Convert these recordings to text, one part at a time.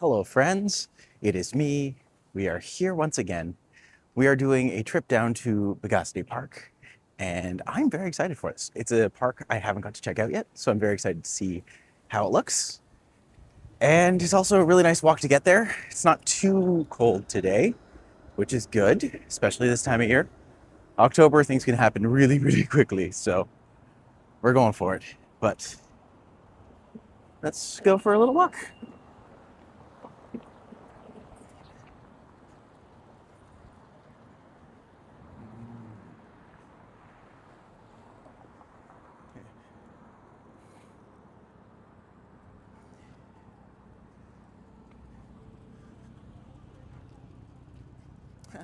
Hello, friends. It is me. We are here once again. We are doing a trip down to Biidaasige Park, and I'm very excited for this. It's a park I haven't got to check out yet, so I'm very excited to see how it looks. And it's also a really nice walk to get there. It's not too cold today, which is good, especially this time of year. October, things can happen really, really quickly, so we're going for it. But let's go for a little walk.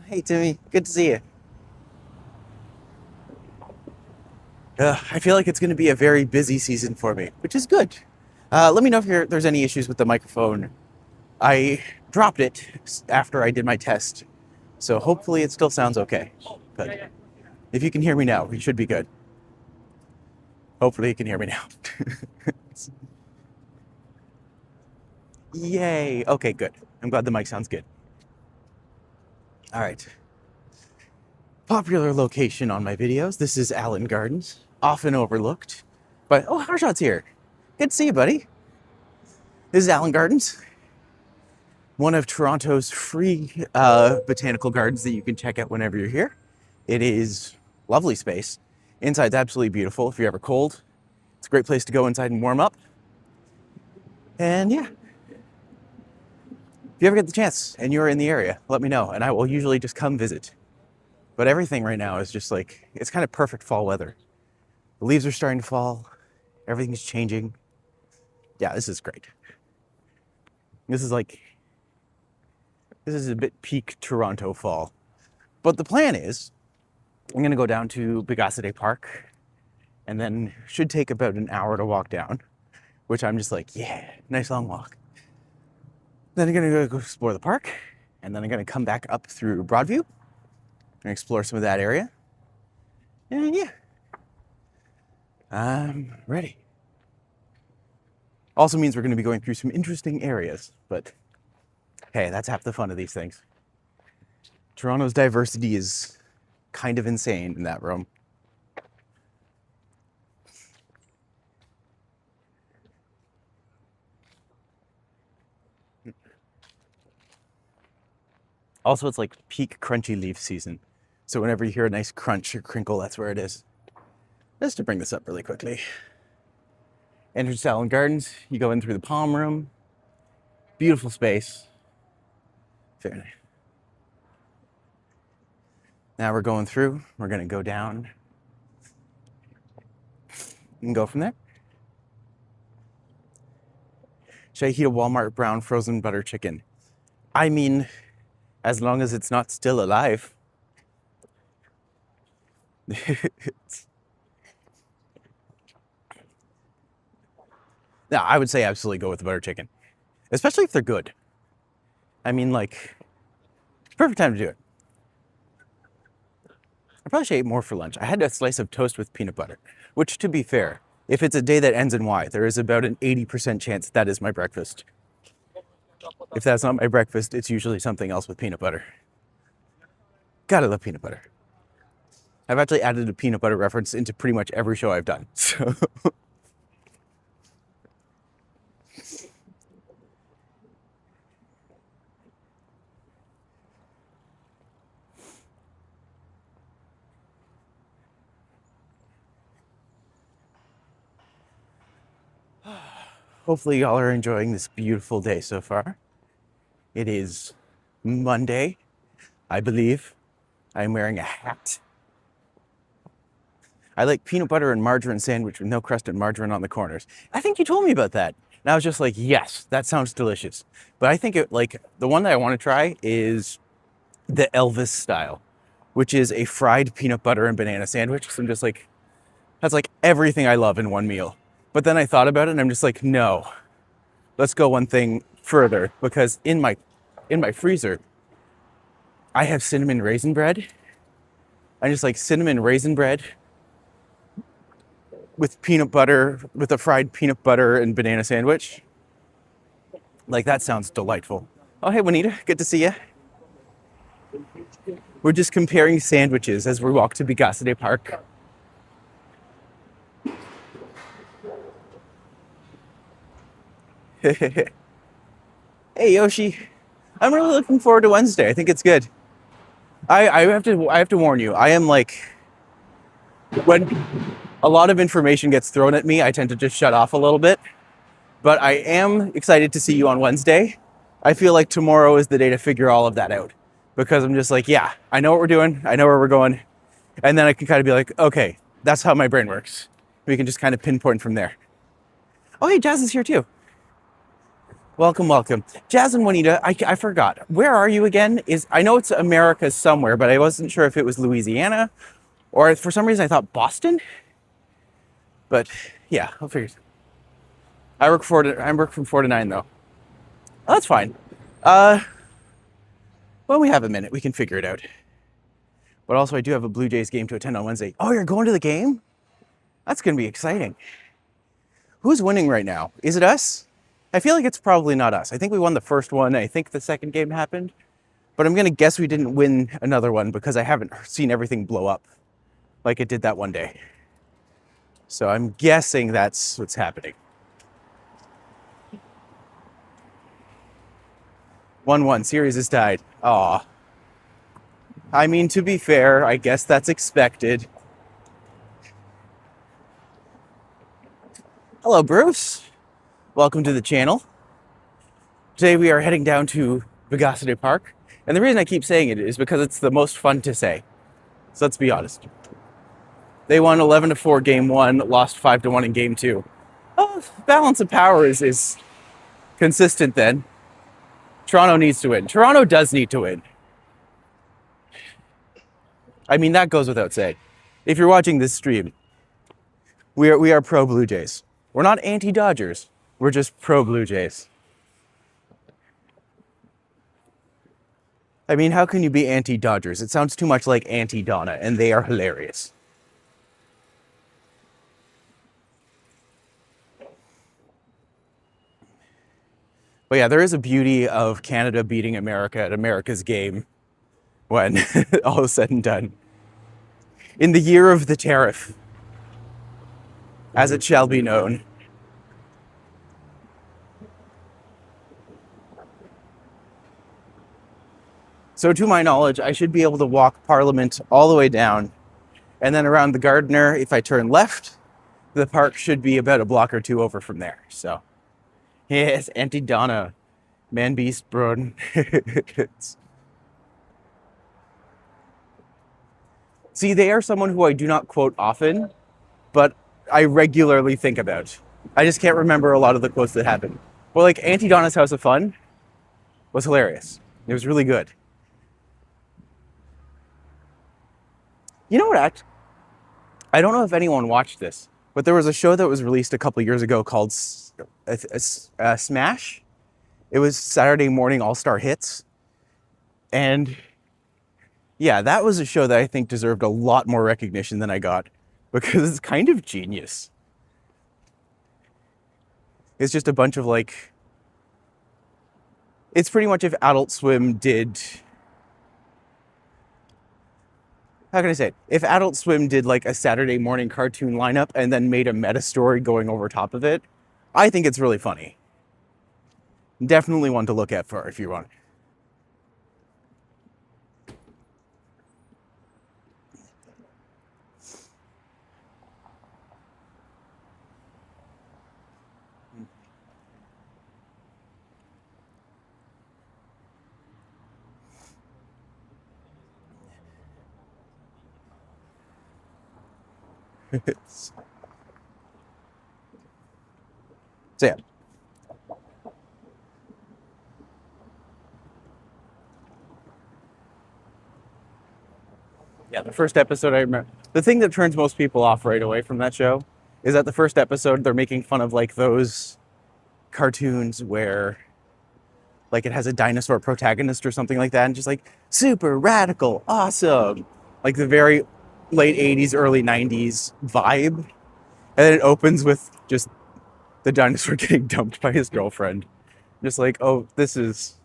Hey, Timmy. Good to see you. I feel like it's going to be a very busy season for me, which is good. Let me know if there's any issues with the microphone. I dropped it after I did my test, so hopefully it still sounds okay. But if you can hear me now, you should be good. Hopefully you can hear me now. Yay. Okay, good. I'm glad the mic sounds good. All right. Popular location on my videos. This is Allen Gardens, often overlooked. But, oh, Harshot's here. Good to see you, buddy. This is Allen Gardens, one of Toronto's free botanical gardens that you can check out whenever you're here. It is lovely space. Inside's absolutely beautiful if you're ever cold. It's a great place to go inside and warm up. And yeah, if you ever get the chance and you're in the area, let me know, and I will usually just come visit. But everything right now is just like, it's kind of perfect fall weather. The leaves are starting to fall. Everything's changing. Yeah, this is great. This is a bit peak Toronto fall. But the plan is, I'm gonna go down to Biidaasige Park and then should take about an hour to walk down, which I'm just like, yeah, nice long walk. Then I'm gonna go explore the park, and then I'm gonna come back up through Broadview and explore some of that area. And yeah, I'm ready. Also means we're gonna be going through some interesting areas, but hey, that's half the fun of these things. Toronto's diversity is kind of insane in that room. Also, it's like peak crunchy leaf season. So whenever you hear a nice crunch or crinkle, that's where it is. Just to bring this up really quickly. Entrance to Allen Gardens, you go in through the palm room. Beautiful space. Very nice. Now we're going through, we're gonna go down and go from there. Should I eat a Walmart brown frozen butter chicken? I mean, as long as it's not still alive. No, I would say absolutely go with the butter chicken, especially if they're good. I mean, like, perfect time to do it. I probably should eat more for lunch. I had a slice of toast with peanut butter, which, to be fair, if it's a day that ends in Y, there is about an 80% chance that is my breakfast. If that's not my breakfast, it's usually something else with peanut butter. Gotta love peanut butter. I've actually added a peanut butter reference into pretty much every show I've done, so. Hopefully y'all are enjoying this beautiful day so far. It is Monday, I believe. I'm wearing a hat. I like peanut butter and margarine sandwich with no crust and margarine on the corners. I think you told me about that. And I was just like, yes, that sounds delicious. But I think the one that I want to try is the Elvis style, which is a fried peanut butter and banana sandwich. So I'm just like, that's like everything I love in one meal. But then I thought about it and I'm just like, no, let's go one thing further, because in my freezer, I have cinnamon raisin bread. I just like cinnamon raisin bread with peanut butter, with a fried peanut butter and banana sandwich. Like, that sounds delightful. Oh, hey, Juanita, good to see you. We're just comparing sandwiches as we walk to Biidaasige Park. Hey, Yoshi. I'm really looking forward to Wednesday. I think it's good. I have to warn you. I am like, when a lot of information gets thrown at me, I tend to just shut off a little bit. But I am excited to see you on Wednesday. I feel like tomorrow is the day to figure all of that out, because I'm just like, yeah, I know what we're doing. I know where we're going. And then I can kind of be like, okay, that's how my brain works. We can just kind of pinpoint from there. Oh, hey, Jazz is here too. Welcome, welcome. Jazz and Juanita, I forgot. Where are you again? I know it's America somewhere, but I wasn't sure if it was Louisiana or for some reason I thought Boston. But yeah, I'll figure it. I work from 4 to 9 though. Oh, that's fine. Well, we have a minute. We can figure it out. But also I do have a Blue Jays game to attend on Wednesday. Oh, you're going to the game? That's going to be exciting. Who's winning right now? Is it us? I feel like it's probably not us. I think we won the first one. I think the second game happened. But I'm going to guess we didn't win another one because I haven't seen everything blow up like it did that one day. So I'm guessing that's what's happening. 1-1. Series is tied. Aw. I mean, to be fair, I guess that's expected. Hello, Bruce. Welcome to the channel. Today we are heading down to Biidaasige Park. And the reason I keep saying it is because it's the most fun to say. So let's be honest. They won 11-4 game 1, lost 5-1 in game 2. Oh, balance of power is consistent then. Toronto needs to win. Toronto does need to win. I mean, that goes without saying. If you're watching this stream, we are pro Blue Jays. We're not anti-Dodgers. We're just pro Blue Jays. I mean, how can you be anti-Dodgers? It sounds too much like anti-Donna, and they are hilarious. But yeah, there is a beauty of Canada beating America at America's game when all is said and done. In the year of the tariff, as it shall be known. So to my knowledge, I should be able to walk Parliament all the way down, and then around the Gardiner, if I turn left, the park should be about a block or two over from there. So, yes, Auntie Donna, man beast, bro. See, they are someone who I do not quote often, but I regularly think about. I just can't remember a lot of the quotes that happened. Well, like Auntie Donna's House of Fun was hilarious. It was really good. You know what, I don't know if anyone watched this, but there was a show that was released a couple years ago called Smash. It was Saturday morning all-star hits. And yeah, that was a show that I think deserved a lot more recognition than I got because it's kind of genius. It's just a bunch of like, it's pretty much if Adult Swim did, how can I say it? If Adult Swim did like a Saturday morning cartoon lineup and then made a meta story going over top of it, I think it's really funny. Definitely one to look at for if you want. So yeah. Yeah, the first episode I remember. The thing that turns most people off right away from that show is that the first episode they're making fun of like those cartoons where like it has a dinosaur protagonist or something like that and just like super radical, awesome. Like the very late 80s, early 90s vibe. And then it opens with just the dinosaur getting dumped by his girlfriend. Just like, oh, this is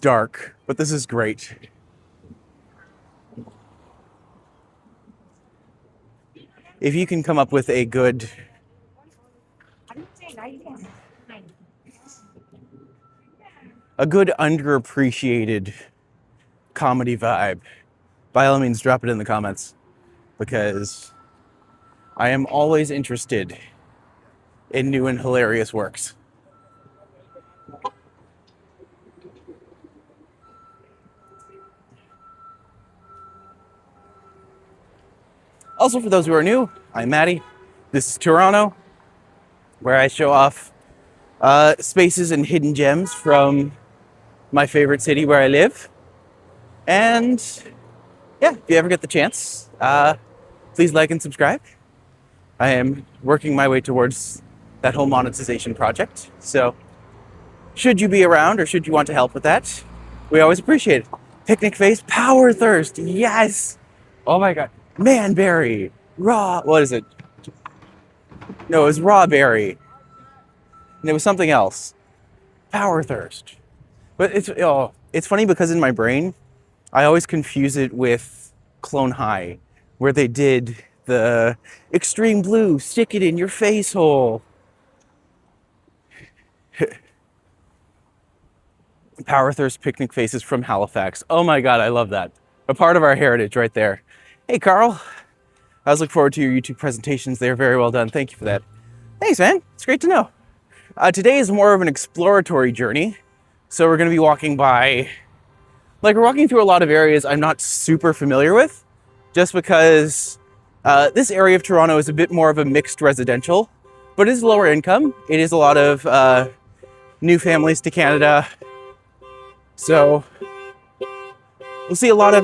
dark, but this is great. If you can come up with a good underappreciated comedy vibe, by all means drop it in the comments, because I am always interested in new and hilarious works. Also, for those who are new, I'm Matti. This is Toronto, where I show off spaces and hidden gems from my favorite city where I live. And yeah, if you ever get the chance, please like and subscribe. I am working my way towards that whole monetization project. So should you be around or should you want to help with that, we always appreciate it. Picnic face, power thirst, yes! Oh my God, manberry, raw, what is it? No, it was raw berry. And it was something else. Power thirst. But it's funny because in my brain, I always confuse it with Clone High, where they did the extreme blue, stick it in your face hole. Power thirst picnic faces from Halifax. Oh my God, I love that. A part of our heritage right there. Hey, Carl. I was looking forward to your YouTube presentations. They're very well done. Thank you for that. Thanks, man. It's great to know. Today is more of an exploratory journey. So we're going to be walking by, we're walking through a lot of areas I'm not super familiar with, just because this area of Toronto is a bit more of a mixed residential, but it is lower income. It is a lot of new families to Canada. So we'll see a lot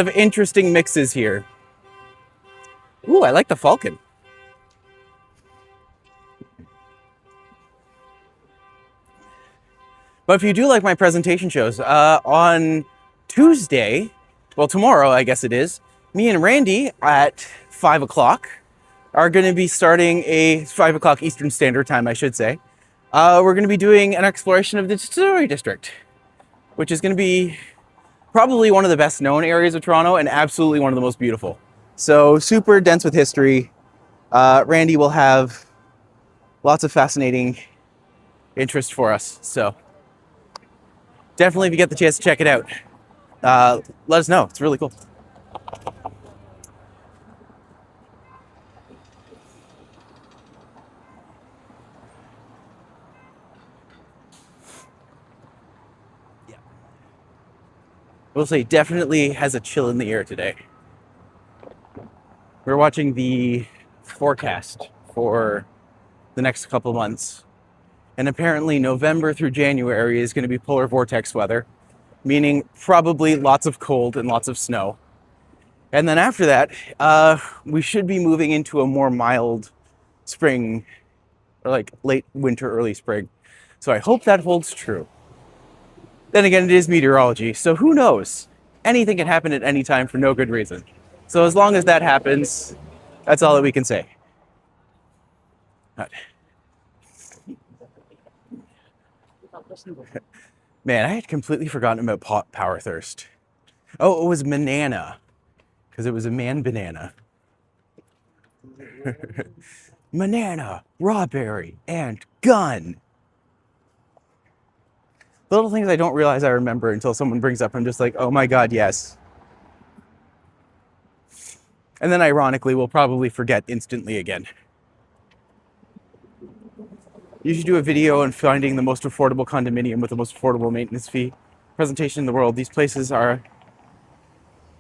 of interesting mixes here. Ooh, I like the Falcon. But if you do like my presentation shows, on Tuesday, well, tomorrow, I guess it is, me and Randy at 5 o'clock are going to be starting a 5 o'clock Eastern Standard Time, I should say. We're going to be doing an exploration of the Distillery District, which is going to be probably one of the best known areas of Toronto and absolutely one of the most beautiful. So super dense with history. Randy will have lots of fascinating interest for us. So definitely, if you get the chance to check it out, let us know. It's really cool. Yeah. We'll say definitely has a chill in the air today. We're watching the forecast for the next couple months. And apparently November through January is going to be polar vortex weather, meaning probably lots of cold and lots of snow. And then after that, we should be moving into a more mild spring, or late winter, early spring. So I hope that holds true. Then again, it is meteorology, so who knows? Anything can happen at any time for no good reason. So as long as that happens, that's all that we can say. Man, I had completely forgotten about power thirst. Oh, it was banana, because it was a man banana. Banana, raw berry, and gun. Little things I don't realize I remember until someone brings up. I'm just like, oh my God, yes. And then ironically, we'll probably forget instantly again. You should do a video on finding the most affordable condominium with the most affordable maintenance fee presentation in the world. These places are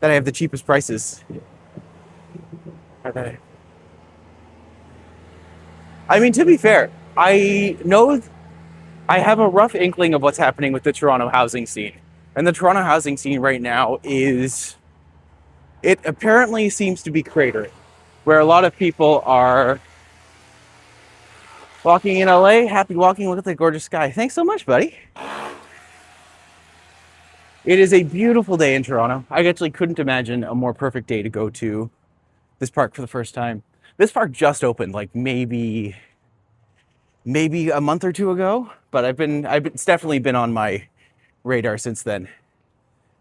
that I have the cheapest prices. Okay. I mean, to be fair, I know I have a rough inkling of what's happening with the Toronto housing scene. And the Toronto housing scene right now it apparently seems to be cratering, where a lot of people are walking in LA, happy walking, look at the gorgeous sky. Thanks so much, buddy. It is a beautiful day in Toronto. I actually couldn't imagine a more perfect day to go to this park for the first time. This park just opened like maybe a month or two ago, but it's definitely been on my radar since then.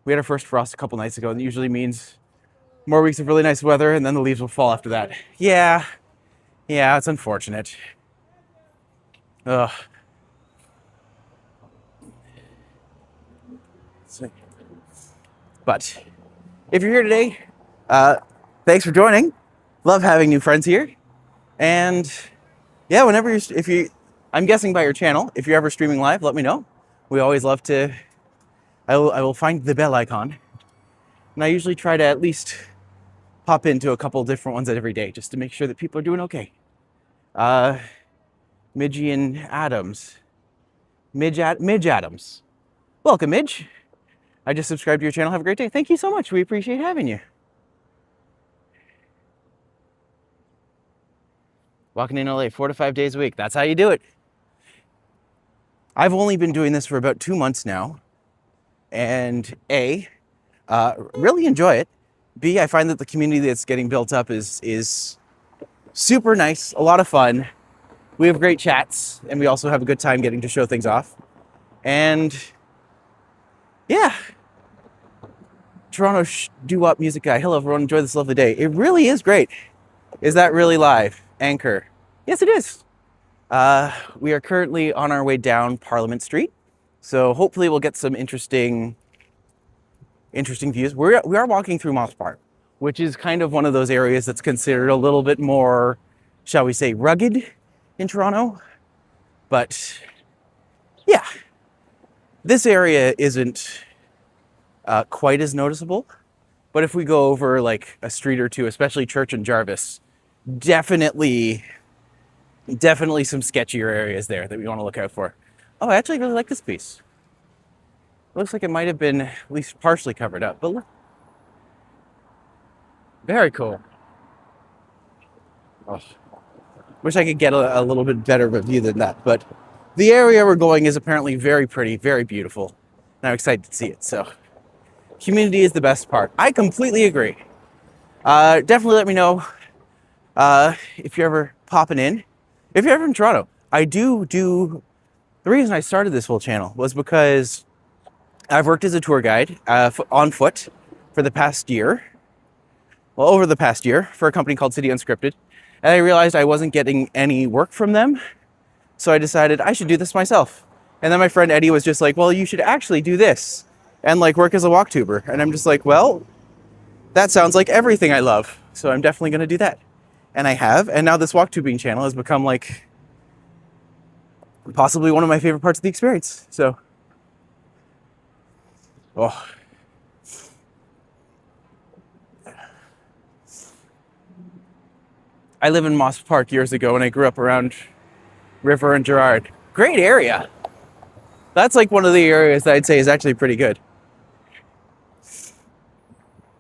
We had our first frost a couple nights ago, and it usually means more weeks of really nice weather, and then the leaves will fall after that. Yeah, it's unfortunate. Ugh. But if you're here today, thanks for joining. Love having new friends here. And yeah, whenever I'm guessing by your channel, if you're ever streaming live, let me know. We always love to, I will find the bell icon. And I usually try to at least pop into a couple different ones every day just to make sure that people are doing okay. Midgie and Adams. Midge Adams. Welcome, Midge. I just subscribed to your channel. Have a great day. Thank you so much. We appreciate having you. Walking in LA 4 to 5 days a week. That's how you do it. I've only been doing this for about 2 months now. And A, really enjoy it. B, I find that the community that's getting built up is super nice, a lot of fun. We have great chats, and we also have a good time getting to show things off. And yeah, Toronto doo-wop music guy. Hello everyone, enjoy this lovely day. It really is great. Is that really live? Anchor. Yes, it is. We are currently on our way down Parliament Street. So hopefully we'll get some interesting views. We are walking through Moss Park, which is kind of one of those areas that's considered a little bit more, shall we say, rugged in Toronto. But yeah, this area isn't quite as noticeable. But if we go over like a street or two, especially Church and Jarvis, definitely some sketchier areas there that we want to look out for. Oh, I actually really like this piece. Looks like it might have been at least partially covered up, but look. Very cool. Oh, wish I could get a little bit better of a view than that, but the area we're going is apparently very pretty, very beautiful, and I'm excited to see it. So, community is the best part. I completely agree. Definitely let me know if you're ever popping in. If you're ever in Toronto, the reason I started this whole channel was because I've worked as a tour guide on foot for the past year. Well, over the past year for a company called City Unscripted. And I realized I wasn't getting any work from them. So I decided I should do this myself. And then my friend Eddie was just like, well, you should actually do this and like work as a walktuber. And I'm just like, well, that sounds like everything I love. So I'm definitely going to do that. And I have. And now this walktubing channel has become like possibly one of my favorite parts of the experience. So, oh. I lived in Moss Park years ago and I grew up around River and Gerrard. Great area. That's like one of the areas that I'd say is actually pretty good.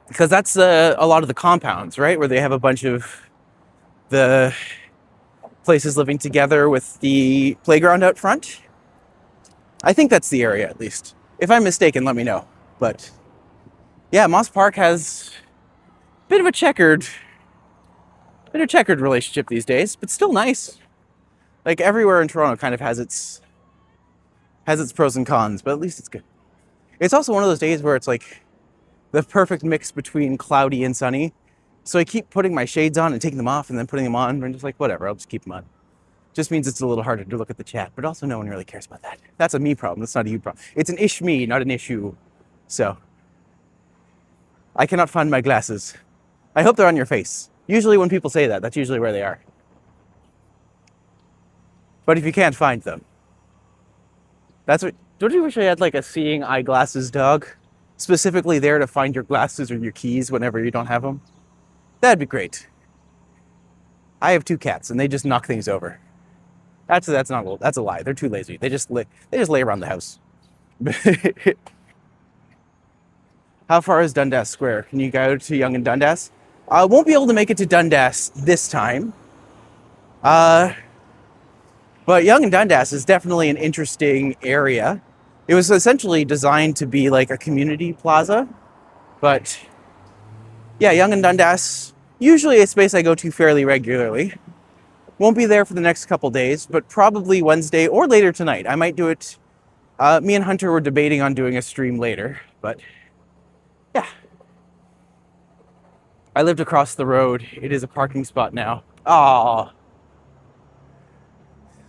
Because that's a lot of the compounds, right? Where they have a bunch of the places living together with the playground out front. I think that's the area, at least. If I'm mistaken, let me know. But yeah, Moss Park has a bit of a checkered relationship these days, but still nice. Like everywhere in Toronto kind of has its pros and cons, but at least it's good. It's also one of those days where it's like the perfect mix between cloudy and sunny. So I keep putting my shades on and taking them off and then putting them on. And I'm just like, whatever, I'll just keep them on. Just means it's a little harder to look at the chat, but also no one really cares about that. That's a me problem. That's not a you problem. It's an ish me, not an issue. So I cannot find my glasses. I hope they're on your face. Usually when people say that, that's usually where they are. But if you can't find them, don't you wish I had like a seeing eyeglasses dog? Specifically there to find your glasses or your keys whenever you don't have them? That'd be great. I have 2 cats and they just knock things over. That's a lie. They're too lazy. They just lay around the house. How far is Dundas Square? Can you go to Yonge and Dundas? I won't be able to make it to Dundas this time. But Yonge and Dundas is definitely an interesting area. It was essentially designed to be like a community plaza. But yeah, Yonge and Dundas, usually a space I go to fairly regularly. Won't be there for the next couple days, but probably Wednesday or later tonight. I might do it. Me and Hunter were debating on doing a stream later, but yeah. I lived across the road. It is a parking spot now. Ah.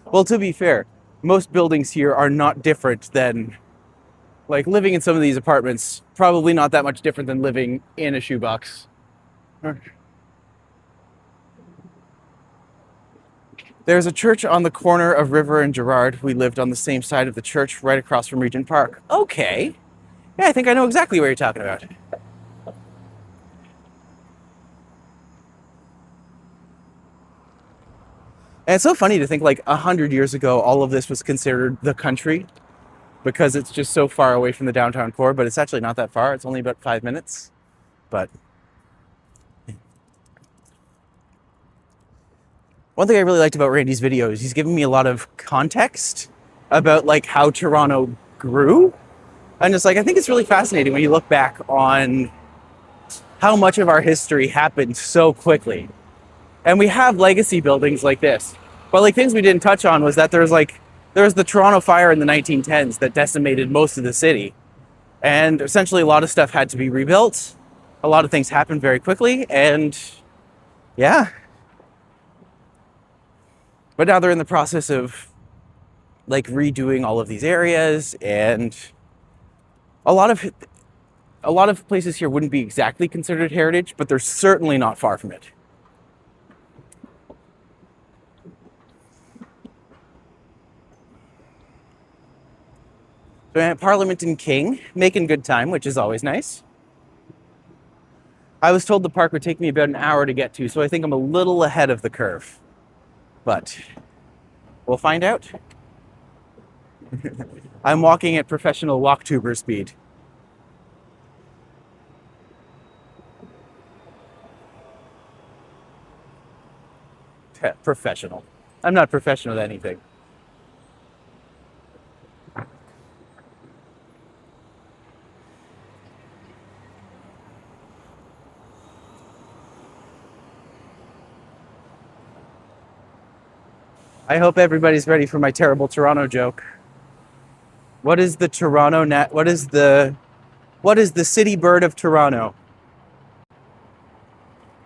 Well, to be fair, most buildings here are not different than, like, living in some of these apartments, probably not that much different than living in a shoebox. There's a church on the corner of River and Gerrard. We lived on the same side of the church, right across from Regent Park. Okay. Yeah, I think I know exactly what you're talking about. And it's so funny to think, like, 100 years ago, all of this was considered the country because it's just so far away from the downtown core, but it's actually not that far. It's only about 5 minutes. But one thing I really liked about Randy's videos, he's giving me a lot of context about, like, how Toronto grew. And it's like, I think it's really fascinating when you look back on how much of our history happened so quickly. And we have legacy buildings like this. But, like, things we didn't touch on was that there was the Toronto fire in the 1910s that decimated most of the city. And essentially a lot of stuff had to be rebuilt. A lot of things happened very quickly, and yeah. But now they're in the process of, like, redoing all of these areas, and a lot of places here wouldn't be exactly considered heritage, but they're certainly not far from it. So I'm at Parliament and King, making good time, which is always nice. I was told the park would take me about an hour to get to, so I think I'm a little ahead of the curve. But we'll find out. I'm walking at professional walktuber speed. Professional. I'm not professional at anything. I hope everybody's ready for my terrible Toronto joke. What is the what is the city bird of Toronto?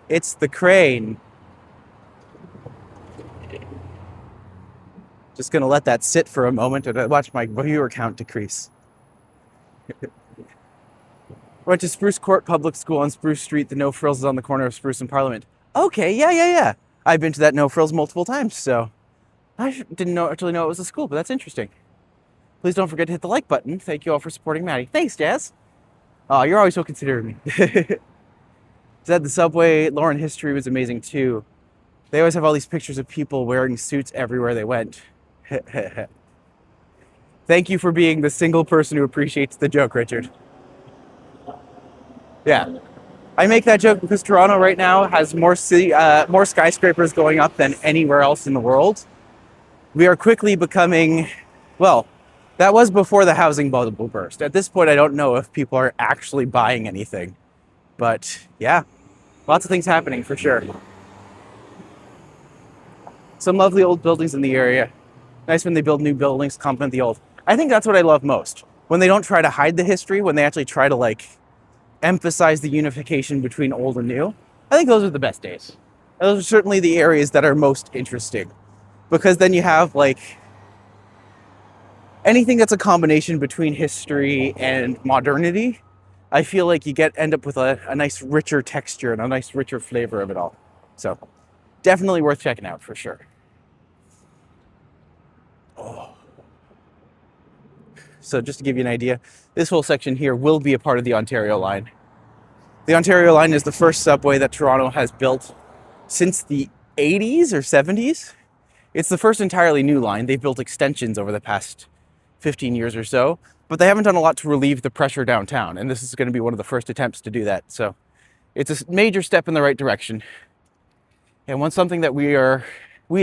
It's the crane. Just gonna let that sit for a moment and watch my viewer count decrease. Went to Spruce Court Public School on Spruce Street. The No Frills is on the corner of Spruce and Parliament. Okay, yeah. I've been to that No Frills multiple times, so I didn't actually know it was a school, but that's interesting. Please don't forget to hit the like button. Thank you all for supporting Maddie. Thanks, Jazz. Oh, you're always so considerate of me. Said the subway lore and history was amazing too. They always have all these pictures of people wearing suits everywhere they went. Thank you for being the single person who appreciates the joke, Richard. Yeah. I make that joke because Toronto right now has more skyscrapers going up than anywhere else in the world. We are quickly becoming, well, that was before the housing bubble burst. At this point, I don't know if people are actually buying anything. But yeah, lots of things happening for sure. Some lovely old buildings in the area. Nice when they build new buildings, complement the old. I think that's what I love most. When they don't try to hide the history, when they actually try to, like, emphasize the unification between old and new. I think those are the best days. Those are certainly the areas that are most interesting. Because then you have, like, anything that's a combination between history and modernity. I feel like you end up with a nice richer texture and a nice richer flavor of it all. So definitely worth checking out for sure. Oh. So just to give you an idea, this whole section here will be a part of the Ontario line. The Ontario line is the first subway that Toronto has built since the 80s or 70s. It's the first entirely new line. They've built extensions over the past 15 years or so, but they haven't done a lot to relieve the pressure downtown, and this is going to be one of the first attempts to do that. So it's a major step in the right direction, and something that we as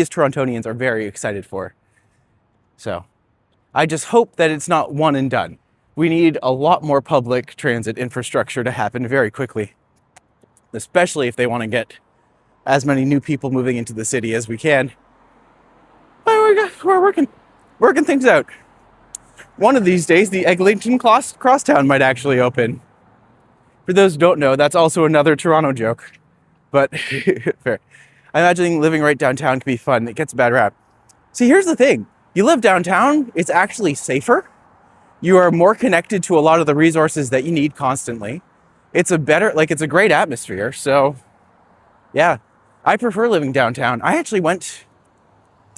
Torontonians are very excited for. So I just hope that it's not one and done. We need a lot more public transit infrastructure to happen very quickly, especially if they want to get as many new people moving into the city as we can. But we're working things out. One of these days, the Eglinton Crosstown might actually open. For those who don't know, that's also another Toronto joke. But fair. I imagine living right downtown can be fun. It gets a bad rap. See, here's the thing. You live downtown, it's actually safer. You are more connected to a lot of the resources that you need constantly. It's a great atmosphere. So, yeah, I prefer living downtown. I actually went,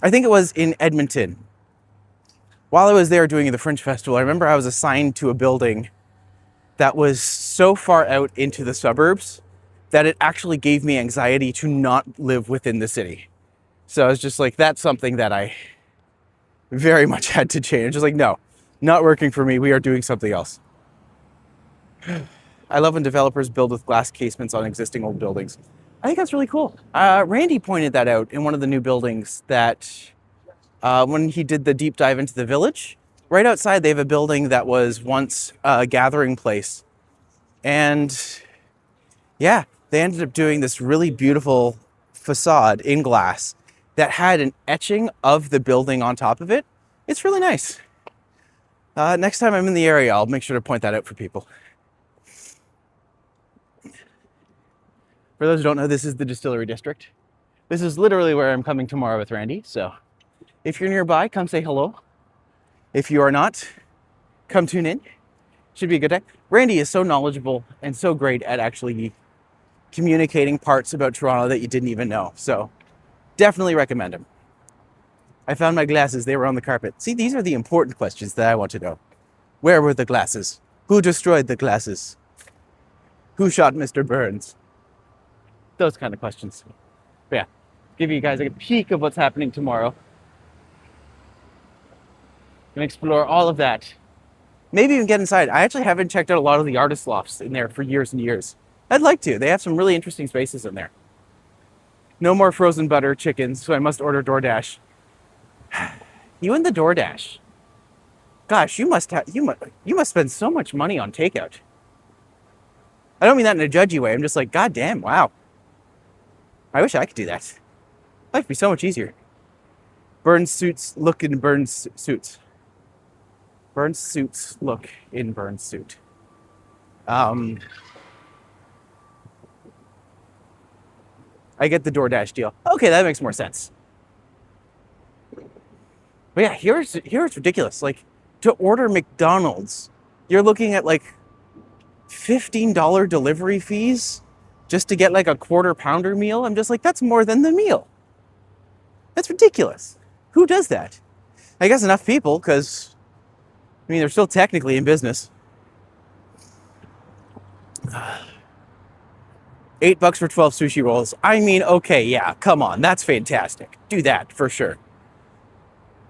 I think it was in Edmonton. While I was there doing the Fringe Festival, I remember I was assigned to a building that was so far out into the suburbs that it actually gave me anxiety to not live within the city. So I was just like, that's something that I very much had to change. Just like, no, not working for me. We are doing something else. I love when developers build with glass casements on existing old buildings. I think that's really cool. Randy pointed that out in one of the new buildings that when he did the deep dive into the village, right outside they have a building that was once a gathering place. And yeah, they ended up doing this really beautiful facade in glass that had an etching of the building on top of it. It's really nice. Next time I'm in the area, I'll make sure to point that out for people. For those who don't know, this is the Distillery District. This is literally where I'm coming tomorrow with Randy. So if you're nearby, come say hello. If you are not, come tune in. Should be a good day. Randy is so knowledgeable and so great at actually communicating parts about Toronto that you didn't even know. So definitely recommend him. I found my glasses. They were on the carpet. See, these are the important questions that I want to know. Where were the glasses? Who destroyed the glasses? Who shot Mr. Burns? Those kind of questions. But yeah, give you guys a peek of what's happening tomorrow. And explore all of that. Maybe even get inside. I actually haven't checked out a lot of the artist lofts in there for years and years. I'd like to. They have some really interesting spaces in there. No more frozen butter chickens, so I must order DoorDash. You and the DoorDash. Gosh, you must spend so much money on takeout. I don't mean that in a judgy way. I'm just like, God damn, wow. I wish I could do that. Life would be so much easier. Burns suits look in Burns suits. Burns suits look in Burns suit. I get the DoorDash deal. Okay, that makes more sense. But yeah, here's ridiculous. Like, to order McDonald's, you're looking at like $15 delivery fees just to get like a quarter pounder meal. I'm just like, that's more than the meal. That's ridiculous. Who does that? I guess enough people, because I mean, they're still technically in business. $8 for 12 sushi rolls. I mean, okay, yeah, come on. That's fantastic. Do that for sure.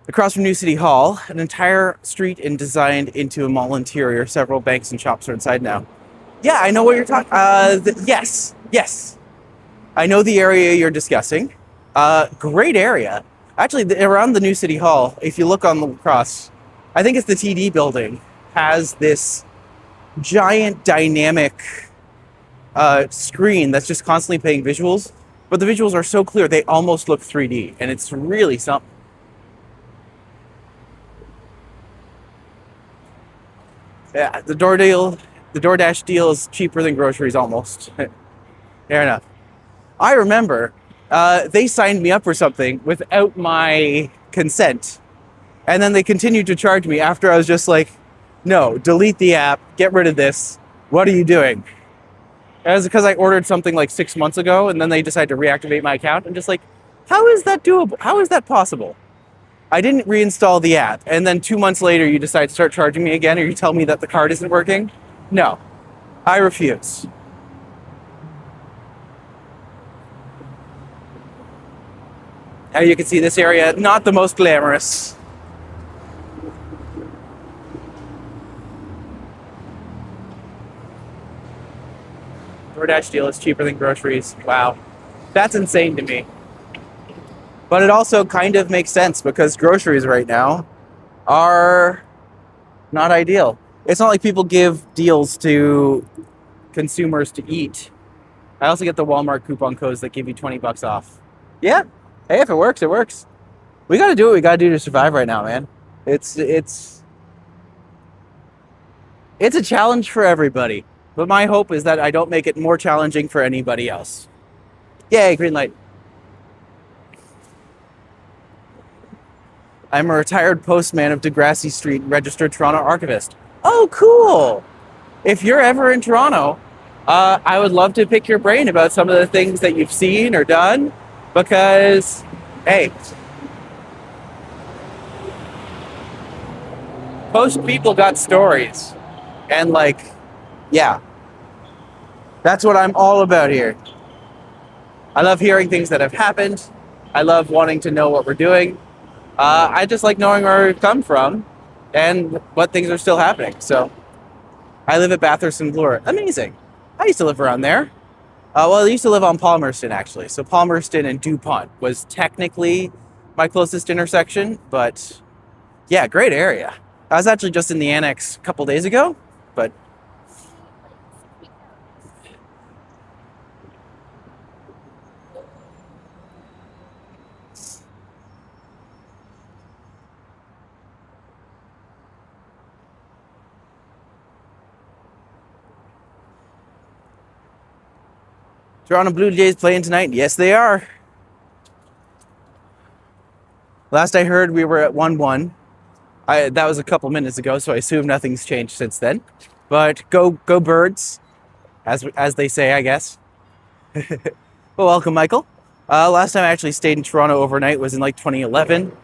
Across from New City Hall, an entire street and designed into a mall interior. Several banks and shops are inside now. Yeah, I know what you're talking. Yes. I know the area you're discussing. Great area. Actually, around the New City Hall, if you look on the cross, I think it's the TD building, has this giant dynamic screen that's just constantly playing visuals. But the visuals are so clear, they almost look 3D, and it's really something. Yeah, the DoorDash deal is cheaper than groceries almost. Fair enough. I remember they signed me up for something without my consent. And then they continued to charge me after I was just like, no, delete the app, get rid of this. What are you doing? It was because I ordered something like 6 months ago and then they decided to reactivate my account. I'm just like, how is that doable? How is that possible? I didn't reinstall the app, and then 2 months later you decide to start charging me again, or you tell me that the card isn't working? No, I refuse. As you can see, this area, not the most glamorous. DoorDash deal is cheaper than groceries. Wow, that's insane to me. But it also kind of makes sense because groceries right now are not ideal. It's not like people give deals to consumers to eat I also get the Walmart coupon codes that give you 20 bucks off. Yeah. Hey, if it works, it works. We got to do what we got to do to survive right now, man. It's a challenge for everybody. But my hope is that I don't make it more challenging for anybody else. Yay, green light. I'm a retired postman of Degrassi Street, registered Toronto archivist. Oh, cool. If you're ever in Toronto, I would love to pick your brain about some of the things that you've seen or done, because, hey, most people got stories. And like, yeah, that's what I'm all about here. I love hearing things that have happened. I love wanting to know what we're doing. I just like knowing where we've come from and what things are still happening. So I live at Bathurst and Bloor. Amazing. I used to live around there. Well, I used to live on Palmerston, actually. So Palmerston and DuPont was technically my closest intersection, but yeah, great area. I was actually just in the annex a couple days ago, but Toronto Blue Jays playing tonight? Yes, they are. Last I heard, we were at 1-1. That was a couple minutes ago, so I assume nothing's changed since then. But go birds, as they say, I guess. Well, welcome, Michael. Last time I actually stayed in Toronto overnight was in like 2011.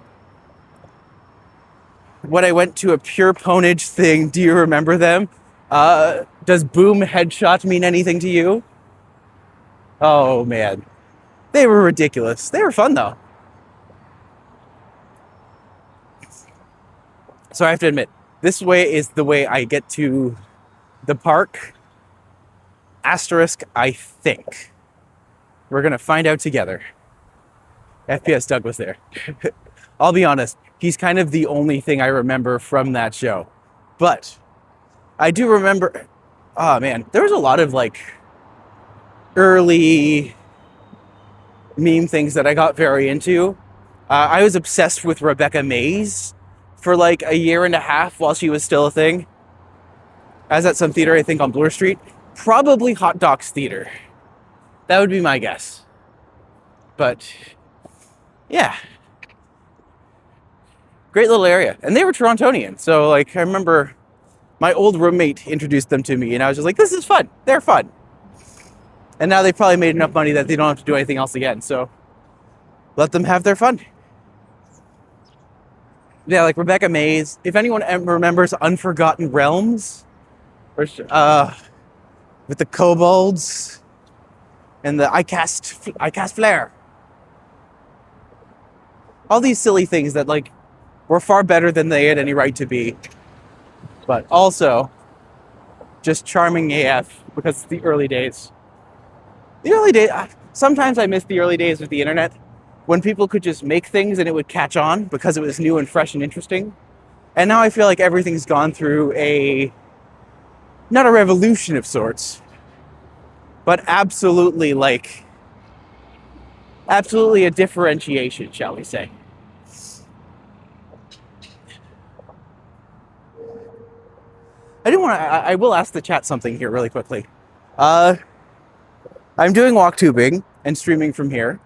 When I went to a Pure Ponage thing, do you remember them? Does Boom Headshot mean anything to you? Oh, man. They were ridiculous. They were fun, though. So I have to admit, this way is the way I get to the park. Asterisk, I think. We're going to find out together. FPS Doug was there. I'll be honest, he's kind of the only thing I remember from that show. But I do remember, oh man, there was a lot of like early meme things that I got very into. I was obsessed with Rebecca Mays for like a year and a half while she was still a thing. I was at some theater, I think on Bloor Street. Probably Hot Docs Theater. That would be my guess. But yeah. Great little area. And they were Torontonian. So like I remember my old roommate introduced them to me and I was just like, this is fun. They're fun. And now they've probably made enough money that they don't have to do anything else again. So let them have their fun. Yeah, like Rebecca Mays. If anyone remembers Unforgotten Realms, with the kobolds and the I cast flare. All these silly things that like were far better than they had any right to be. But also just charming AF because it's the early days. The early days, sometimes I miss the early days with the internet when people could just make things and it would catch on because it was new and fresh and interesting. And now I feel like everything's gone through not a revolution of sorts, but absolutely a differentiation, shall we say. I will ask the chat something here really quickly. I'm doing walk tubing and streaming from here.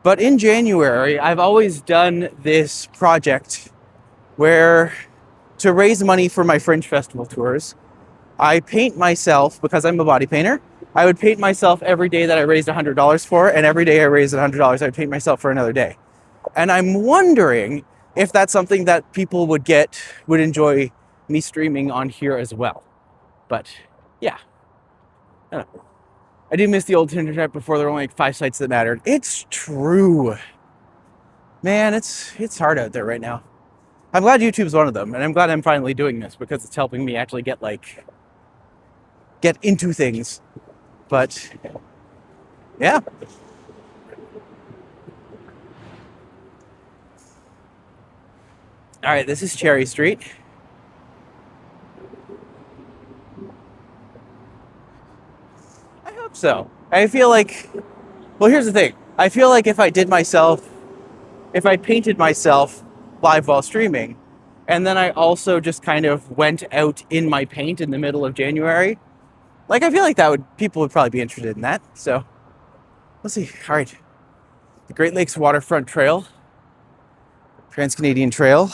But in January, I've always done this project where, to raise money for my Fringe Festival tours, I paint myself, because I'm a body painter, I would paint myself every day that I raised $100 for, and every day I raised $100, I would paint myself for another day. And I'm wondering if that's something that people would enjoy me streaming on here as well. But yeah, I don't know. I do miss the old internet before there were only like 5 sites that mattered. It's true. Man, it's hard out there right now. I'm glad YouTube's one of them, and I'm glad I'm finally doing this because it's helping me actually get into things. But yeah. All right, this is Cherry Street. I hope so. I feel like, well, here's the thing. I feel like if I painted myself live while streaming, and then I also just kind of went out in my paint in the middle of January, like I feel like people would probably be interested in that. So let's see. All right, the Great Lakes Waterfront Trail, Trans-Canadian Trail.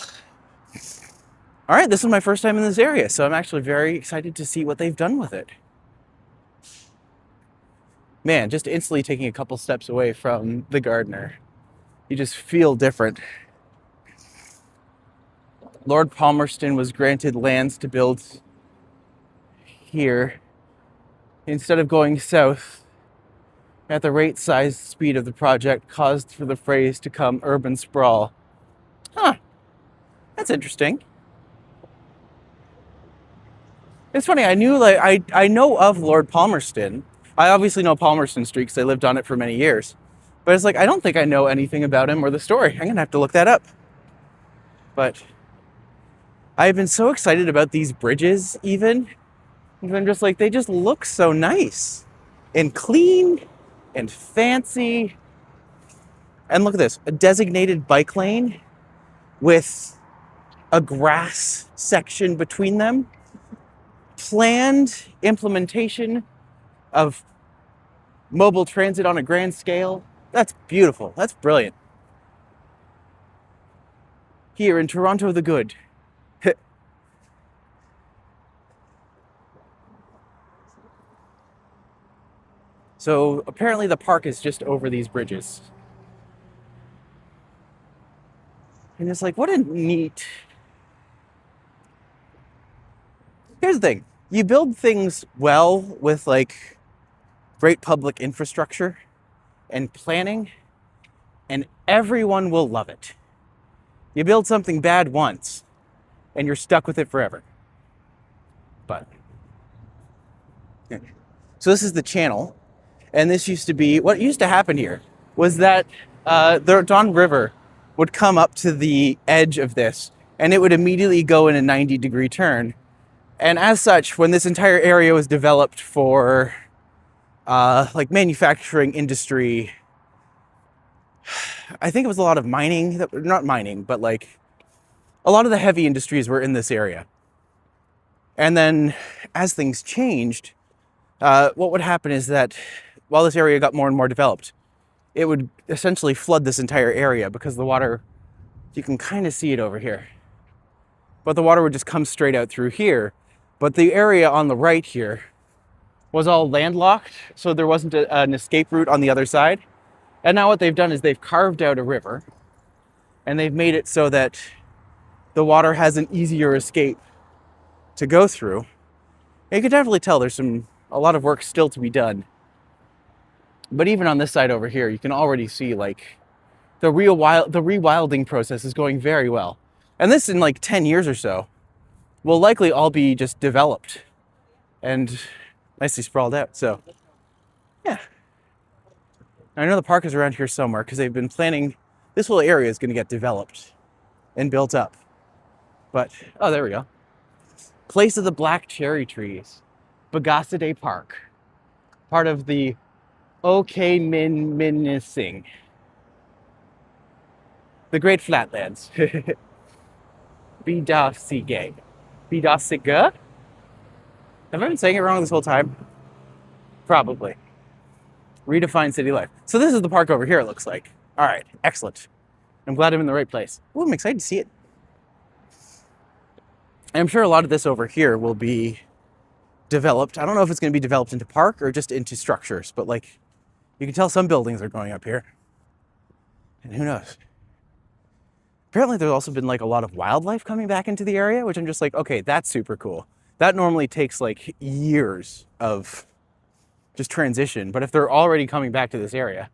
All right, this is my first time in this area, so I'm actually very excited to see what they've done with it. Man, just instantly taking a couple steps away from the gardener, you just feel different. Lord Palmerston was granted lands to build here instead of going south at the rate, size, speed of the project caused for the phrase to come urban sprawl. Huh, that's interesting. It's funny, I know of Lord Palmerston. I obviously know Palmerston Street because I lived on it for many years. But it's like, I don't think I know anything about him or the story. I'm gonna have to look that up. But I've been so excited about these bridges even. I'm just like, they just look so nice and clean and fancy. And look at this, a designated bike lane with a grass section between them. Planned implementation of mobile transit on a grand scale. That's beautiful. That's brilliant. Here in Toronto the Good. So apparently the park is just over these bridges. And it's like, what a neat... Here's the thing. You build things well with like great public infrastructure and planning, and everyone will love it. You build something bad once, and you're stuck with it forever. But, yeah. So this is the channel, and this used to be, what used to happen here was that the Don River would come up to the edge of this, and it would immediately go in a 90-degree turn. And as such, when this entire area was developed for like manufacturing industry, I think it was a lot of mining, not mining, but like a lot of the heavy industries were in this area. And then as things changed, what would happen is that while this area got more and more developed, it would essentially flood this entire area because the water, you can kind of see it over here, but the water would just come straight out through here. But the area on the right here was all landlocked, so there wasn't an escape route on the other side. And now what they've done is they've carved out a river, and they've made it so that the water has an easier escape to go through. And you can definitely tell there's a lot of work still to be done. But even on this side over here, you can already see like the rewilding process is going very well. And this in like 10 years or so will likely all be just developed and nicely sprawled out. So yeah, I know the park is around here somewhere because they've been planning, this whole area is going to get developed and built up. But, oh, there we go. Place of the Black Cherry Trees, Biidaasige Park, part of the Okayminminising, the Great Flatlands. Biidaasige. Biidaasige? Have I been saying it wrong this whole time? Probably. Redefine city life. So this is the park over here, it looks like. All right, excellent. I'm glad I'm in the right place. Ooh, I'm excited to see it. I'm sure a lot of this over here will be developed. I don't know if it's going to be developed into park or just into structures, but like, you can tell some buildings are going up here. And who knows? Apparently there's also been like a lot of wildlife coming back into the area, which I'm just like, okay, that's super cool. That normally takes like years of just transition. But if they're already coming back to this area,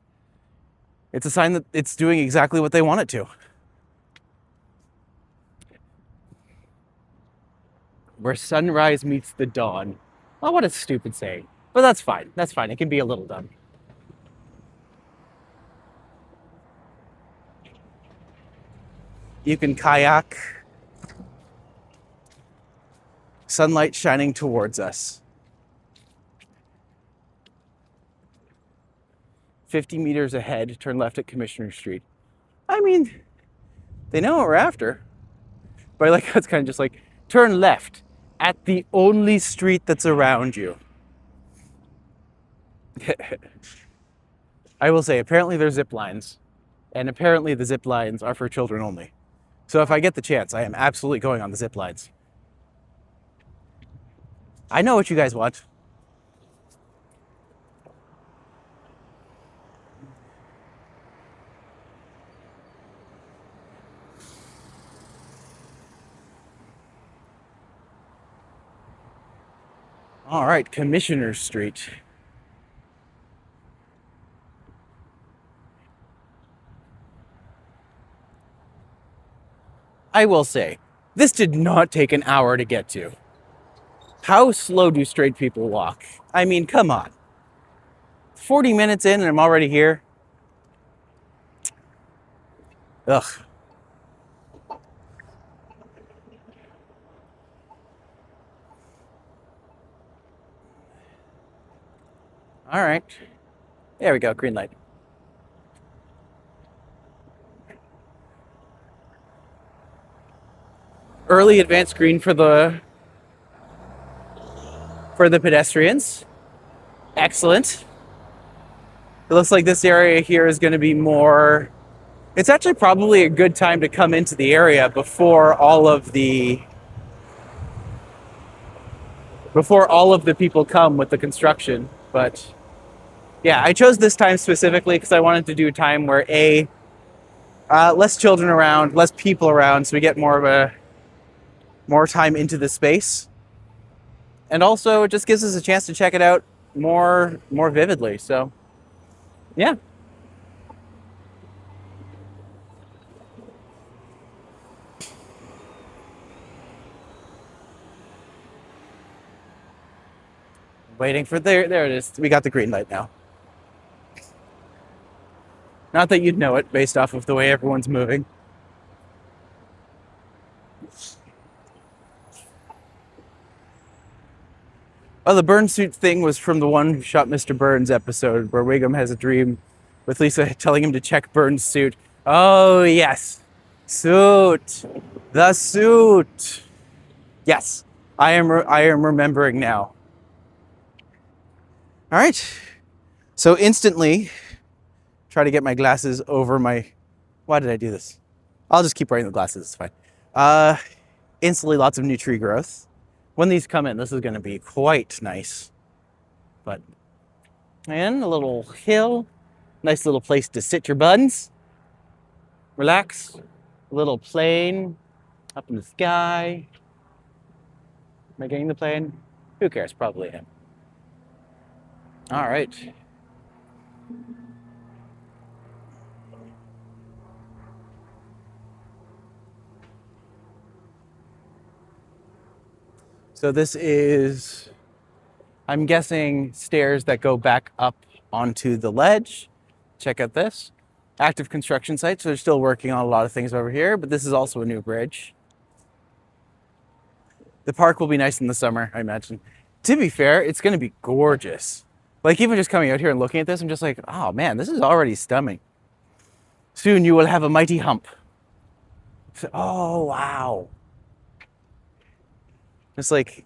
it's a sign that it's doing exactly what they want it to. Where sunrise meets the dawn. Oh, what a stupid saying. But that's fine. That's fine. It can be a little dumb. You can kayak. Sunlight shining towards us. 50 meters ahead, turn left at Commissioner Street. I mean, they know what we're after. But I like how it's kind of just like, turn left at the only street that's around you. I will say, apparently there's zip lines. And apparently the zip lines are for children only. So if I get the chance, I am absolutely going on the zip lines. I know what you guys want. All right, Commissioner Street. I will say, this did not take an hour to get to. How slow do straight people walk? I mean, come on. 40 minutes in and I'm already here. Ugh. All right. There we go, green light. Early advanced green for the pedestrians. Excellent. It looks like this area here is going to be more... It's actually probably a good time to come into the area before all of the people come with the construction. But yeah, I chose this time specifically because I wanted to do a time where less children around, less people around, so we get more time into the space. And also it just gives us a chance to check it out more vividly. So yeah. Waiting for there it is. We got the green light now. Not that you'd know it based off of the way everyone's moving. Oh, the burn suit thing was from the One Who Shot Mr. Burns episode where Wiggum has a dream with Lisa telling him to check Burns' suit. Oh, yes. Suit. The suit. Yes. I am remembering now. All right. So instantly try to get my glasses over my... Why did I do this? I'll just keep wearing the glasses. It's fine. Instantly lots of new tree growth. When these come in, this is going to be quite nice. And a little hill. Nice little place to sit your buns. Relax. A little plane up in the sky. Am I getting the plane? Who cares? Probably am. All right. So this is, I'm guessing, stairs that go back up onto the ledge. Check out this. Active construction site, so they're still working on a lot of things over here, but this is also a new bridge. The park will be nice in the summer, I imagine. To be fair, it's going to be gorgeous. Like, even just coming out here and looking at this, I'm just like, oh man, this is already stunning. Soon you will have a mighty hump. So, oh, wow. It's like,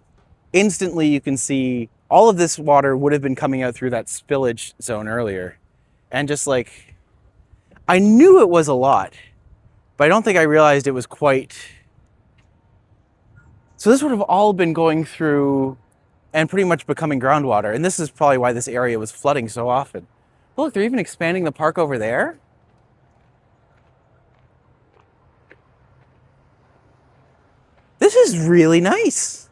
instantly you can see all of this water would have been coming out through that spillage zone earlier. And just like, I knew it was a lot, but I don't think I realized it was quite... So this would have all been going through and pretty much becoming groundwater. And this is probably why this area was flooding so often. Look, they're even expanding the park over there. This is really nice.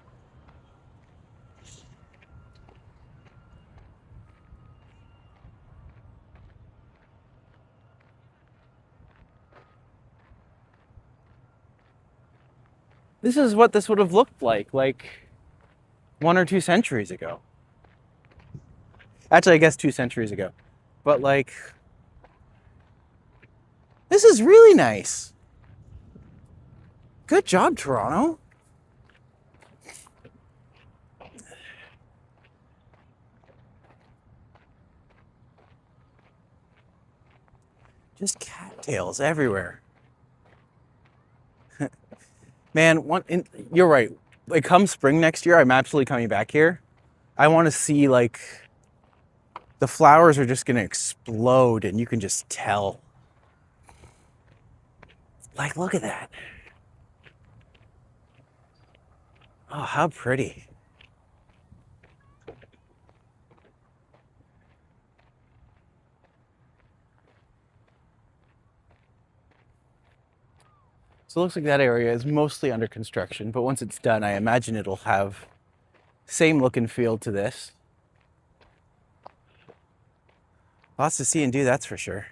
This is what this would have looked like 1 or 2 centuries ago. Actually, I guess 2 centuries ago. But like, this is really nice. Good job, Toronto. Just cattails everywhere. Man, you're right. Like come spring next year, I'm absolutely coming back here. I want to see like the flowers are just going to explode and you can just tell. Like, look at that. Oh, how pretty. So it looks like that area is mostly under construction, but once it's done, I imagine it'll have same look and feel to this. Lots to see and do, that's for sure.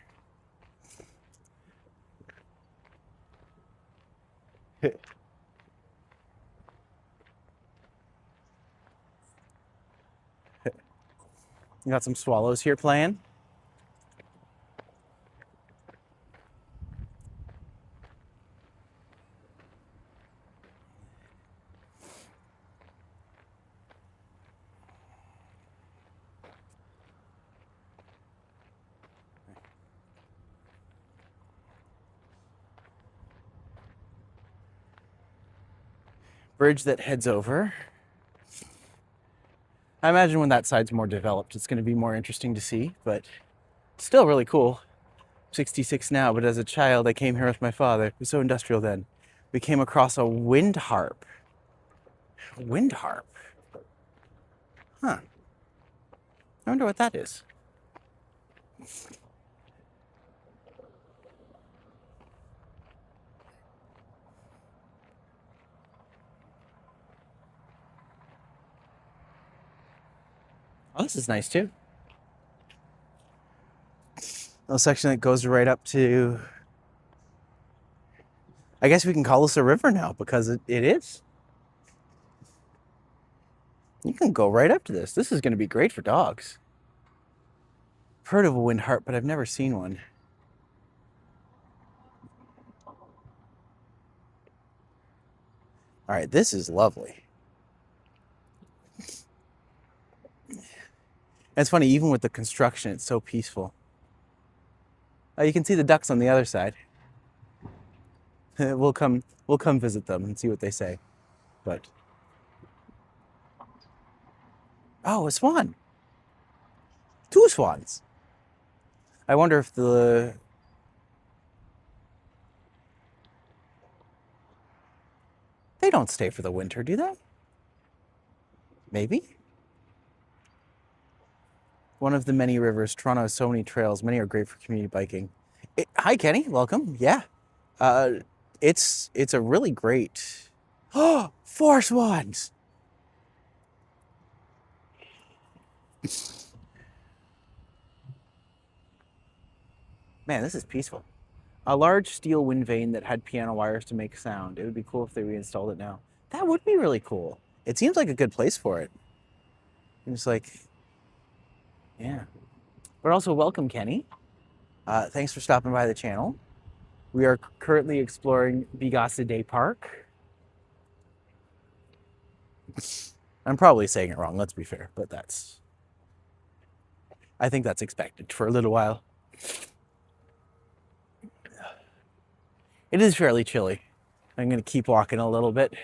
You got some swallows here playing. Bridge that heads over. I imagine when that side's more developed, it's going to be more interesting to see, but still really cool. 66 now, but as a child, I came here with my father. It was so industrial then. We came across a wind harp. Wind harp? Huh. I wonder what that is. Oh, this is nice too. A section that goes right up to, I guess we can call this a river now because it is. You can go right up to this. This is going to be great for dogs. I've heard of a wind harp, but I've never seen one. All right, this is lovely. It's funny, even with the construction, it's so peaceful. Oh, you can see the ducks on the other side. We'll come visit them and see what they say. But oh, a swan. 2 swans. I wonder if they don't stay for the winter, do they? Maybe. One of the many rivers. Toronto has so many trails. Many are great for community biking. Hi, Kenny. Welcome. Yeah. It's a really great... Oh, 4 swans! Man, this is peaceful. A large steel wind vane that had piano wires to make sound. It would be cool if they reinstalled it now. That would be really cool. It seems like a good place for it. It's like... Yeah. But also, welcome, Kenny. Thanks for stopping by the channel. We are currently exploring Biidaasige Park. I'm probably saying it wrong, let's be fair, but I think that's expected for a little while. It is fairly chilly. I'm going to keep walking a little bit.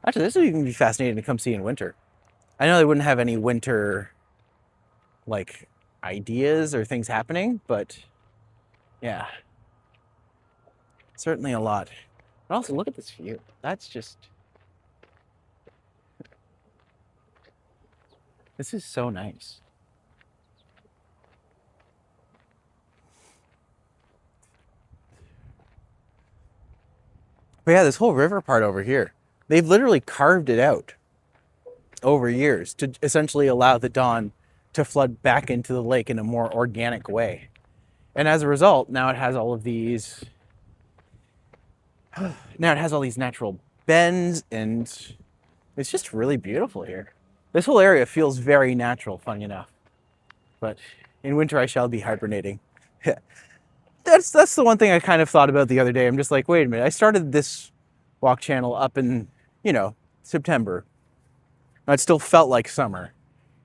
Actually, this would even be fascinating to come see in winter. I know they wouldn't have any winter, like, ideas or things happening, but yeah, certainly a lot. But also, look at this view. That's just... This is so nice. But yeah, this whole river part over here, they've literally carved it out over years to essentially allow the Don to flood back into the lake in a more organic way. And as a result, now it has all these natural bends, and it's just really beautiful here. This whole area feels very natural, funny enough. But in winter, I shall be hibernating. That's the one thing I kind of thought about the other day. I'm just like, wait a minute. I started this walk channel up in, September. It still felt like summer.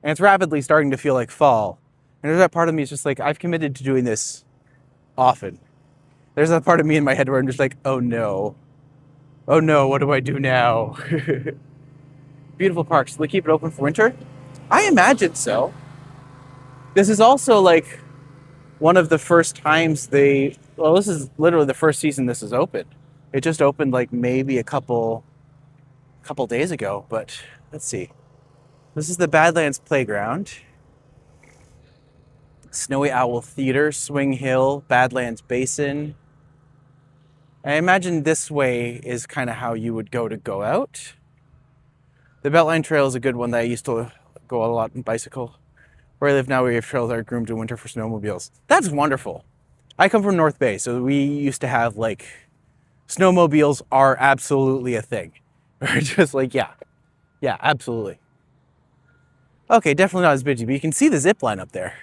And it's rapidly starting to feel like fall. And there's that part of me is just like, I've committed to doing this often. There's a part of me in my head where I'm just like, oh no. Oh no, what do I do now? Beautiful parks. Do they keep it open for winter? I imagine so. This is also like one of the first times well, this is literally the first season this is open. It just opened like maybe a couple days ago, but let's see. This is the Badlands Playground. Snowy Owl Theater, Swing Hill, Badlands Basin. I imagine this way is kind of how you would go out. The Beltline Trail is a good one that I used to go a lot on bicycle. Where I live now, we have trails that are groomed in winter for snowmobiles. That's wonderful. I come from North Bay, so we used to have like, snowmobiles are absolutely a thing. We're just like, yeah, absolutely. Okay, definitely not as busy, but you can see the zip line up there.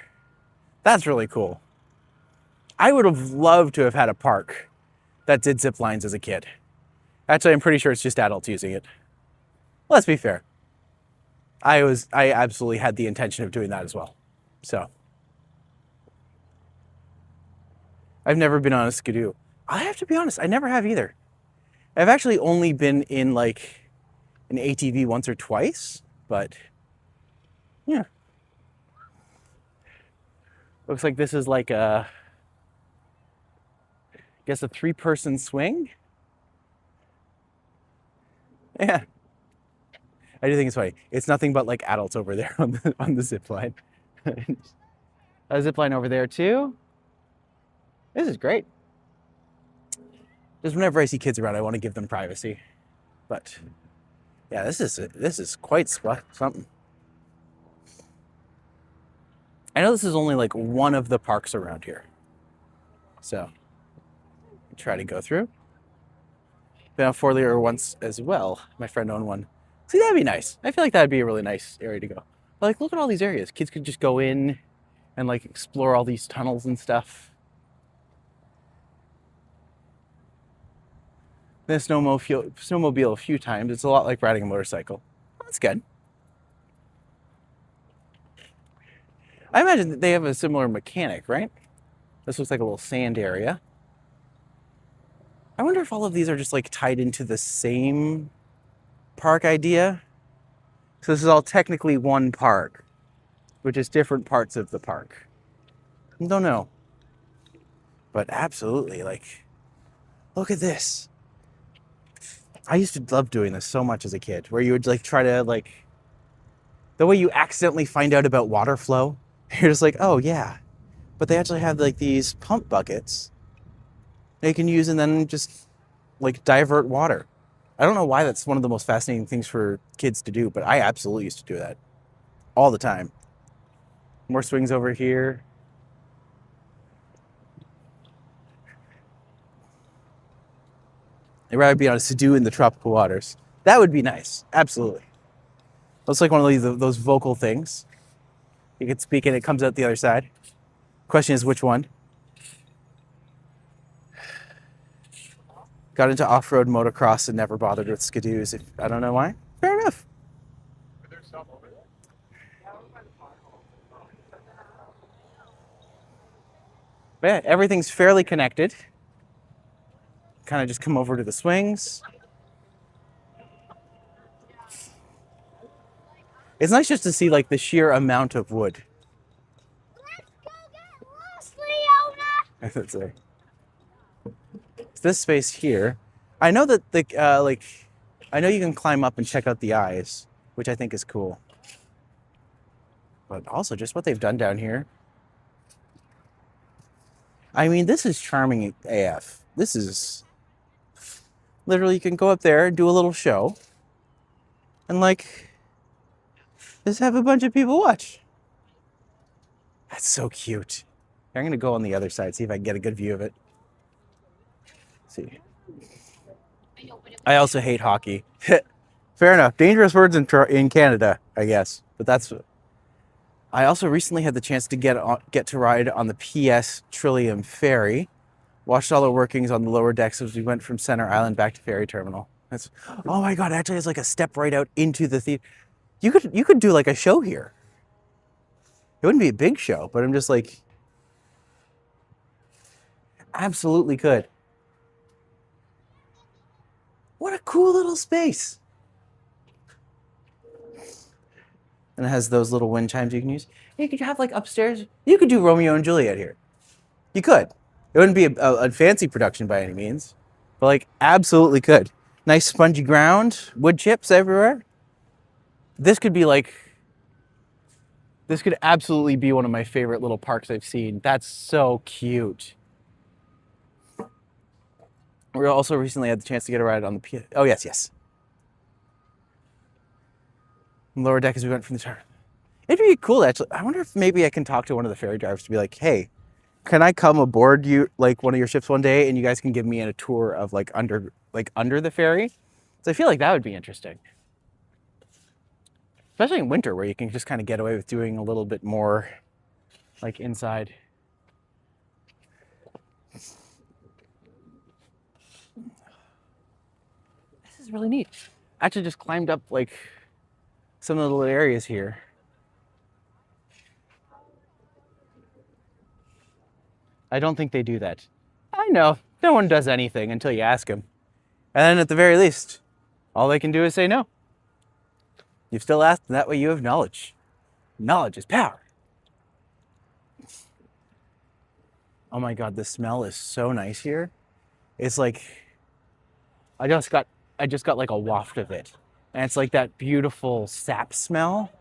That's really cool. I would have loved to have had a park that did zip lines as a kid. Actually, I'm pretty sure it's just adults using it. Let's be fair. I absolutely had the intention of doing that as well. So, I've never been on a skidoo. I have to be honest, I never have either. I've actually only been in like an ATV once or twice, but yeah. Looks like this is like I guess a 3-person swing. Yeah. I do think it's funny. It's nothing but like adults over there on the zip line. A zip line over there too. This is great. Just whenever I see kids around, I want to give them privacy. But yeah, this is quite something. I know this is only like one of the parks around here. So try to go through. Been on Fort Lear once as well. My friend owned one. See, that'd be nice. I feel like that'd be a really nice area to go. But like, look at all these areas. Kids could just go in and like explore all these tunnels and stuff. Been a snowmobile a few times. It's a lot like riding a motorcycle. That's good. I imagine that they have a similar mechanic, right? This looks like a little sand area. I wonder if all of these are just like tied into the same park idea. So this is all technically one park, but just different parts of the park. I don't know. But absolutely, like, look at this. I used to love doing this so much as a kid, where you would like try to like, the way you accidentally find out about water flow. You're just like, oh yeah. But they actually have like these pump buckets they can use and then just like divert water. I don't know why that's one of the most fascinating things for kids to do, but I absolutely used to do that all the time. More swings over here. I'd rather be on a Sea-Doo in the tropical waters. That would be nice. Absolutely. Looks like one of those vocal things. You can speak and it comes out the other side. Question is which one? Got into off-road motocross and never bothered with skidoos. I don't know why. Fair enough. But yeah, everything's fairly connected. Kind of just come over to the swings. It's nice just to see like the sheer amount of wood. Let's go get lost, Leona! That's it. This space here, I know that the I know you can climb up and check out the eyes, which I think is cool. But also just what they've done down here. I mean, this is charming AF. This is literally, you can go up there and do a little show and like just have a bunch of people watch. That's so cute. I'm gonna go on the other side, see if I can get a good view of it. See. I also hate hockey. Fair enough. Dangerous words in Canada, I guess. But that's. I also recently had the chance to get to ride on the PS Trillium Ferry. Watched all the workings on the lower decks as we went from Center Island back to Ferry Terminal. That's. Oh my God! Actually, it's like a step right out into the theater. You could do like a show here. It wouldn't be a big show, but I'm just like. Absolutely could. What a cool little space. And it has those little wind chimes you can use. You could have like upstairs. You could do Romeo and Juliet here. You could. It wouldn't be a fancy production by any means, but like absolutely could. Nice spongy ground, wood chips everywhere. This could be like, this could absolutely be one of my favorite little parks I've seen. That's so cute. We also recently had the chance to get a ride on the oh yes, yes. Lower deck as we went from the tower. It'd be cool actually. I wonder if maybe I can talk to one of the ferry drivers to be like, hey, can I come aboard you like one of your ships one day and you guys can give me a tour of like under the ferry? So I feel like that would be interesting. Especially in winter where you can just kind of get away with doing a little bit more like inside. This is really neat. I actually just climbed up like some of the little areas here. I don't think they do that. I know, no one does anything until you ask them. And then at the very least, all they can do is say no. You've still asked, and that way you have knowledge. Knowledge is power. Oh my God, the smell is so nice here. It's like, I just got like a waft of it. And it's like that beautiful sap smell.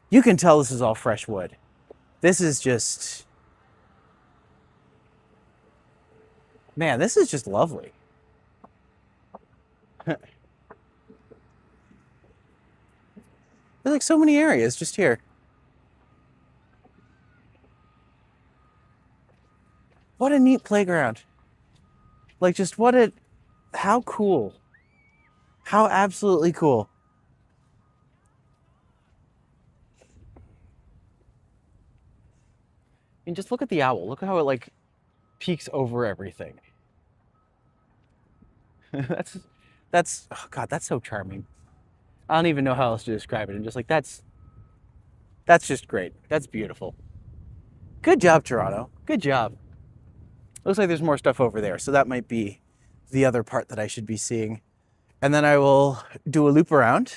You can tell this is all fresh wood. This is just, man, this is just lovely. There's like so many areas just here. What a neat playground. Like just how cool. How absolutely cool. And just look at the owl. Look at how it like peeks over everything. that's oh God, that's so charming. I don't even know how else to describe it. And just like that's just great. That's beautiful. Good job, Toronto. Good job. Looks like there's more stuff over there, so that might be the other part that I should be seeing. And then I will do a loop around.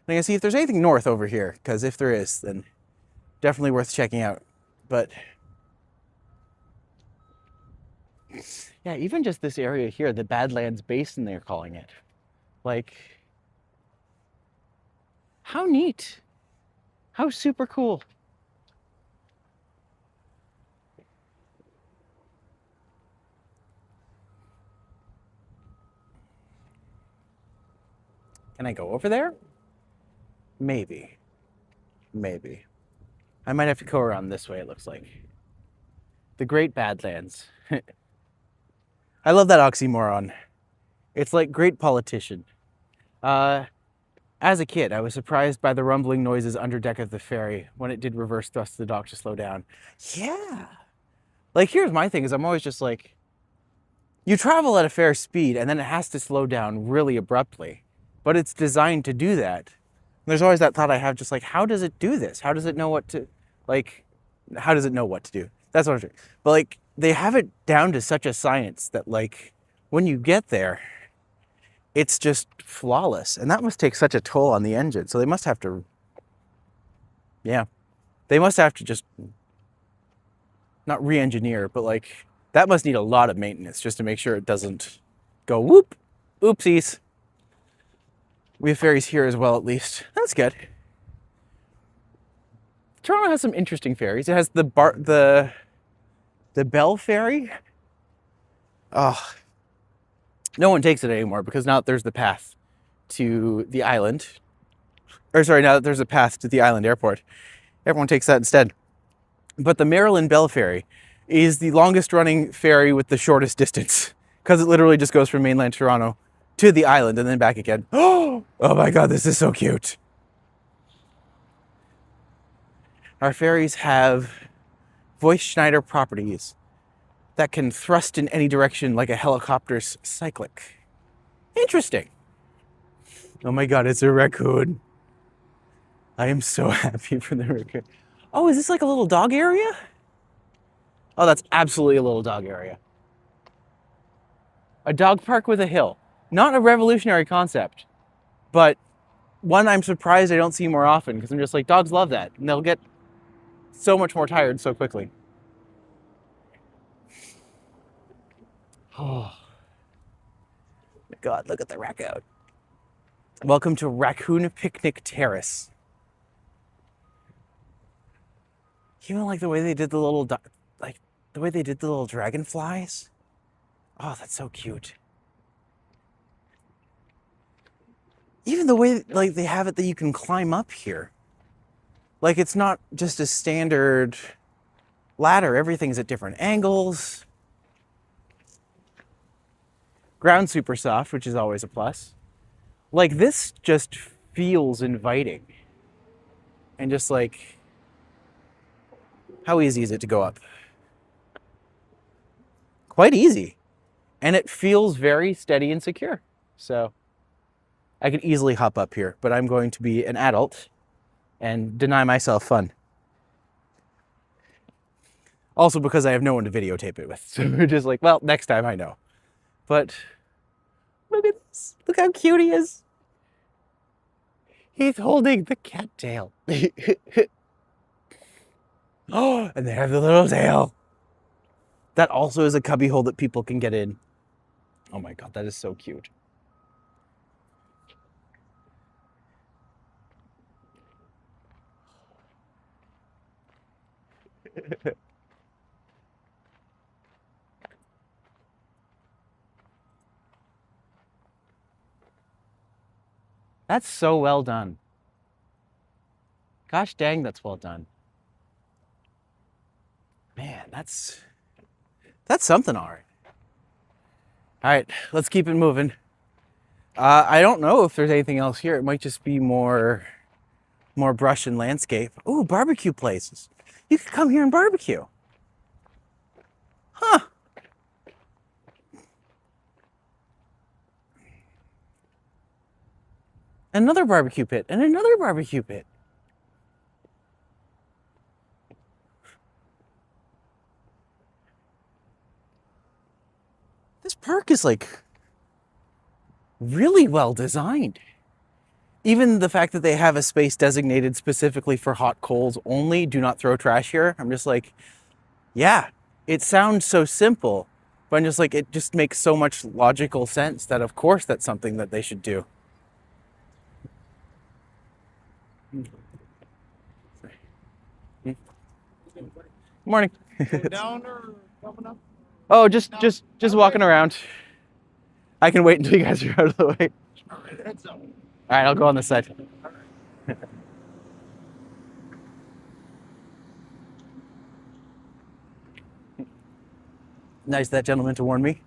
I'm gonna see if there's anything north over here, because if there is, then definitely worth checking out. But yeah, even just this area here, the Badlands Basin, they're calling it. Like, how neat. How super cool. Can I go over there? Maybe. Maybe. I might have to go around this way, it looks like. The Great Badlands. I love that oxymoron. It's like great politician. As a kid, I was surprised by the rumbling noises under deck of the ferry when it did reverse thrust the dock to slow down. Yeah. Like, here's my thing, is I'm always just like, you travel at a fair speed and then it has to slow down really abruptly, but it's designed to do that. And there's always that thought I have, just like, how does it do this? How does it know what to, like, how does it know what to do? That's what I'm saying. But like, they have it down to such a science that like, when you get there, it's just flawless. And that must take such a toll on the engine. So they must have to, yeah, they must have to just, not re-engineer, but like, that must need a lot of maintenance just to make sure it doesn't go whoop, oopsies. We have ferries here as well, at least. That's good. Toronto has some interesting ferries. It has the Bell Ferry. Oh, no one takes it anymore because now that there's the path to the island, or sorry, now that there's a path to the island airport, everyone takes that instead. But the Maryland Bell Ferry is the longest running ferry with the shortest distance because it literally just goes from mainland Toronto to the island and then back again. Oh my God, this is so cute. Our ferries have voice Schneider properties that can thrust in any direction like a helicopter's cyclic. Interesting. Oh my God, it's a raccoon. I am so happy for the raccoon. Oh, is this like a little dog area? Oh, that's absolutely a little dog area. A dog park with a hill. Not a revolutionary concept, but one I'm surprised I don't see more often because I'm just like, dogs love that. And they'll get so much more tired so quickly. Oh my God, look at the raccoon. Welcome to Raccoon Picnic Terrace. Even like the way they did the little, like the way they did the little dragonflies. Oh, that's so cute. Even the way like they have it that you can climb up here. Like it's not just a standard ladder. Everything's at different angles. Ground super soft, which is always a plus. Like this just feels inviting. And just like, how easy is it to go up? Quite easy. And it feels very steady and secure. So I could easily hop up here, but I'm going to be an adult and deny myself fun. Also because I have no one to videotape it with. So we're just like, well, next time I know. But look at this. Look how cute he is. He's holding the cattail. Oh, and they have the little tail. That also is a cubby hole that people can get in. Oh my God, that is so cute. That's so well done. Gosh dang, that's well done. Man, that's something, all right. All right, let's keep it moving. I don't know if there's anything else here. It might just be more brush and landscape. Ooh, barbecue places. You could come here and barbecue. Huh. Another barbecue pit and another barbecue pit. This park is like really well designed. Even the fact that they have a space designated specifically for hot coals only, do not throw trash here. I'm just like, yeah, it sounds so simple, but I'm just like, it just makes so much logical sense that of course that's something that they should do. Morning. Down or coming up? Oh, just walking around. I can wait until you guys are out of the way. All right, heads up. All right, I'll go on this side. Nice that gentleman to warn me.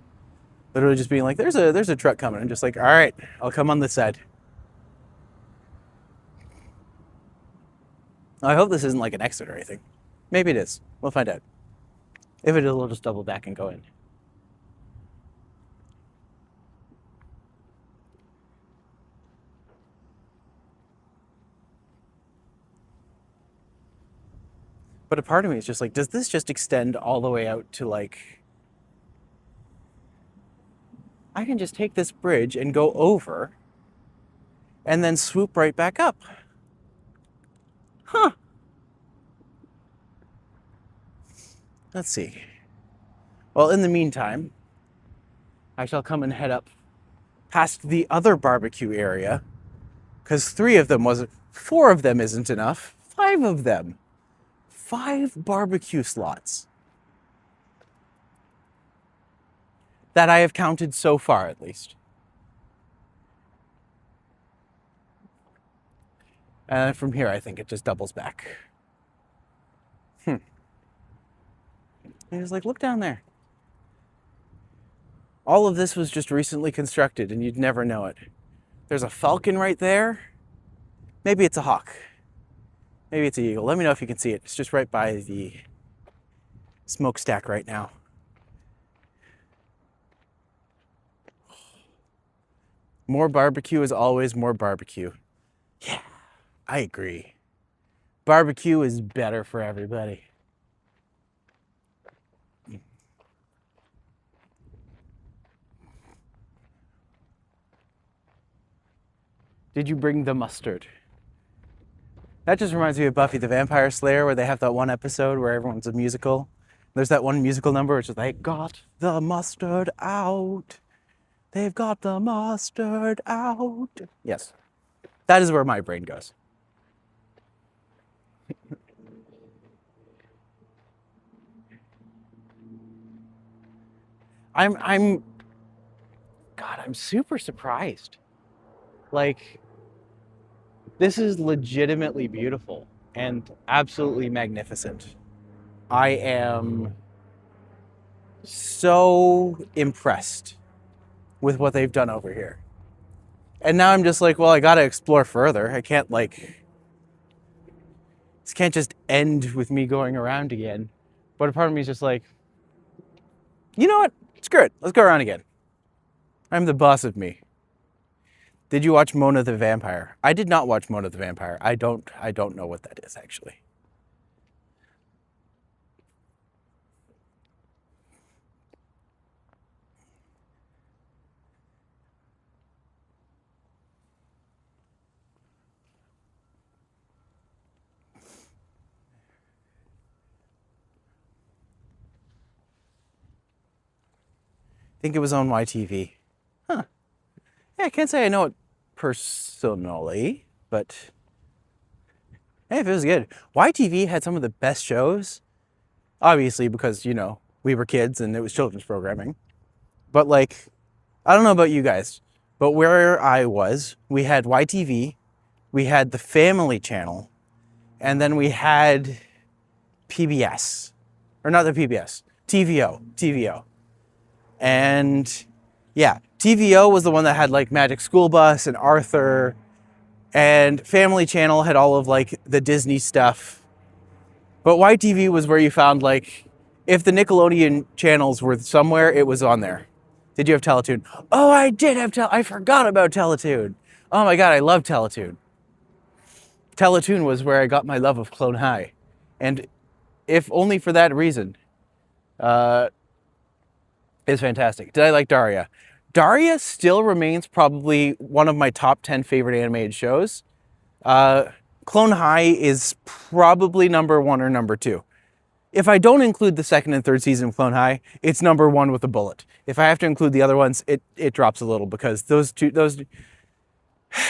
Literally just being like, there's a truck coming. I'm just like, all right, I'll come on this side. I hope this isn't like an exit or anything. Maybe it is. We'll find out. If it is, we'll just double back and go in. But a part of me is just like, does this just extend all the way out to like, I can just take this bridge and go over and then swoop right back up. Huh. Let's see. Well, in the meantime, I shall come and head up past the other barbecue area, because 3 of them wasn't, 4 of them isn't enough, 5 of them. 5 barbecue slots. That I have counted so far, at least. And from here, I think it just doubles back. And he's like, look down there. All of this was just recently constructed, and you'd never know it. There's a falcon right there. Maybe it's a hawk. Maybe it's an eagle. Let me know if you can see it. It's just right by the smokestack right now. More barbecue is always more barbecue. Yeah, I agree. Barbecue is better for everybody. Did you bring the mustard? That just reminds me of Buffy the Vampire Slayer, where they have that one episode where everyone's a musical. There's that one musical number which is like, got the mustard out. They've got the mustard out. Yes, that is where my brain goes. I'm super surprised. Like, this is legitimately beautiful and absolutely magnificent. I am so impressed with what they've done over here. And now I'm just like, well, I gotta explore further. I can't this can't just end with me going around again. But a part of me is just like, you know what? Screw it. Let's go around again. I'm the boss of me. Did you watch Mona the Vampire? I did not watch Mona the Vampire. I don't know what that is, actually. I think it was on YTV. Huh. Yeah, I can't say I know it personally, but hey, if it was good. YTV had some of the best shows, obviously because, you know, we were kids and it was children's programming. But like, I don't know about you guys, but where I was, we had YTV, we had the Family Channel, and then we had PBS. Or not the PBS, TVO. And yeah, TVO was the one that had like Magic School Bus and Arthur, and Family Channel had all of like the Disney stuff. But YTV was where you found like, if the Nickelodeon channels were somewhere, it was on there. Did you have Teletoon? Oh, I did have I forgot about Teletoon. Oh my God, I love Teletoon. Teletoon was where I got my love of Clone High. And if only for that reason, is fantastic. Did I like Daria? Daria still remains probably one of my top 10 favorite animated shows. Clone High is probably number 1 or number 2. If I don't include the 2nd and 3rd season of Clone High, it's number 1 with a bullet. If I have to include the other ones, it drops a little, because those,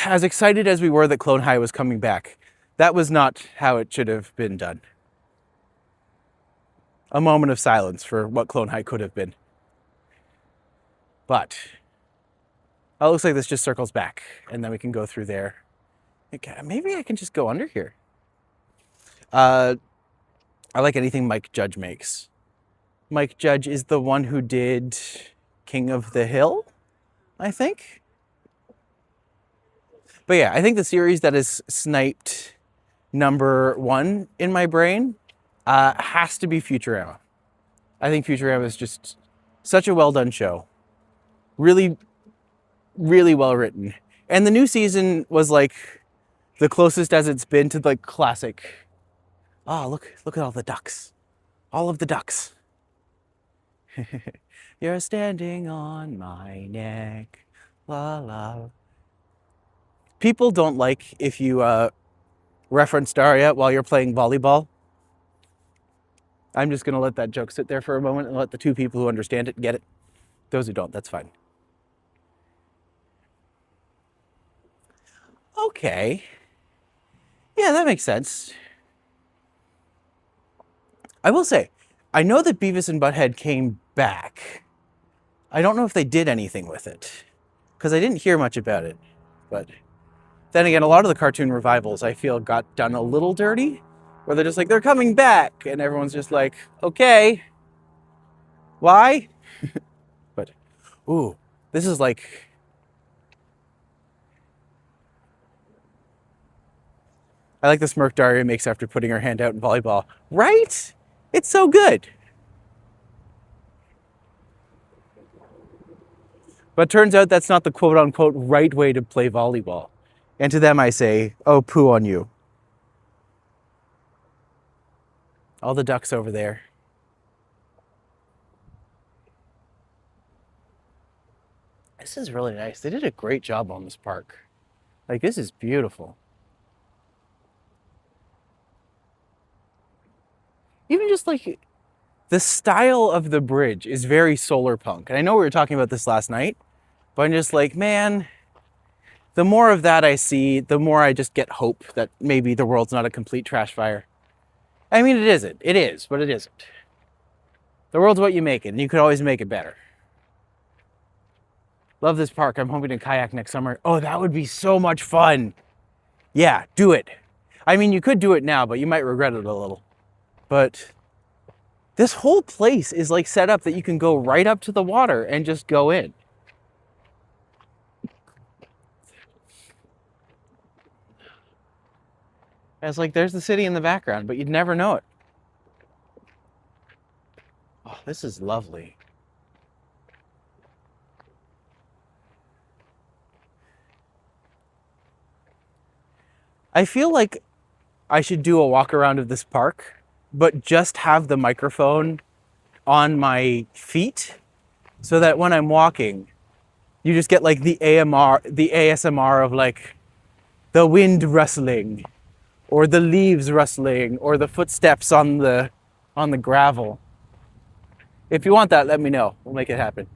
as excited as we were that Clone High was coming back, that was not how it should have been done. A moment of silence for what Clone High could have been. But it looks like this just circles back, and then we can go through there. Okay, maybe I can just go under here. I like anything Mike Judge makes. Mike Judge is the one who did King of the Hill, I think. But yeah, I think the series that is sniped number 1 in my brain has to be Futurama. I think Futurama is just such a well done show. Really, really well written. And the new season was like the closest as it's been to the classic. Oh, look at all the ducks. All of the ducks. You're standing on my neck. La la. People don't like if you reference Daria while you're playing volleyball. I'm just gonna let that joke sit there for a moment and let the 2 people who understand it get it. Those who don't, that's fine. Okay. Yeah, that makes sense. I will say, I know that Beavis and Butthead came back. I don't know if they did anything with it, because I didn't hear much about it. But then again, a lot of the cartoon revivals, I feel, got done a little dirty, where they're just like, they're coming back, and everyone's just like, okay, why? But, ooh, this is like... I like the smirk Daria makes after putting her hand out in volleyball. Right? It's so good. But turns out that's not the quote-unquote right way to play volleyball. And to them I say, oh, poo on you. All the ducks over there. This is really nice. They did a great job on this park. Like, this is beautiful. Even just like the style of the bridge is very solar punk. And I know we were talking about this last night, but I'm just like, man, the more of that I see, the more I just get hope that maybe the world's not a complete trash fire. I mean, it isn't. It is, but it isn't. The world's what you make it, and you could always make it better. Love this park. I'm hoping to kayak next summer. Oh, that would be so much fun. Yeah, do it. I mean, you could do it now, but you might regret it a little. But this whole place is like set up that you can go right up to the water and just go in. It's like there's the city in the background, but you'd never know it. Oh, this is lovely. I feel like I should do a walk around of this park, but just have the microphone on my feet so that when I'm walking, you just get like the ASMR of like the wind rustling or the leaves rustling or the footsteps on the gravel. If you want that, let me know. We'll make it happen.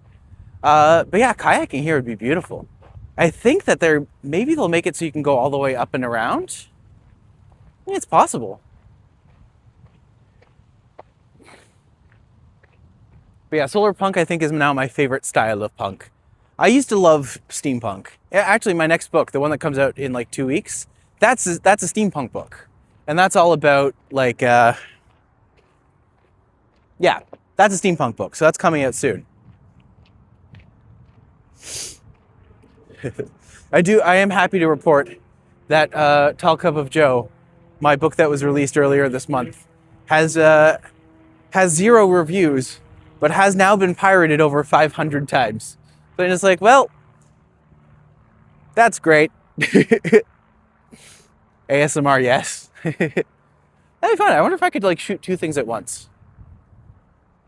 But yeah, kayaking here would be beautiful. I think that maybe they'll make it so you can go all the way up and around. I think it's possible. But yeah, solar punk I think is now my favorite style of punk. I used to love steampunk. Actually, my next book, the one that comes out in like 2 weeks, that's a steampunk book. And that's all about like, yeah, that's a steampunk book. So that's coming out soon. I am happy to report that Tall Cup of Joe, my book that was released earlier this month, has 0 reviews, but has now been pirated over 500 times. So it's like, well, that's great. ASMR, yes. That'd be fun. I wonder if I could like shoot 2 things at once.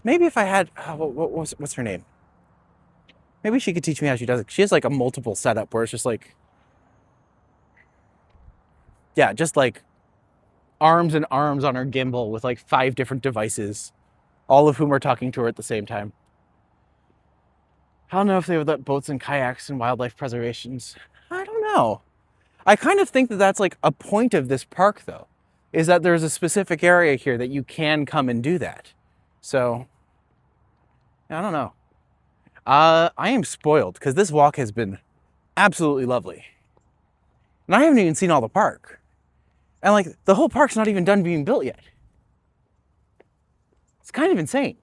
Maybe if I had, what's her name? Maybe she could teach me how she does it. She has like a multiple setup where it's just like, yeah, just like arms and arms on her gimbal with like 5 different devices, all of whom are talking to her at the same time. I don't know if they would let boats and kayaks and wildlife preservations. I don't know. I kind of think that that's like a point of this park though, is that there's a specific area here that you can come and do that. So, I don't know. I am spoiled because this walk has been absolutely lovely. And I haven't even seen all the park. And like the whole park's not even done being built yet. It's kind of insane.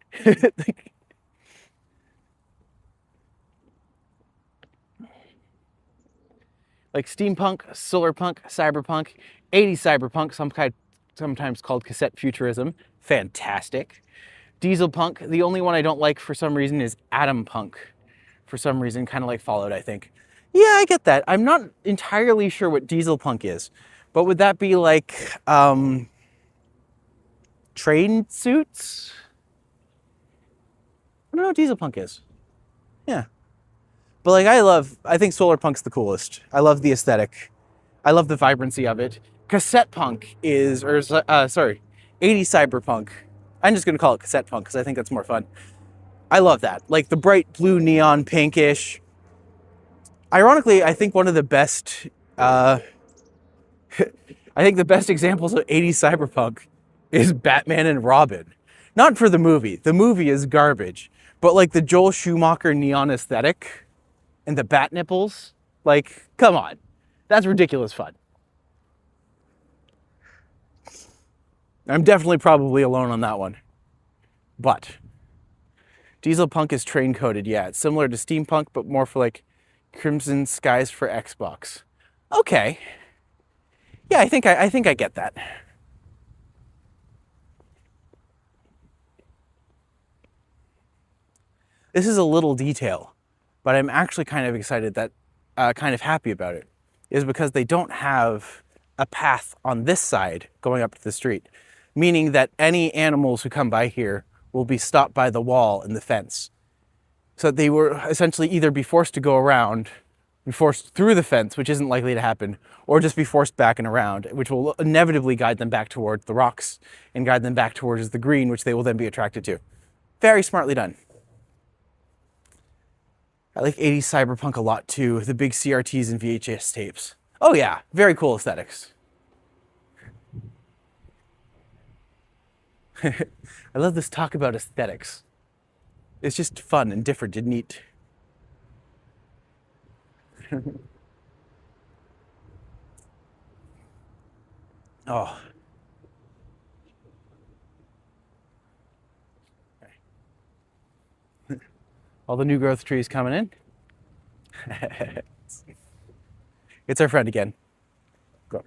Like steampunk, solar punk, cyberpunk, 80s cyberpunk, sometimes called cassette futurism. Fantastic. Diesel punk, the only one I don't like for some reason is atom punk. For some reason, kind of like Fallout, I think. Yeah, I get that. I'm not entirely sure what diesel punk is, but would that be like train suits? I don't know what diesel punk is. Yeah. But like I think solar punk's the coolest. I love the aesthetic. I love the vibrancy of it. Cassette punk is, 80s cyberpunk. I'm just gonna call it cassette punk because I think that's more fun. I love that. Like the bright blue neon pinkish. Ironically, I think one of the best, I think the best examples of 80s cyberpunk is Batman and Robin. Not for the movie. The movie is garbage. But like the Joel Schumacher neon aesthetic and the bat nipples, like, come on. That's ridiculous fun. I'm definitely probably alone on that one. But diesel punk is train coded. Yeah, it's similar to steampunk, but more for like Crimson Skies for Xbox. Okay. Yeah, I think I get that. This is a little detail, but I'm actually kind of excited that, kind of happy about it, is because they don't have a path on this side going up to the street, meaning that any animals who come by here will be stopped by the wall and the fence. So they were essentially either be forced to go around be forced through the fence, which isn't likely to happen, or just be forced back and around, which will inevitably guide them back towards the rocks and guide them back towards the green, which they will then be attracted to. Very smartly done. I like 80s cyberpunk a lot too, the big CRTs and VHS tapes. Oh yeah, very cool aesthetics. I love this talk about aesthetics. It's just fun and different and neat. Oh. All the new growth trees coming in. It's our friend again. Go.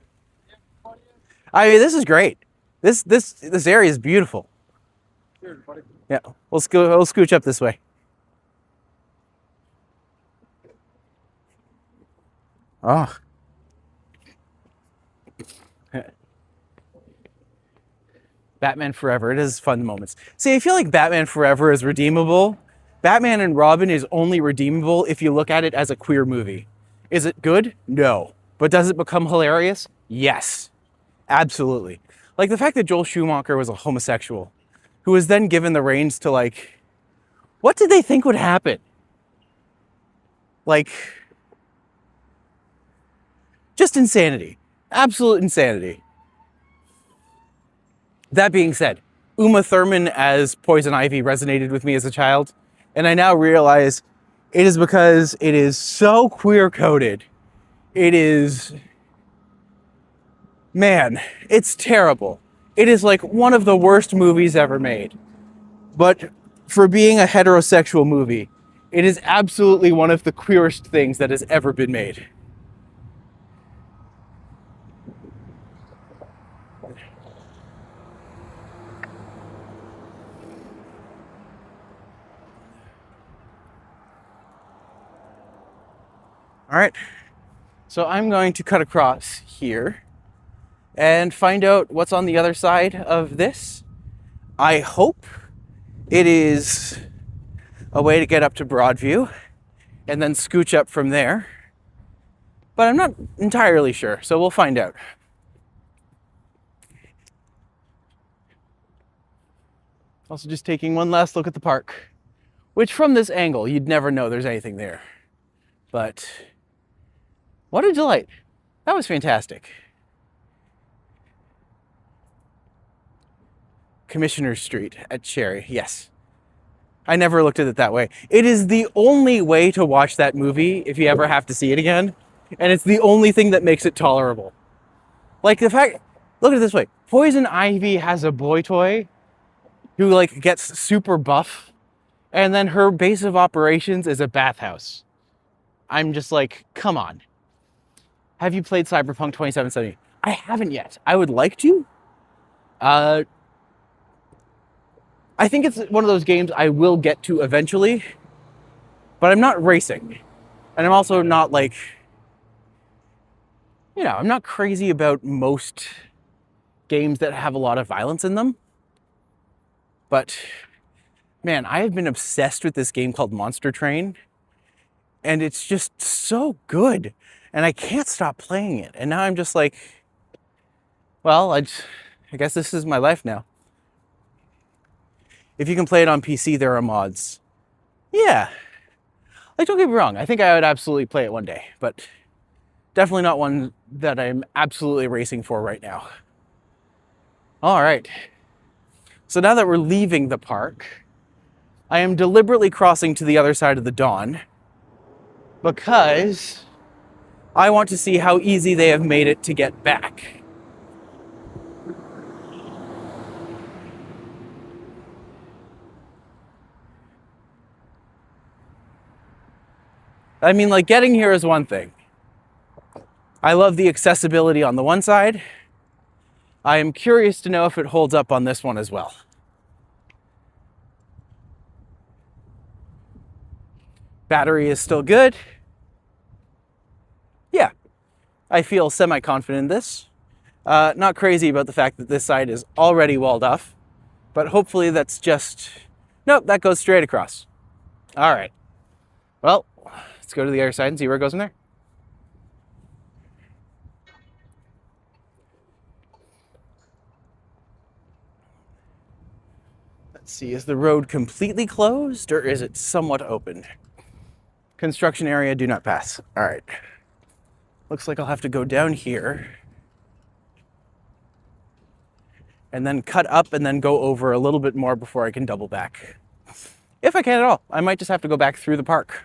I mean, this is great. This area is beautiful. Cheers, buddy. Yeah, we'll scooch up this way. Oh. Batman Forever. It is fun moments. See, I feel like Batman Forever is redeemable. Batman and Robin is only redeemable if you look at it as a queer movie. Is it good? No. But does it become hilarious? Yes. Absolutely. Like the fact that Joel Schumacher was a homosexual who was then given the reins to, like, what did they think would happen? Like, just insanity. Absolute insanity. That being said, Uma Thurman as Poison Ivy resonated with me as a child, and I now realize it is because it is so queer-coded. It is... Man, it's terrible. It is like one of the worst movies ever made. But for being a heterosexual movie, it is absolutely one of the queerest things that has ever been made. All right, so I'm going to cut across here and find out what's on the other side of this. I hope it is a way to get up to Broadview and then scooch up from there, but I'm not entirely sure, so we'll find out. Also just taking one last look at the park, which from this angle, you'd never know there's anything there. But what a delight. That was fantastic. Commissioner Street at Cherry, yes. I never looked at it that way. It is the only way to watch that movie if you ever have to see it again. And it's the only thing that makes it tolerable. Like the fact, look at it this way. Poison Ivy has a boy toy who like gets super buff. And then her base of operations is a bathhouse. I'm just like, come on. Have you played Cyberpunk 2077? I haven't yet. I would like to. I think it's one of those games I will get to eventually, but I'm not racing. And I'm also not like, you know, I'm not crazy about most games that have a lot of violence in them. But man, I have been obsessed with this game called Monster Train. And it's just so good. And I can't stop playing it. And now I'm just like, well, I guess this is my life now. If you can play it on PC, there are mods. Yeah. Like, don't get me wrong. I think I would absolutely play it one day. But definitely not one that I'm absolutely racing for right now. All right. So now that we're leaving the park, I am deliberately crossing to the other side of the Dawn, because I want to see how easy they have made it to get back. I mean, like, getting here is one thing. I love the accessibility on the one side. I am curious to know if it holds up on this one as well. Battery is still good. Yeah, I feel semi-confident in this. Not crazy about the fact that this side is already walled off, but hopefully that's just... Nope, that goes straight across. All right. Well, let's go to the other side and see where it goes from there. Let's see, is the road completely closed or is it somewhat open? Construction area, do not pass. All right. Looks like I'll have to go down here and then cut up and then go over a little bit more before I can double back. If I can at all. I might just have to go back through the park.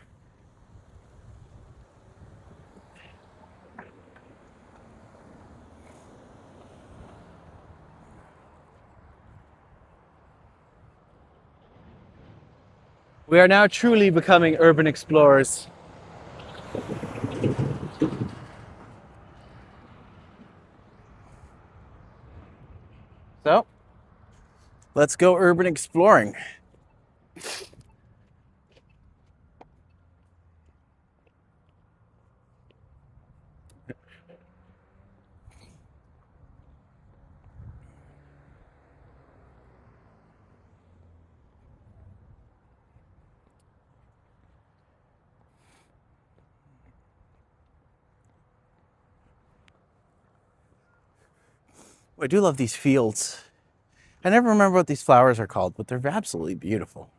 We are now truly becoming urban explorers. So, let's go urban exploring. I do love these fields. I never remember what these flowers are called, but they're absolutely beautiful.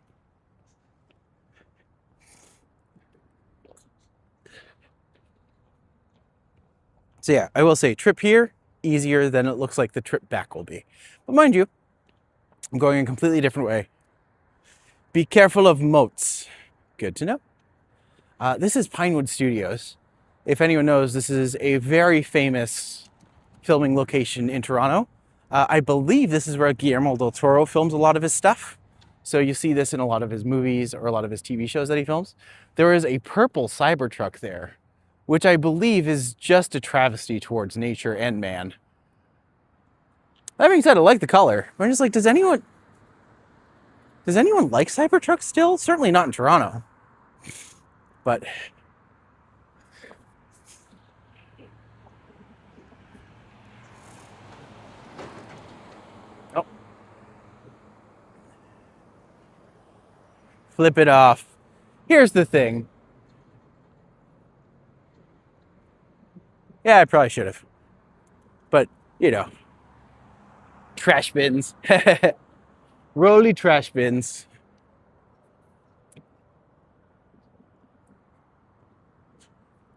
So yeah, I will say trip here, easier than it looks like the trip back will be. But mind you, I'm going a completely different way. Be careful of moats. Good to know. This is Pinewood Studios. If anyone knows, this is a very famous filming location in Toronto. I believe this is where Guillermo del Toro films a lot of his stuff. So you see this in a lot of his movies or a lot of his TV shows that he films. There is a purple Cybertruck there, which I believe is just a travesty towards nature and man. That being said, I like the color. I'm just like, does anyone like Cybertrucks still? Certainly not in Toronto. But oh. Flip it off. Here's the thing. Yeah, I probably should have. But, you know, trash bins. Rolly trash bins.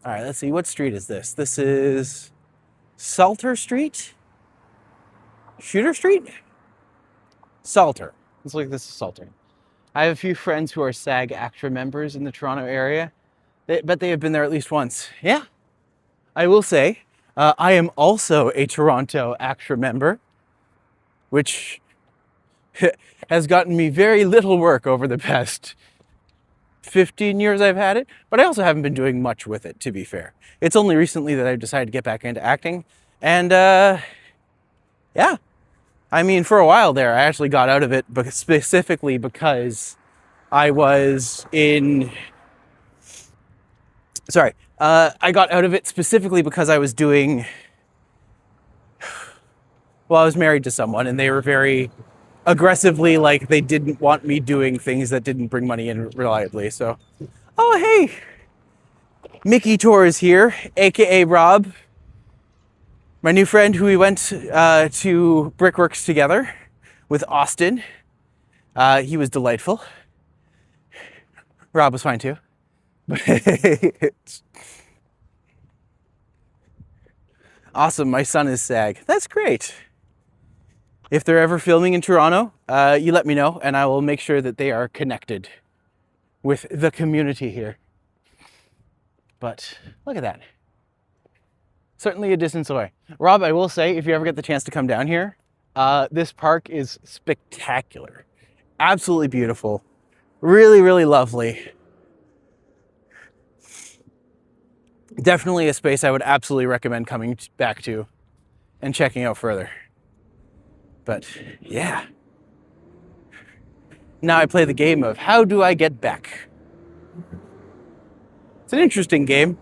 All right, let's see. What street is this? This is Salter Street? Shooter Street? Salter. Looks like this is Salter. I have a few friends who are SAG-AFTRA members in the Toronto area. But they have been there at least once. Yeah. I will say, I am also a Toronto ACTRA member, which has gotten me very little work over the past 15 years I've had it, but I also haven't been doing much with it, to be fair. It's only recently that I've decided to get back into acting, and yeah. I mean, for a while there, I actually got out of it specifically because I was in... Sorry, I got out of it specifically because I was doing... Well, I was married to someone, and they were very aggressively, like, they didn't want me doing things that didn't bring money in reliably, so... Oh, hey! Mickey Tour is here, aka Rob. My new friend who we went to Brickworks together with Austin. He was delightful. Rob was fine too. Awesome, my son is SAG. That's great. If they're ever filming in Toronto, you let me know and I will make sure that they are connected with the community here. But look at that. Certainly a distance away. Rob, I will say, if you ever get the chance to come down here, this park is spectacular. Absolutely beautiful. Really, really lovely. Definitely a space I would absolutely recommend coming back to and checking out further. But yeah. Now I play the game of how do I get back? It's an interesting game.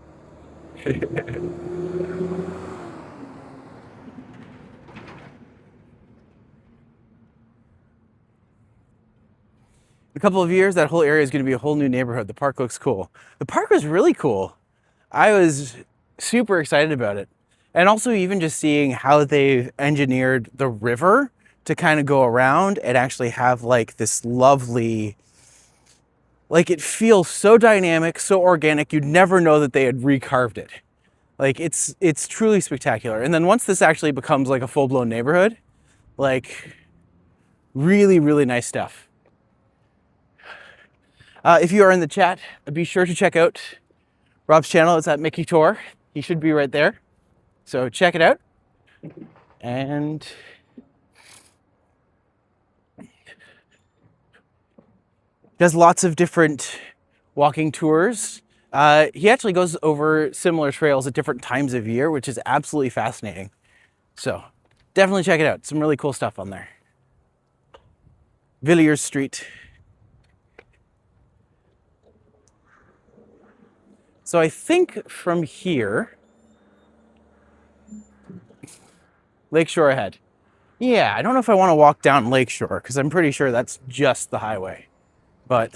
In a couple of years, that whole area is going to be a whole new neighborhood. The park looks cool. The park was really cool. I was super excited about it. And also even just seeing how they've engineered the river to kind of go around and actually have like this lovely, like it feels so dynamic, so organic, you'd never know that they had recarved it. Like it's truly spectacular. And then once this actually becomes like a full-blown neighborhood, like really, really nice stuff. If you are in the chat, be sure to check out Rob's channel. It's at Mickey Tour. He should be right there. So check it out. And does lots of different walking tours. He actually goes over similar trails at different times of year, which is absolutely fascinating. So definitely check it out. Some really cool stuff on there. Villiers Street. So I think from here, Lakeshore ahead. Yeah, I don't know if I want to walk down Lakeshore because I'm pretty sure that's just the highway. But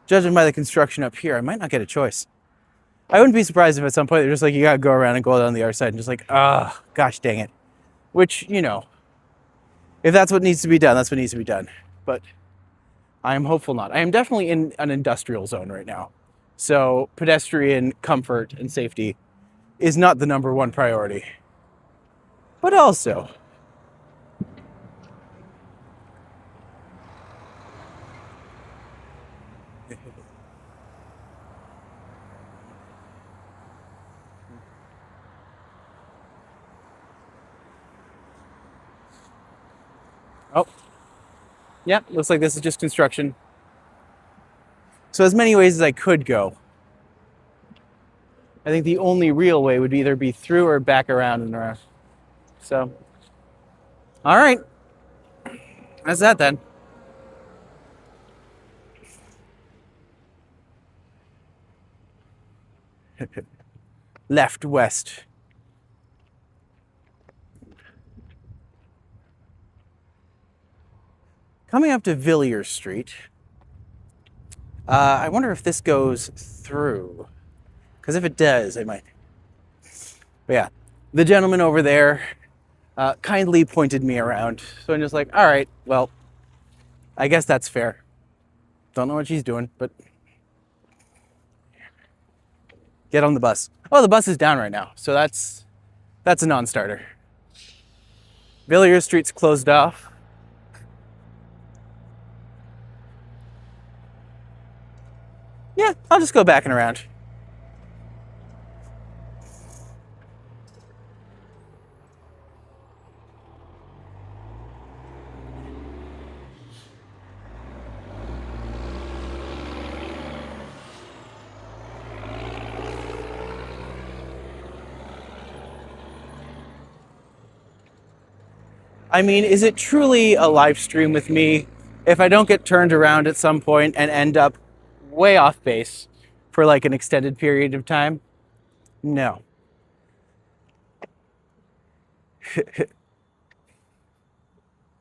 judging by the construction up here, I might not get a choice. I wouldn't be surprised if at some point they're just like, you gotta go around and go down the other side and just like, ah, gosh dang it. Which, you know, if that's what needs to be done, that's what needs to be done. But I am hopeful not. I am definitely in an industrial zone right now. So pedestrian comfort and safety is not the #1 priority. But also, oh, yeah, looks like this is just construction. So as many ways as I could go. I think the only real way would either be through or back around and around. So, all right, that's that then. Left, west. Coming up to Villiers Street. I wonder if this goes through. Because if it does, I might. But yeah, the gentleman over there kindly pointed me around. So I'm just like, all right, well, I guess that's fair. Don't know what she's doing, but get on the bus. Oh, the bus is down right now. So that's a non-starter. Villiers Street's closed off. Yeah, I'll just go back and around. I mean, is it truly a live stream with me if I don't get turned around at some point and end up way off base for like an extended period of time? No.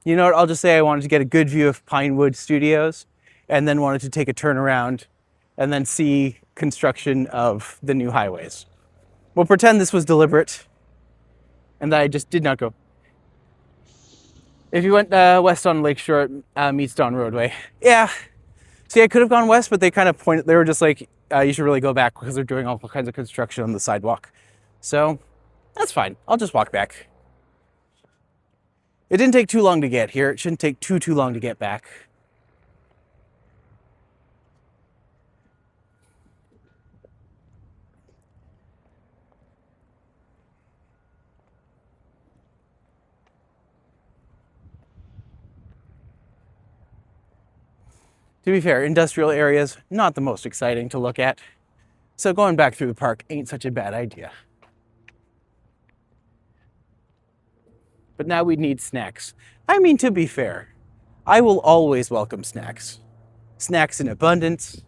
You know what? I'll just say I wanted to get a good view of Pinewood Studios and then wanted to take a turn around and then see construction of the new highways. We'll pretend this was deliberate and that I just did not go. If you went west on Lakeshore, it meets Don Roadway. Yeah. See, I could have gone west, but they kind of pointed, they were just like, you should really go back because they're doing all kinds of construction on the sidewalk. So that's fine. I'll just walk back. It didn't take too long to get here. It shouldn't take too long to get back. To be fair, industrial areas, not the most exciting to look at. So going back through the park ain't such a bad idea. But now we need snacks. I mean, to be fair, I will always welcome snacks. Snacks in abundance.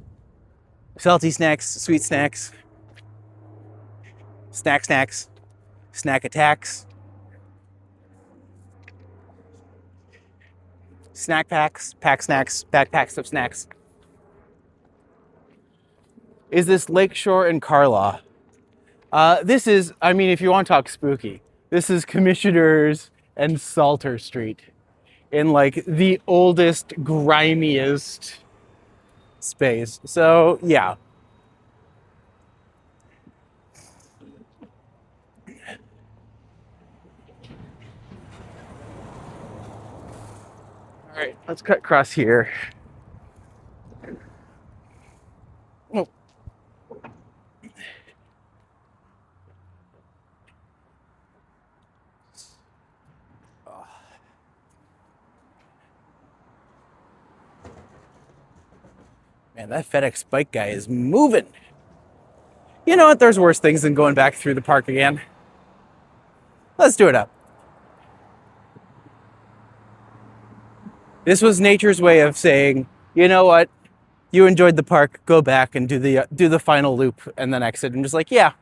Salty snacks, sweet snacks. Snacks. Snack attacks. Snack packs, pack snacks, backpacks of snacks. Is this Lakeshore and Carlaw? This is, I mean, if you want to talk spooky, this is Commissioner's and Salter Street in like the oldest, grimiest space. So yeah. All right, let's cut across here. Oh. Man, that FedEx bike guy is moving. You know what? There's worse things than going back through the park again. Let's do it up. This was nature's way of saying, you know what? You enjoyed the park. Go back and do the final loop and then exit. And just like, yeah,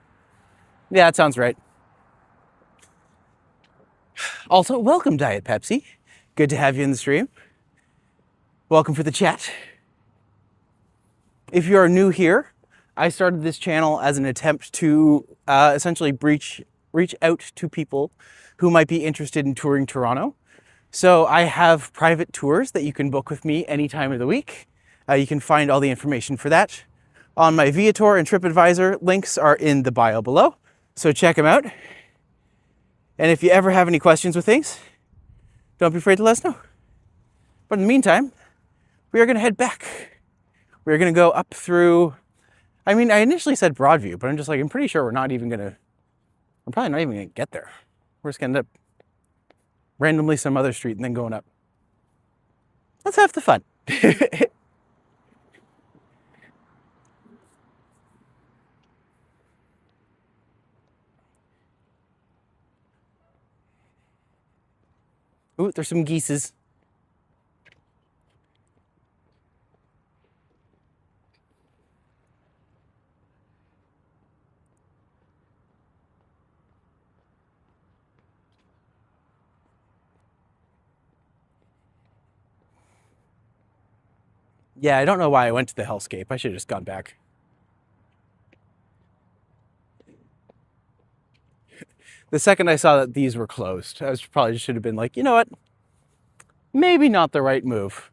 that sounds right. Also, welcome Diet Pepsi. Good to have you in the stream. Welcome for the chat. If you are new here, I started this channel as an attempt to essentially reach out to people who might be interested in touring Toronto. So I have private tours that you can book with me any time of the week. You can find all the information for that on my Viator and TripAdvisor. Links are in the bio below, so check them out. And if you ever have any questions with things, don't be afraid to let us know. But in the meantime, we are going to head back. We're going to go up through, I mean, I initially said Broadview, but I'm just like, I'm pretty sure we're probably not even going to get there. We're just going to end up randomly some other street and then going up. Let's have the fun. Ooh, there's some geeses. Yeah, I don't know why I went to the hellscape. I should have just gone back. The second I saw that these were closed, I probably should have been like, you know what? Maybe not the right move.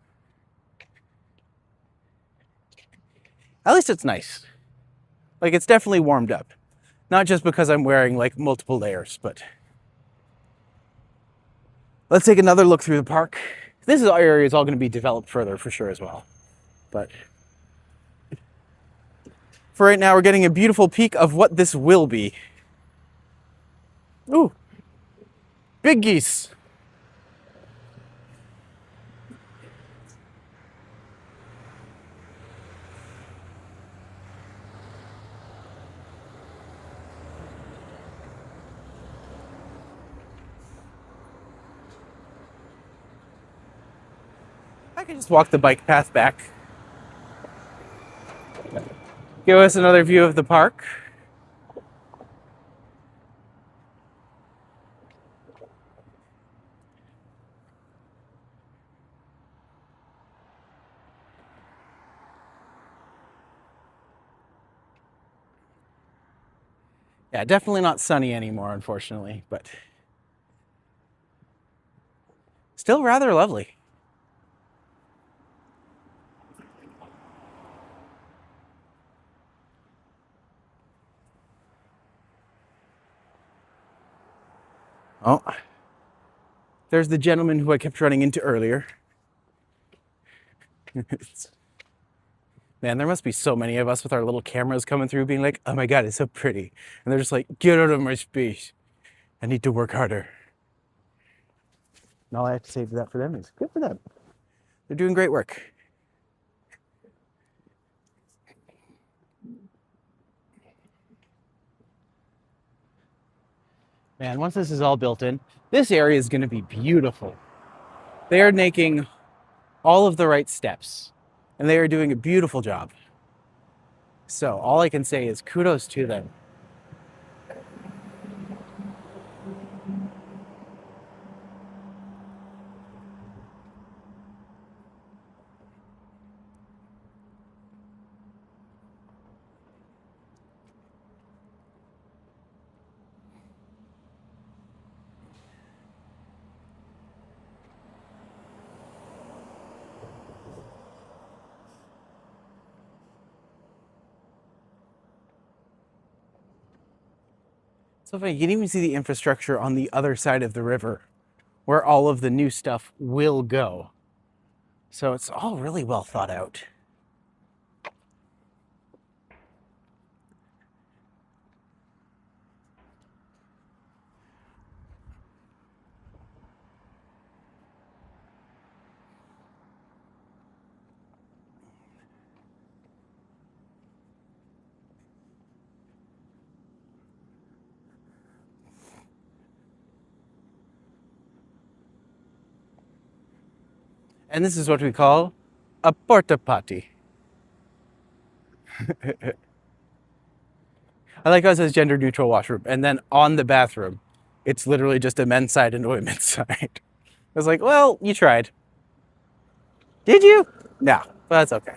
At least it's nice. Like, it's definitely warmed up. Not just because I'm wearing like multiple layers, but let's take another look through the park. This area is all going to be developed further for sure as well. But for right now, we're getting a beautiful peek of what this will be. Ooh, big geese. I can just walk the bike path back. Give us another view of the park. Yeah, definitely not sunny anymore, unfortunately, but still rather lovely. Oh, there's the gentleman who I kept running into earlier. Man, there must be so many of us with our little cameras coming through being like, oh my God, it's so pretty. And they're just like, get out of my space. I need to work harder. And all I have to say for that for them is good for them. They're doing great work. Man, once this is all built in, this area is going to be beautiful. They are making all of the right steps, and they are doing a beautiful job. So all I can say is kudos to them. So funny, you can even see the infrastructure on the other side of the river where all of the new stuff will go. So it's all really well thought out. And this is what we call a porta potty. I like how it says gender neutral washroom. And then on the bathroom, it's literally just a men's side and a women's side. I was like, well, you tried. Did you? No, but that's okay.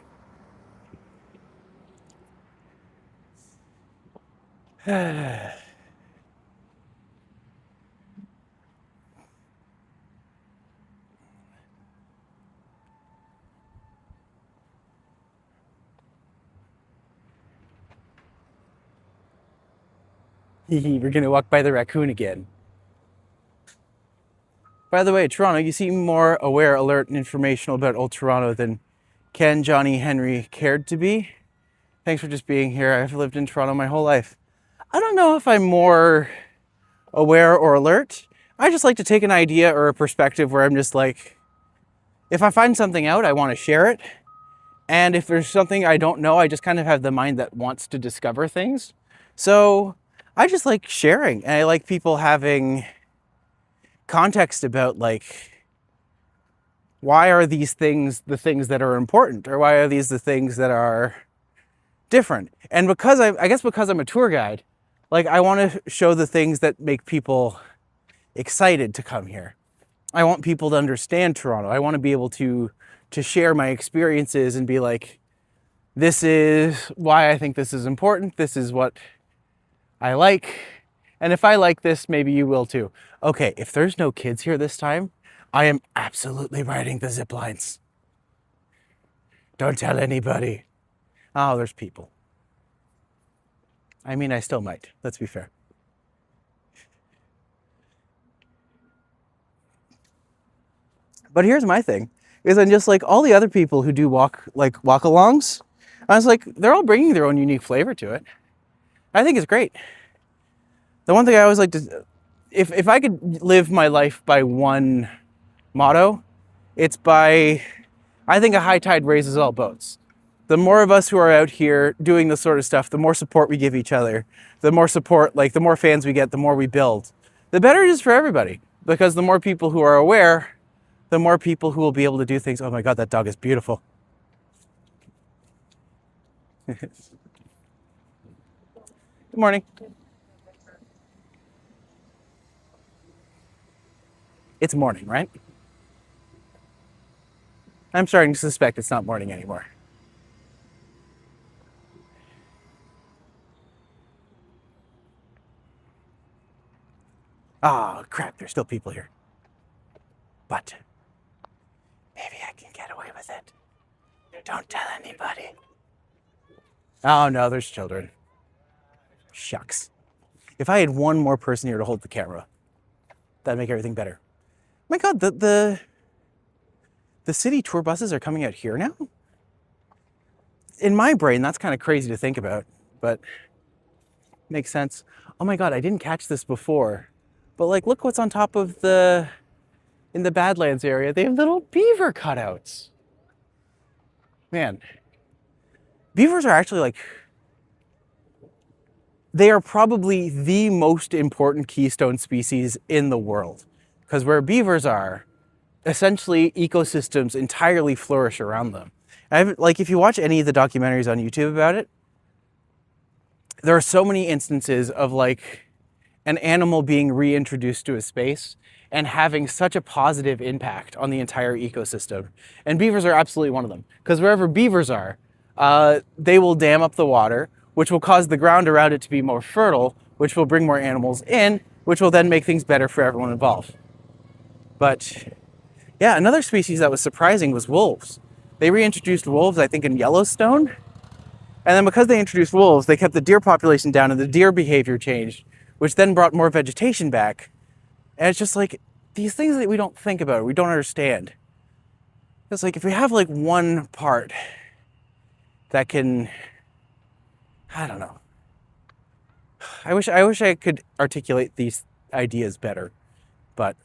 We're gonna walk by the raccoon again. By the way, Toronto, you seem more aware, alert, and informational about Old Toronto than Ken, Johnny, Henry cared to be. Thanks for just being here. I've lived in Toronto my whole life. I don't know if I'm more aware or alert. I just like to take an idea or a perspective where I'm just like, if I find something out, I want to share it. And if there's something I don't know, I just kind of have the mind that wants to discover things. So I just like sharing, and I like people having context about like, why are these things the things that are important, or why are these the things that are different? And because I guess because I'm a tour guide, like I want to show the things that make people excited to come here. I want people to understand Toronto. I want to be able to share my experiences and be like, this is why I think this is important. This is what I like. And if I like this, maybe you will too. Okay, if there's no kids here this time, I am absolutely riding the zip lines. Don't tell anybody. Oh, there's people. I mean, I still might. Let's be fair. But here's my thing, is I'm just like all the other people who do walk-alongs, I was like, they're all bringing their own unique flavor to it. I think it's great. The one thing I always like to, if I could live my life by one motto, it's by, I think a high tide raises all boats. The more of us who are out here doing this sort of stuff, the more support we give each other, the more support, like the more fans we get, the more we build, the better it is for everybody. Because the more people who are aware, the more people who will be able to do things. Oh my God, that dog is beautiful. Good morning. It's morning, right? I'm starting to suspect it's not morning anymore. Oh, crap, there's still people here. But maybe I can get away with it. Don't tell anybody. Oh no, there's children. Shucks. If I had one more person here to hold the camera, that'd make everything better. My God, the city tour buses are coming out here now? In my brain, that's kind of crazy to think about, but makes sense. Oh my God, I didn't catch this before, but like, look what's on top of in the Badlands area. They have little beaver cutouts. Man, beavers are actually like, they are probably the most important keystone species in the world. Because where beavers are, essentially ecosystems entirely flourish around them. Like if you watch any of the documentaries on YouTube about it, there are so many instances of like an animal being reintroduced to a space and having such a positive impact on the entire ecosystem. And beavers are absolutely one of them. Because wherever beavers are, they will dam up the water, which will cause the ground around it to be more fertile, which will bring more animals in, which will then make things better for everyone involved. But yeah, another species that was surprising was wolves. They reintroduced wolves, I think, in Yellowstone. And then because they introduced wolves, they kept the deer population down and the deer behavior changed, which then brought more vegetation back. And it's just like these things that we don't think about, we don't understand. It's like if we have like one part that can, I don't know. I wish I could articulate these ideas better, but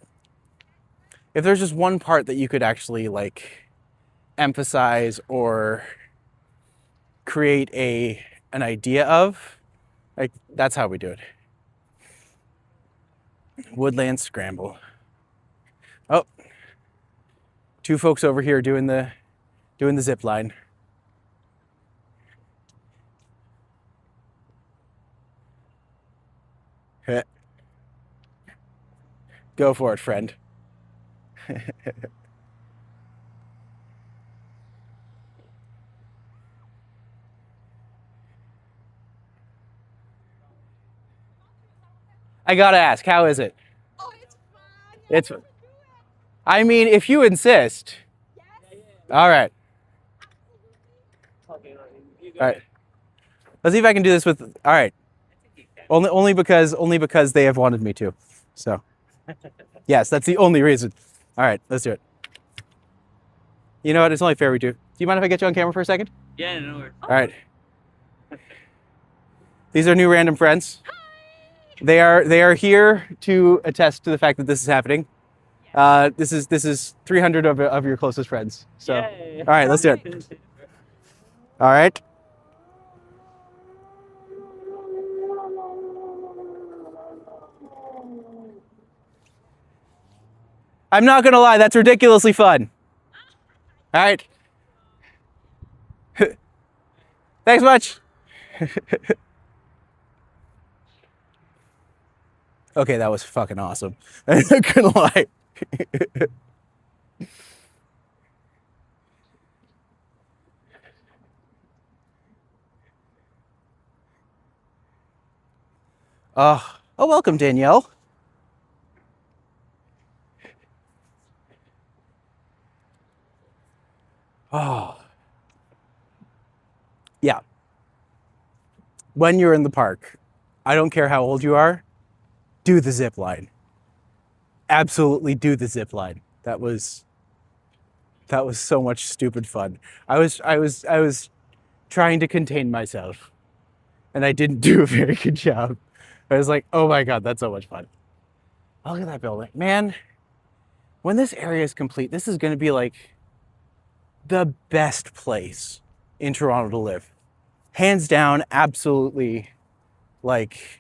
if there's just one part that you could actually like emphasize or create an idea of, like that's how we do it. Woodland scramble. Oh, two folks over here doing the zip line. Go for it, friend. I gotta ask, how is it? Oh, it's fun. It's. I mean, if you insist. Yes. All right. All right. Let's see if I can do this with. All right. Only because they have wanted me to. So. Yes, that's the only reason. All right, let's do it. You know what? It's only fair we do. Do you mind if I get you on camera for a second? Yeah, no worries. All right. These are new random friends. They are here to attest to the fact that this is happening. This is 300 of your closest friends. So, Yay. all right, let's do it. All right. I'm not gonna lie, that's ridiculously fun. All right. Thanks much. Okay, that was fucking awesome. I'm not gonna lie. Oh, welcome, Danielle. Oh. Yeah. When you're in the park, I don't care how old you are, do the zip line. Absolutely do the zip line. That was so much stupid fun. I was trying to contain myself, and I didn't do a very good job. I was like, oh my God, that's so much fun. Look at that building. Man, when this area is complete, this is gonna be like the best place in Toronto to live. Hands down, absolutely. Like,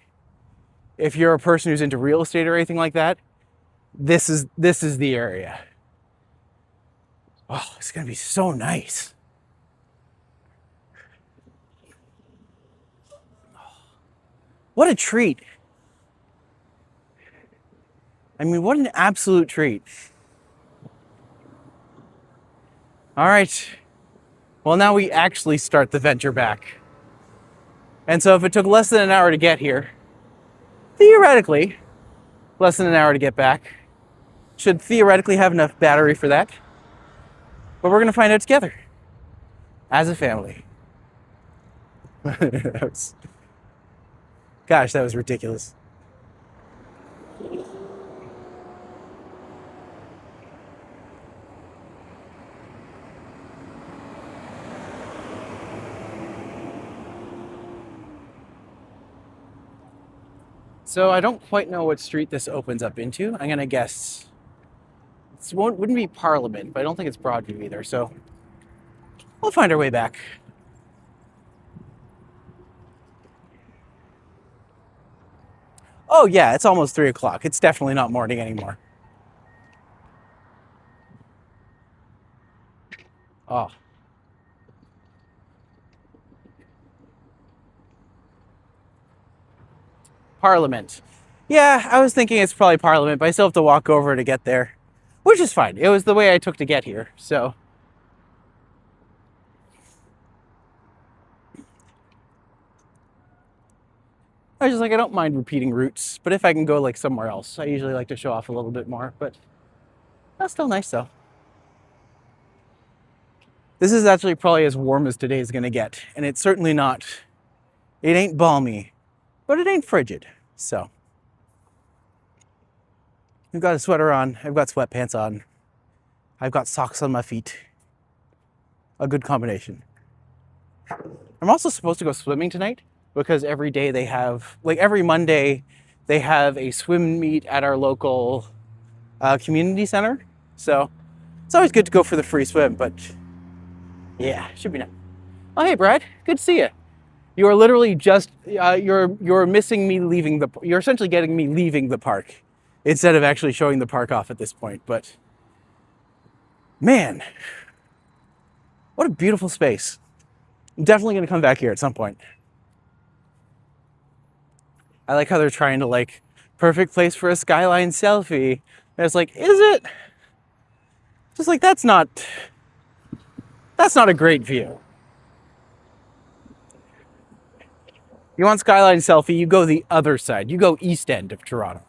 if you're a person who's into real estate or anything like that, this is the area. Oh, it's gonna be so nice. What a treat. I mean, what an absolute treat. All right. Well, now we actually start the venture back. And so if it took less than an hour to get here, theoretically, less than an hour to get back, should theoretically have enough battery for that. But we're gonna find out together, as a family. Gosh, that was ridiculous. So I don't quite know what street this opens up into. I'm gonna guess it wouldn't be Parliament, but I don't think it's Broadview either. So we'll find our way back. Oh yeah, it's almost 3 o'clock. It's definitely not morning anymore. Oh. Parliament. Yeah, I was thinking it's probably Parliament, but I still have to walk over to get there, which is fine. It was the way I took to get here, so. I was just like, I don't mind repeating routes, but if I can go like somewhere else, I usually like to show off a little bit more, but that's still nice though. This is actually probably as warm as today is gonna get, and it's certainly not, it ain't balmy, but it ain't frigid, so. I've got a sweater on. I've got sweatpants on. I've got socks on my feet. A good combination. I'm also supposed to go swimming tonight because every day they have, like every Monday, they have a swim meet at our local community center. So it's always good to go for the free swim, but yeah, should be nice. Oh, hey, Brad. Good to see you. You are literally just, you're missing me leaving you're essentially getting me leaving the park instead of actually showing the park off at this point. But man, what a beautiful space. I'm definitely going to come back here at some point. I like how they're trying to like, perfect place for a skyline selfie. And it's like, is it? Just like, that's not a great view. You want skyline selfie, you go the other side. You go east end of Toronto.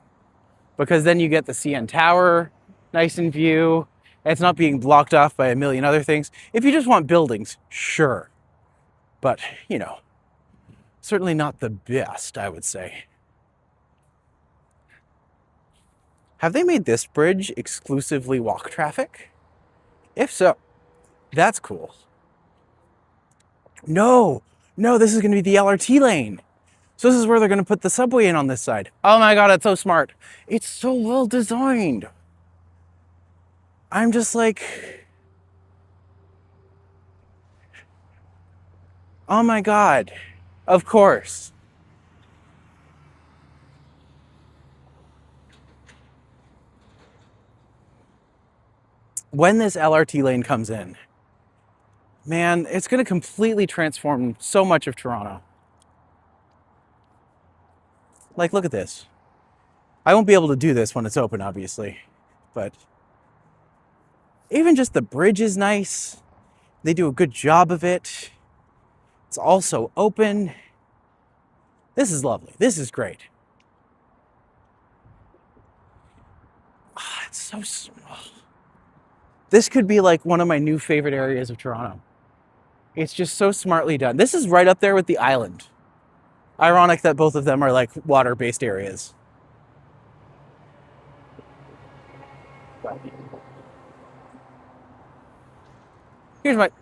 Because then you get the CN Tower nice in view. And it's not being blocked off by a million other things. If you just want buildings, sure. But, you know, certainly not the best, I would say. Have they made this bridge exclusively walk traffic? If so, that's cool. No, this is going to be the LRT lane. So this is where they're going to put the subway in on this side. Oh my God, it's so smart. It's so well designed. I'm just like, oh my God, of course. When this LRT lane comes in, man, it's going to completely transform so much of Toronto. Like, look at this. I won't be able to do this when it's open, obviously, but even just the bridge is nice. They do a good job of it. It's also open. This is lovely. This is great. It's so small. This could be like one of my new favorite areas of Toronto. It's just so smartly done. This is right up there with the island. Ironic that both of them are like water-based areas.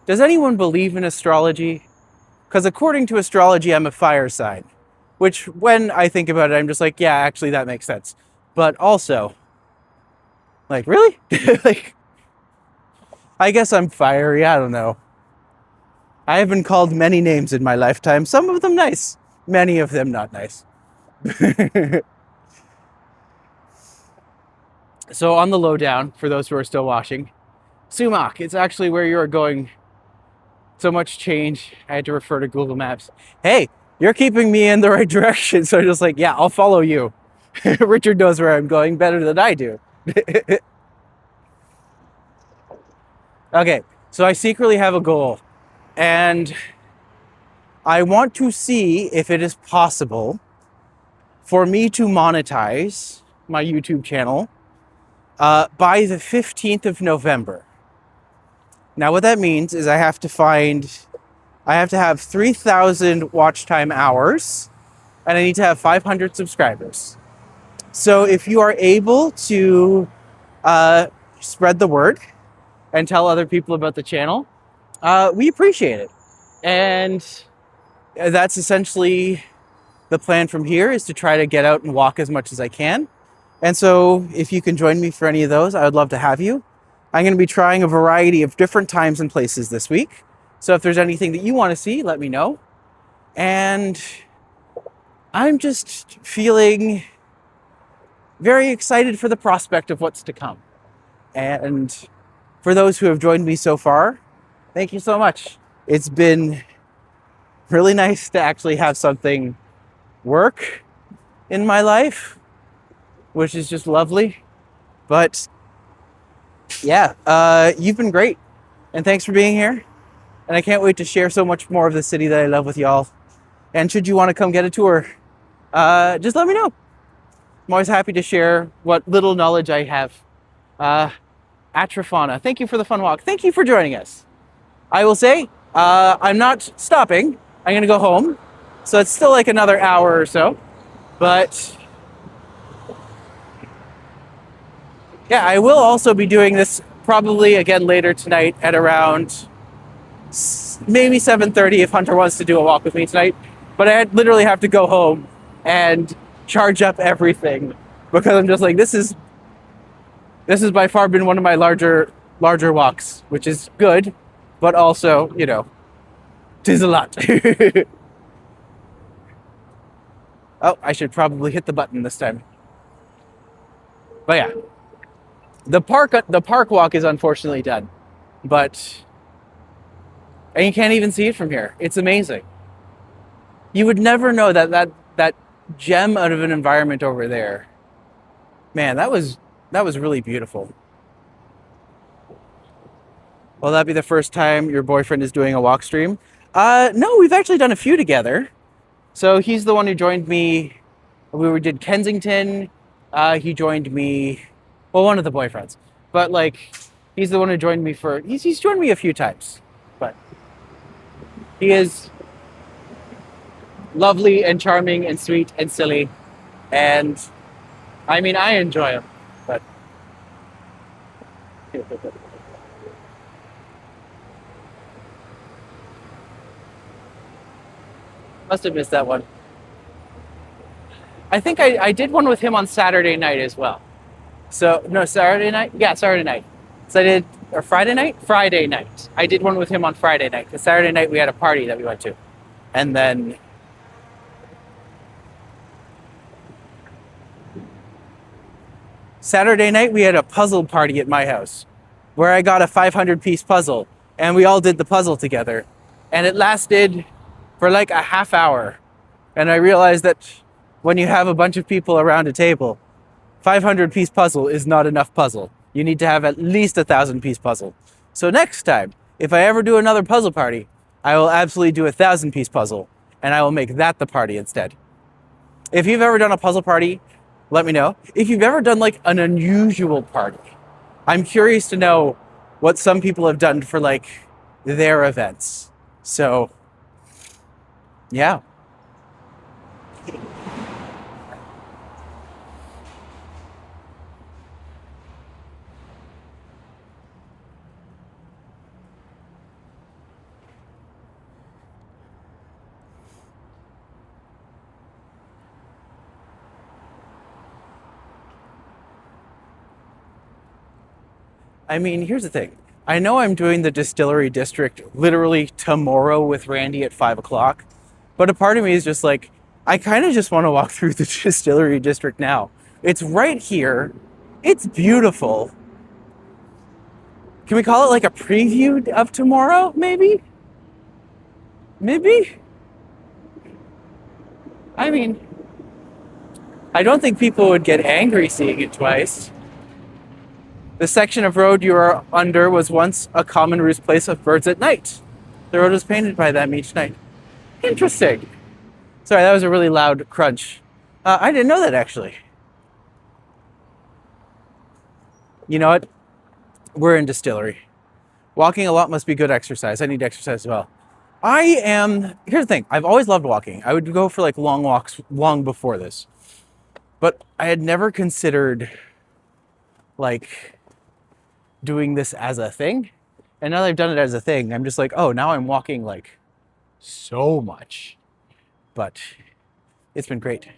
Does anyone believe in astrology? Because according to astrology, I'm a fire sign. Which, when I think about it, I'm just like, yeah, actually that makes sense. But also, like, really? Like, I guess I'm fiery, I don't know. I have been called many names in my lifetime, some of them nice, many of them not nice. So on the lowdown, for those who are still watching, Sumac, it's actually where you are going. So much change, I had to refer to Google Maps. Hey, you're keeping me in the right direction, so I'm just like, yeah, I'll follow you. Richard knows where I'm going better than I do. Okay, so I secretly have a goal, and I want to see if it is possible for me to monetize my YouTube channel by the 15th of November. Now, what that means is I have to have 3,000 watch time hours, and I need to have 500 subscribers. So if you are able to spread the word and tell other people about the channel, we appreciate it. And that's essentially the plan from here, is to try to get out and walk as much as I can. And so if you can join me for any of those, I would love to have you. I'm going to be trying a variety of different times and places this week. So if there's anything that you want to see, let me know. And I'm just feeling very excited for the prospect of what's to come. And for those who have joined me so far, thank you so much. It's been really nice to actually have something work in my life, which is just lovely. But yeah, you've been great. And thanks for being here. And I can't wait to share so much more of the city that I love with y'all. And should you want to come get a tour, just let me know. I'm always happy to share what little knowledge I have. Atrafana, thank you for the fun walk. Thank you for joining us. I will say, I'm not stopping. I'm going to go home. So it's still like another hour or so. But Yeah, I will also be doing this probably again later tonight at around maybe 7:30 if Hunter wants to do a walk with me tonight. But I literally have to go home and charge up everything because I'm just like this has by far been one of my larger walks, which is good, but also, you know, tis a lot. Oh, I should probably hit the button this time. But yeah, the park walk is unfortunately done, but and you can't even see it from here. It's amazing. You would never know that gem out of an environment over there. Man, that was really beautiful. Will that be the first time your boyfriend is doing a walk stream? No, we've actually done a few together. So he's the one who joined me. We did Kensington. He joined me. Well, one of the boyfriends, but like, he's the one who joined me for. He's joined me a few times, but he is lovely and charming and sweet and silly, and I mean I enjoy him, but. Must have missed that one. I think I did one with him on Saturday night as well. So, no, Saturday night? Yeah, Saturday night. So I did, or Friday night? Friday night. I did one with him on Friday night. Because Saturday night we had a party that we went to. And then Saturday night we had a puzzle party at my house where I got a 500-piece puzzle and we all did the puzzle together. And it lasted for like a half hour. And I realized that when you have a bunch of people around a table, 500-piece puzzle is not enough puzzle. You need to have at least 1,000-piece puzzle. So next time, if I ever do another puzzle party, I will absolutely do a 1,000-piece puzzle, and I will make that the party instead. If you've ever done a puzzle party, let me know. If you've ever done like an unusual party, I'm curious to know what some people have done for like their events. So, yeah. I mean, here's the thing. I know I'm doing the distillery district literally tomorrow with Randy at 5 o'clock, but a part of me is just like, I kind of just want to walk through the distillery district now. It's right here. It's beautiful. Can we call it like a preview of tomorrow, maybe? Maybe? I mean, I don't think people would get angry seeing it twice. The section of road you are under was once a common roost place of birds at night. The road was painted by them each night. Interesting. Sorry, that was a really loud crunch. I didn't know that, actually. You know what? We're in distillery. Walking a lot must be good exercise. I need exercise as well. Here's the thing. I've always loved walking. I would go for like long walks long before this. But I had never considered like doing this as a thing. And now that I've done it as a thing, I'm just like, oh, now I'm walking like so much. But it's been great.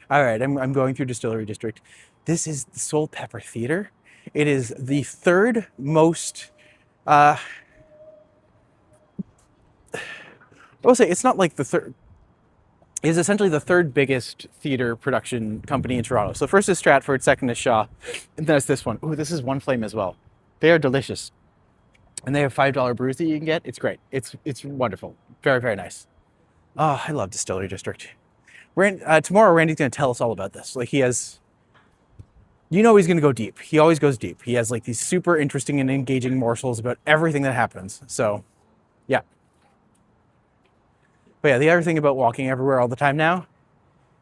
All right, I'm going through Distillery District. This is the Soul Pepper Theater. It is the third most, I will say it's not like the third, it is essentially the third biggest theater production company in Toronto. So first is Stratford, second is Shaw, and then it's this one. Ooh, this is One Flame as well. They are delicious. And they have $5 brews that you can get. It's great. It's wonderful. Very, very nice. Oh, I love Distillery District. Tomorrow, Randy's going to tell us all about this. Like he has, you know, he's going to go deep. He always goes deep. He has like these super interesting and engaging morsels about everything that happens. So, yeah. But yeah, the other thing about walking everywhere all the time now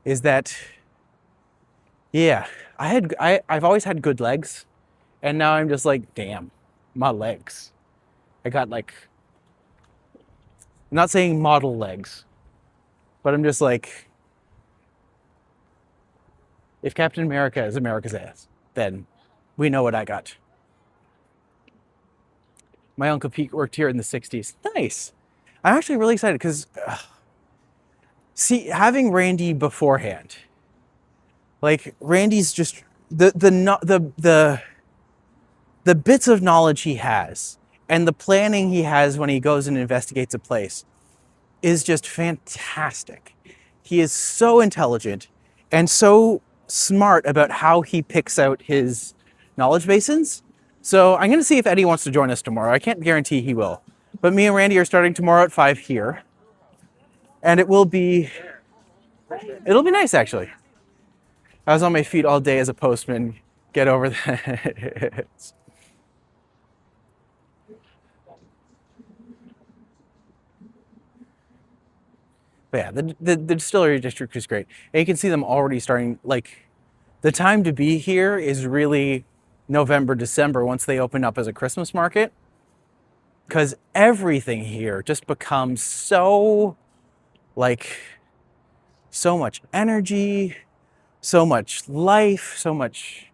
is that, yeah, I've always had good legs, and now I'm just like, damn, my legs. I got like, I'm not saying model legs, but I'm just like, if Captain America is America's ass, then we know what I got. My Uncle Pete worked here in the 60s. Nice. I'm actually really excited because, see, having Randy beforehand, like Randy's just the bits of knowledge he has and the planning he has when he goes and investigates a place is just fantastic. He is so intelligent and so smart about how he picks out his knowledge basins. So I'm going to see if Eddie wants to join us tomorrow. I can't guarantee he will. But me and Randy are starting tomorrow at 5 here. And it'll be nice, actually. I was on my feet all day as a postman. Get over that. But yeah, the distillery district is great. And you can see them already starting, like, the time to be here is really November, December, once they open up as a Christmas market. Because everything here just becomes so, like, so much energy, so much life, so much,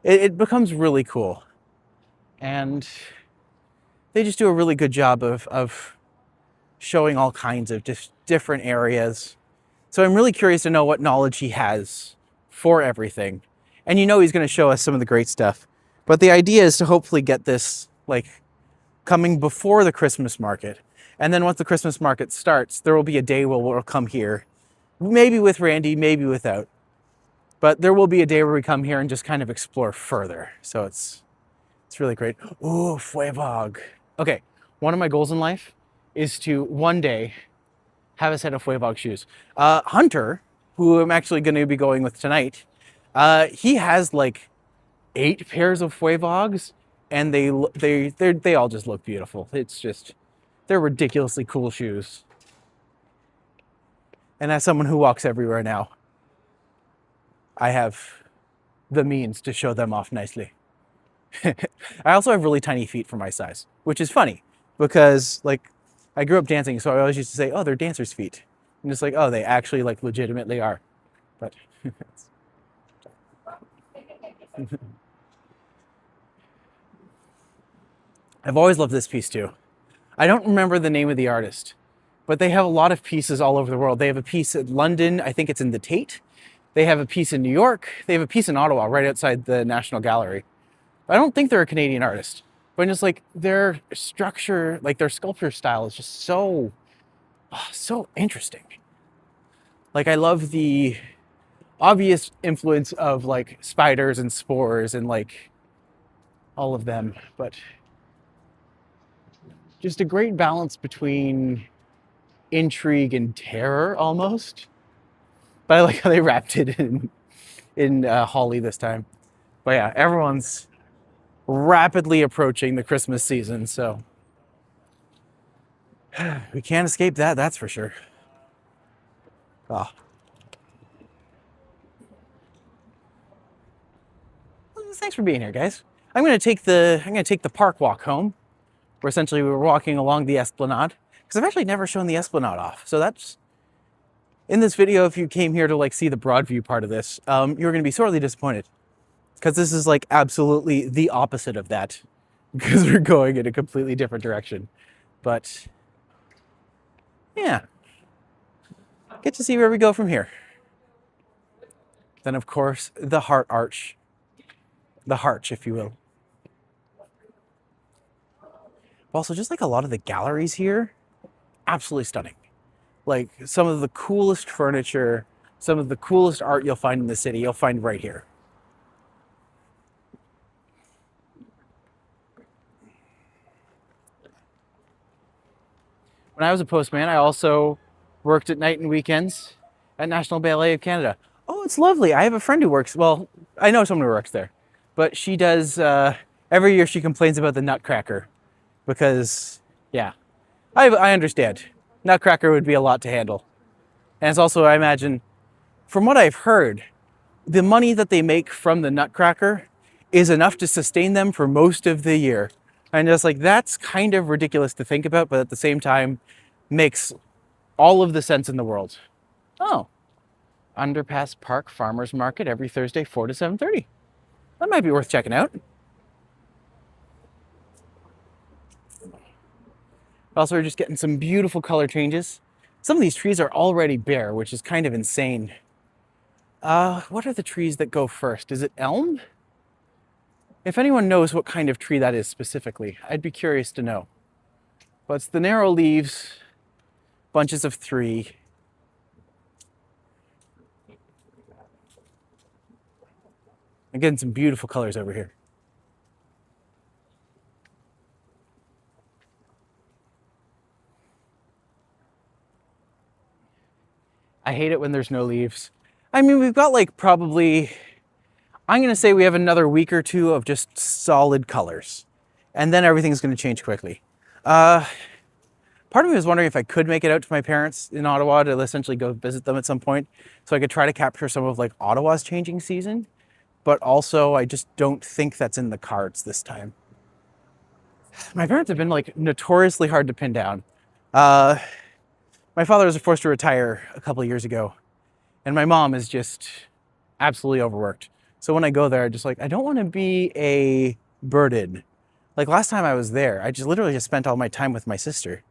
it becomes really cool. And they just do a really good job of showing all kinds of different areas. So I'm really curious to know what knowledge he has for everything. And you know he's going to show us some of the great stuff. But the idea is to hopefully get this, like, coming before the Christmas market. And then once the Christmas market starts, there will be a day where we'll come here, maybe with Randy, maybe without. But there will be a day where we come here and just kind of explore further. So it's really great. Ooh, Feuerwag. Okay, one of my goals in life is to one day have a set of Feuerwag shoes. Hunter, who I'm actually going to be going with tonight, he has like 8 pairs of Feuerwags, and they all just look beautiful. It's just, they're ridiculously cool shoes. And as someone who walks everywhere now, I have the means to show them off nicely. I also have really tiny feet for my size, which is funny because, like, I grew up dancing, so I always used to say, oh, they're dancers' feet. And just like, oh, they actually, like, legitimately are. But I've always loved this piece too. I don't remember the name of the artist, but they have a lot of pieces all over the world. They have a piece in London, I think it's in the Tate. They have a piece in New York. They have a piece in Ottawa, right outside the National Gallery. I don't think they're a Canadian artist, but just like their structure, like their sculpture style is just so interesting. Like I love the obvious influence of like spiders and spores and like all of them, but just a great balance between intrigue and terror almost. But I like how they wrapped it in holly this time. But yeah, everyone's rapidly approaching the Christmas season, so we can't escape that, that's for sure. Oh. Well, thanks for being here, guys. I'm gonna take the park walk home, where essentially we're walking along the Esplanade, because I've actually never shown the Esplanade off. So that's in this video. If you came here to like see the Broadview part of this, you're gonna be sorely disappointed, because this is like absolutely the opposite of that, because we're going in a completely different direction. But yeah, get to see where we go from here. Then of course the Heart Arch, the Harch, if you will. Also, just like a lot of the galleries here, absolutely stunning. Like some of the coolest furniture, some of the coolest art you'll find in the city, you'll find right here. When I was a postman, I also worked at night and weekends at National Ballet of Canada. Oh, it's lovely. I have a friend who works, well, I know someone who works there, but she does, every year she complains about the Nutcracker because, yeah, I understand. Nutcracker would be a lot to handle. And it's also, I imagine, from what I've heard, the money that they make from the Nutcracker is enough to sustain them for most of the year. And just like, that's kind of ridiculous to think about, but at the same time, makes all of the sense in the world. Oh, Underpass Park Farmers Market every Thursday, 4 to 7:30. That might be worth checking out. Also, we're just getting some beautiful color changes. Some of these trees are already bare, which is kind of insane. What are the trees that go first? Is it elm? If anyone knows what kind of tree that is specifically, I'd be curious to know. But it's the narrow leaves, bunches of 3. I'm getting some beautiful colors over here. I hate it when there's no leaves. I mean, we've got like probably, I'm gonna say we have another week or 2 of just solid colors. And then everything's gonna change quickly. Part of me was wondering if I could make it out to my parents in Ottawa to essentially go visit them at some point, so I could try to capture some of like Ottawa's changing season. But also, I just don't think that's in the cards this time. My parents have been like notoriously hard to pin down. My father was forced to retire a couple of years ago, and my mom is just absolutely overworked. So when I go there, I just like, I don't want to be a burden. Like last time I was there, I just literally just spent all my time with my sister.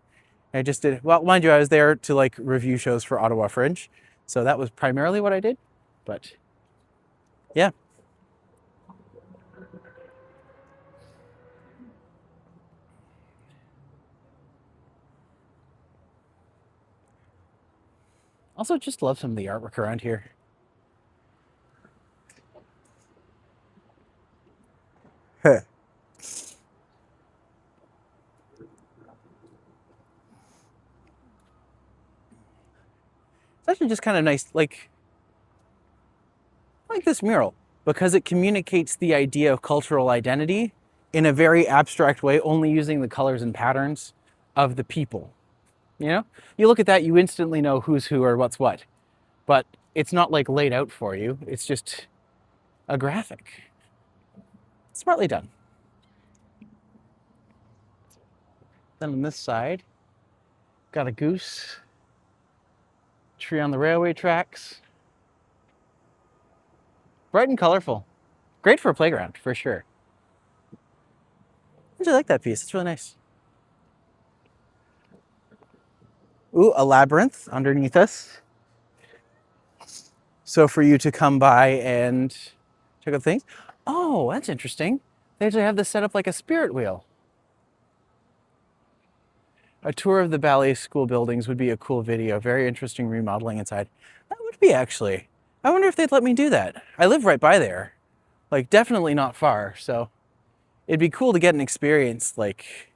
I just did, well, mind you, I was there to like review shows for Ottawa Fringe. So that was primarily what I did, but yeah. Also just love some of the artwork around here. It's actually just kind of nice, like this mural, because it communicates the idea of cultural identity in a very abstract way, only using the colors and patterns of the people. You know, you look at that, you instantly know who's who or what's what, but it's not like laid out for you. It's just a graphic. Smartly done. Then on this side, got a goose, tree on the railway tracks. Bright and colorful. Great for a playground, for sure. I really like that piece. It's really nice. Ooh, a labyrinth underneath us. So for you to come by and check out things. Oh, that's interesting. They actually have this set up like a spirit wheel. A tour of the ballet school buildings would be a cool video. Very interesting remodeling inside. That would be actually. I wonder if they'd let me do that. I live right by there. Like definitely not far. So it'd be cool to get an experience. Like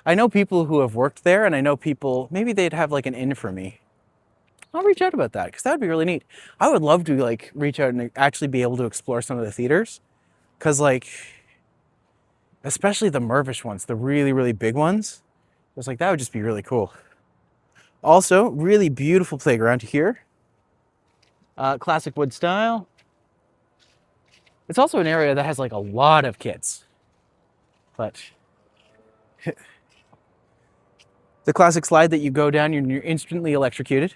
I know people who have worked there, and I know people, maybe they'd have like an in for me. I'll reach out about that because that would be really neat. I would love to like reach out and actually be able to explore some of the theaters, because like, especially the Mervish ones, the really, really big ones, I was like, that would just be really cool. Also, really beautiful playground here. Classic wood style. It's also an area that has like a lot of kids, but the classic slide that you go down and you're instantly electrocuted.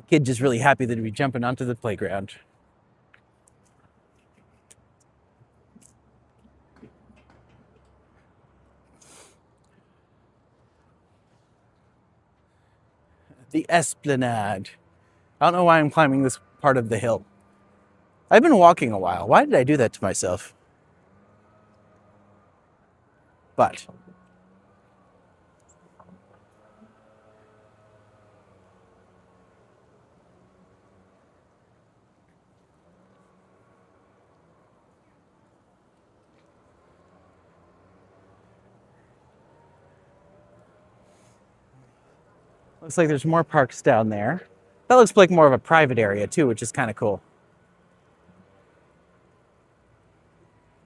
Kid just really happy that he'd be jumping onto the playground. The Esplanade. I don't know why I'm climbing this part of the hill. I've been walking a while. Why did I do that to myself? But looks like there's more parks down there. That looks like more of a private area too, which is kind of cool.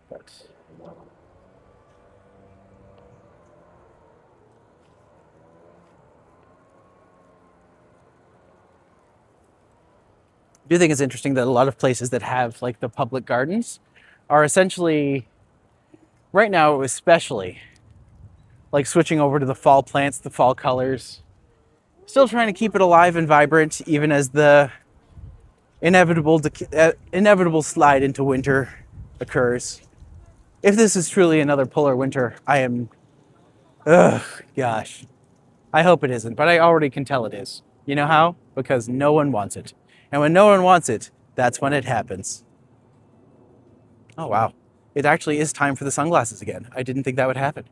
But I do think it's interesting that a lot of places that have like the public gardens are essentially, right now especially, like switching over to the fall plants, the fall colors. Still trying to keep it alive and vibrant, even as the inevitable slide into winter occurs. If this is truly another polar winter, I am, ugh, gosh. I hope it isn't, but I already can tell it is. You know how? Because no one wants it. And when no one wants it, that's when it happens. Oh, wow. It actually is time for the sunglasses again. I didn't think that would happen.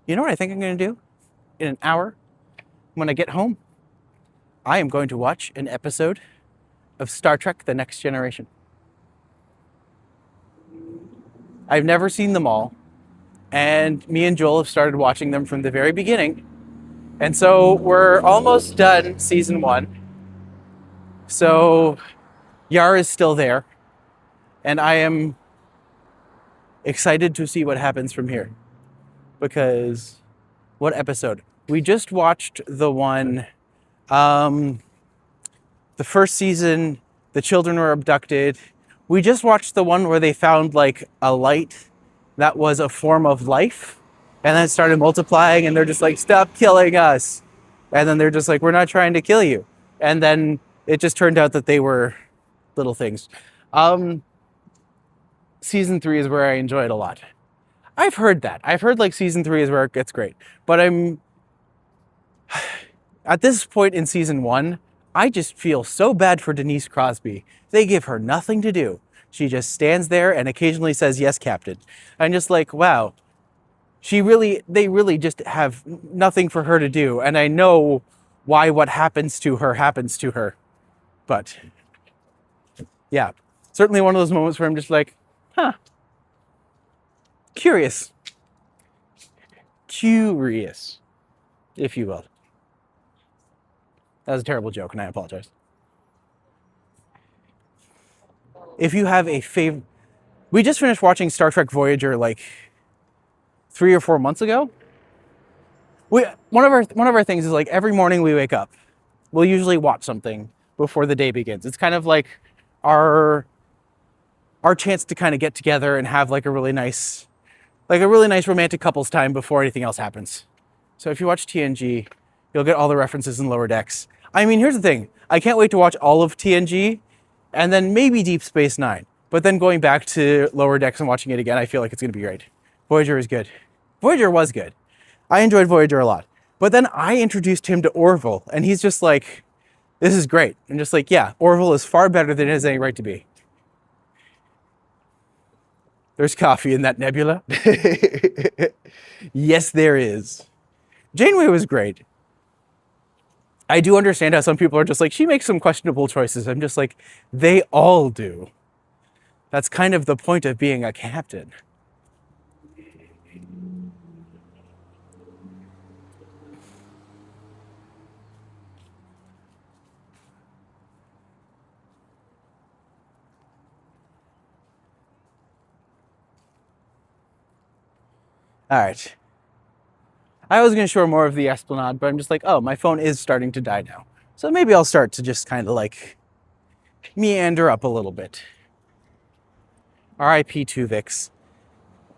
You know what I think I'm going to do? In an hour, when I get home, I am going to watch an episode of Star Trek: The Next Generation. I've never seen them all, and me and Joel have started watching them from the very beginning. And so we're almost done season 1. So Yar is still there, and I am excited to see what happens from here. Because what episode? We just watched the one, the first season, the children were abducted. We just watched the one where they found like a light that was a form of life, and then it started multiplying, and they're just like, stop killing us. And then they're just like, we're not trying to kill you. And then it just turned out that they were little things. Season 3 is where I enjoy it a lot. I've heard that. I've heard like season 3 is where it gets great. But I'm at this point in season 1, I just feel so bad for Denise Crosby. They give her nothing to do. She just stands there and occasionally says, yes, Captain. I'm just like, wow. They really just have nothing for her to do. And I know why what happens to her. But yeah, certainly one of those moments where I'm just like, huh. Curious, if you will. That was a terrible joke, and I apologize. If you have a favorite... We just finished watching Star Trek Voyager like 3 or 4 months ago. One of our things is like every morning we wake up, we'll usually watch something before the day begins. It's kind of like our chance to kind of get together and have like a really nice romantic couples time before anything else happens. So if you watch TNG, you'll get all the references in Lower Decks. I mean, here's the thing. I can't wait to watch all of TNG and then maybe Deep Space Nine. But then going back to Lower Decks and watching it again, I feel like it's going to be great. Voyager is good. Voyager was good. I enjoyed Voyager a lot. But then I introduced him to Orville, and he's just like, this is great. And just like, yeah, Orville is far better than it has any right to be. There's coffee in that nebula. Yes, there is. Janeway was great. I do understand how some people are just like, she makes some questionable choices. I'm just like, they all do. That's kind of the point of being a captain. All right. I was going to show more of the Esplanade, but I'm just like, oh, my phone is starting to die now. So maybe I'll start to just kind of like meander up a little bit. R.I.P. Tuvix.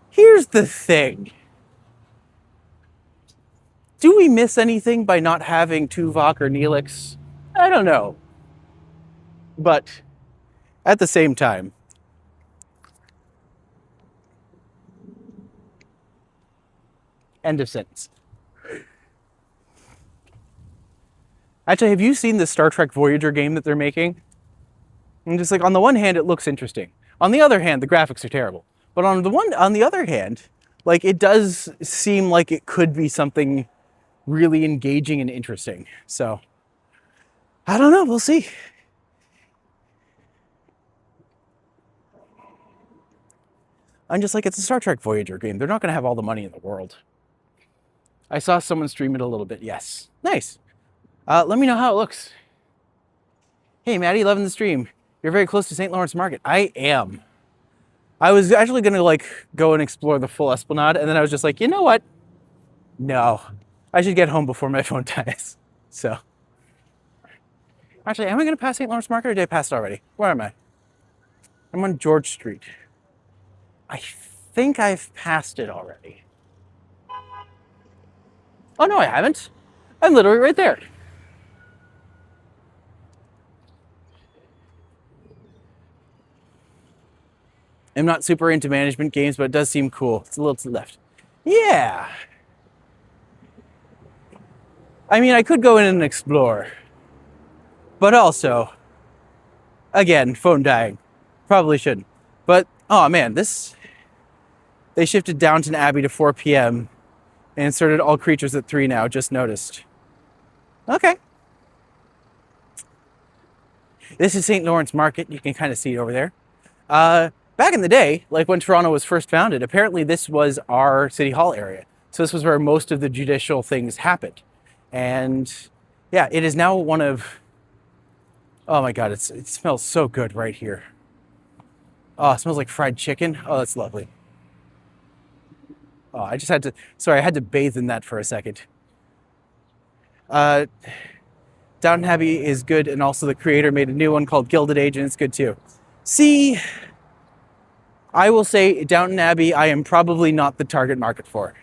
Here's the thing. Do we miss anything by not having Tuvok or Neelix? I don't know. But at the same time, end of sentence. Actually, have you seen the Star Trek Voyager game that they're making? I'm just like, on the one hand, it looks interesting. On the other hand, the graphics are terrible. But on the other hand, like, it does seem like it could be something really engaging and interesting. So, I don't know. We'll see. I'm just like, it's a Star Trek Voyager game. They're not going to have all the money in the world. I saw someone stream it a little bit. Yes. Nice. Let me know how it looks. Hey, Matti, loving the stream. You're very close to St. Lawrence Market. I am. I was actually going to like go and explore the full Esplanade, and then I was just like, you know what? No. I should get home before my phone dies. So. Actually, am I going to pass St. Lawrence Market, or did I pass it already? Where am I? I'm on George Street. I think I've passed it already. Oh no, I haven't. I'm literally right there. I'm not super into management games, but it does seem cool. It's a little to the left. Yeah. I mean, I could go in and explore. But also, again, phone dying. Probably shouldn't. But, oh man, they shifted Downton Abbey to 4 p.m. and inserted all creatures at 3 now, just noticed. Okay. This is St. Lawrence Market. You can kind of see it over there. Back in the day, like when Toronto was first founded, apparently this was our City Hall area. So this was where most of the judicial things happened. And yeah, it is now one of, oh my God, it smells so good right here. Oh, it smells like fried chicken. Oh, that's lovely. Oh, I had to bathe in that for a second. Downton Abbey is good, and also the creator made a new one called Gilded Age, and it's good too. See, I will say Downton Abbey, I am probably not the target market for.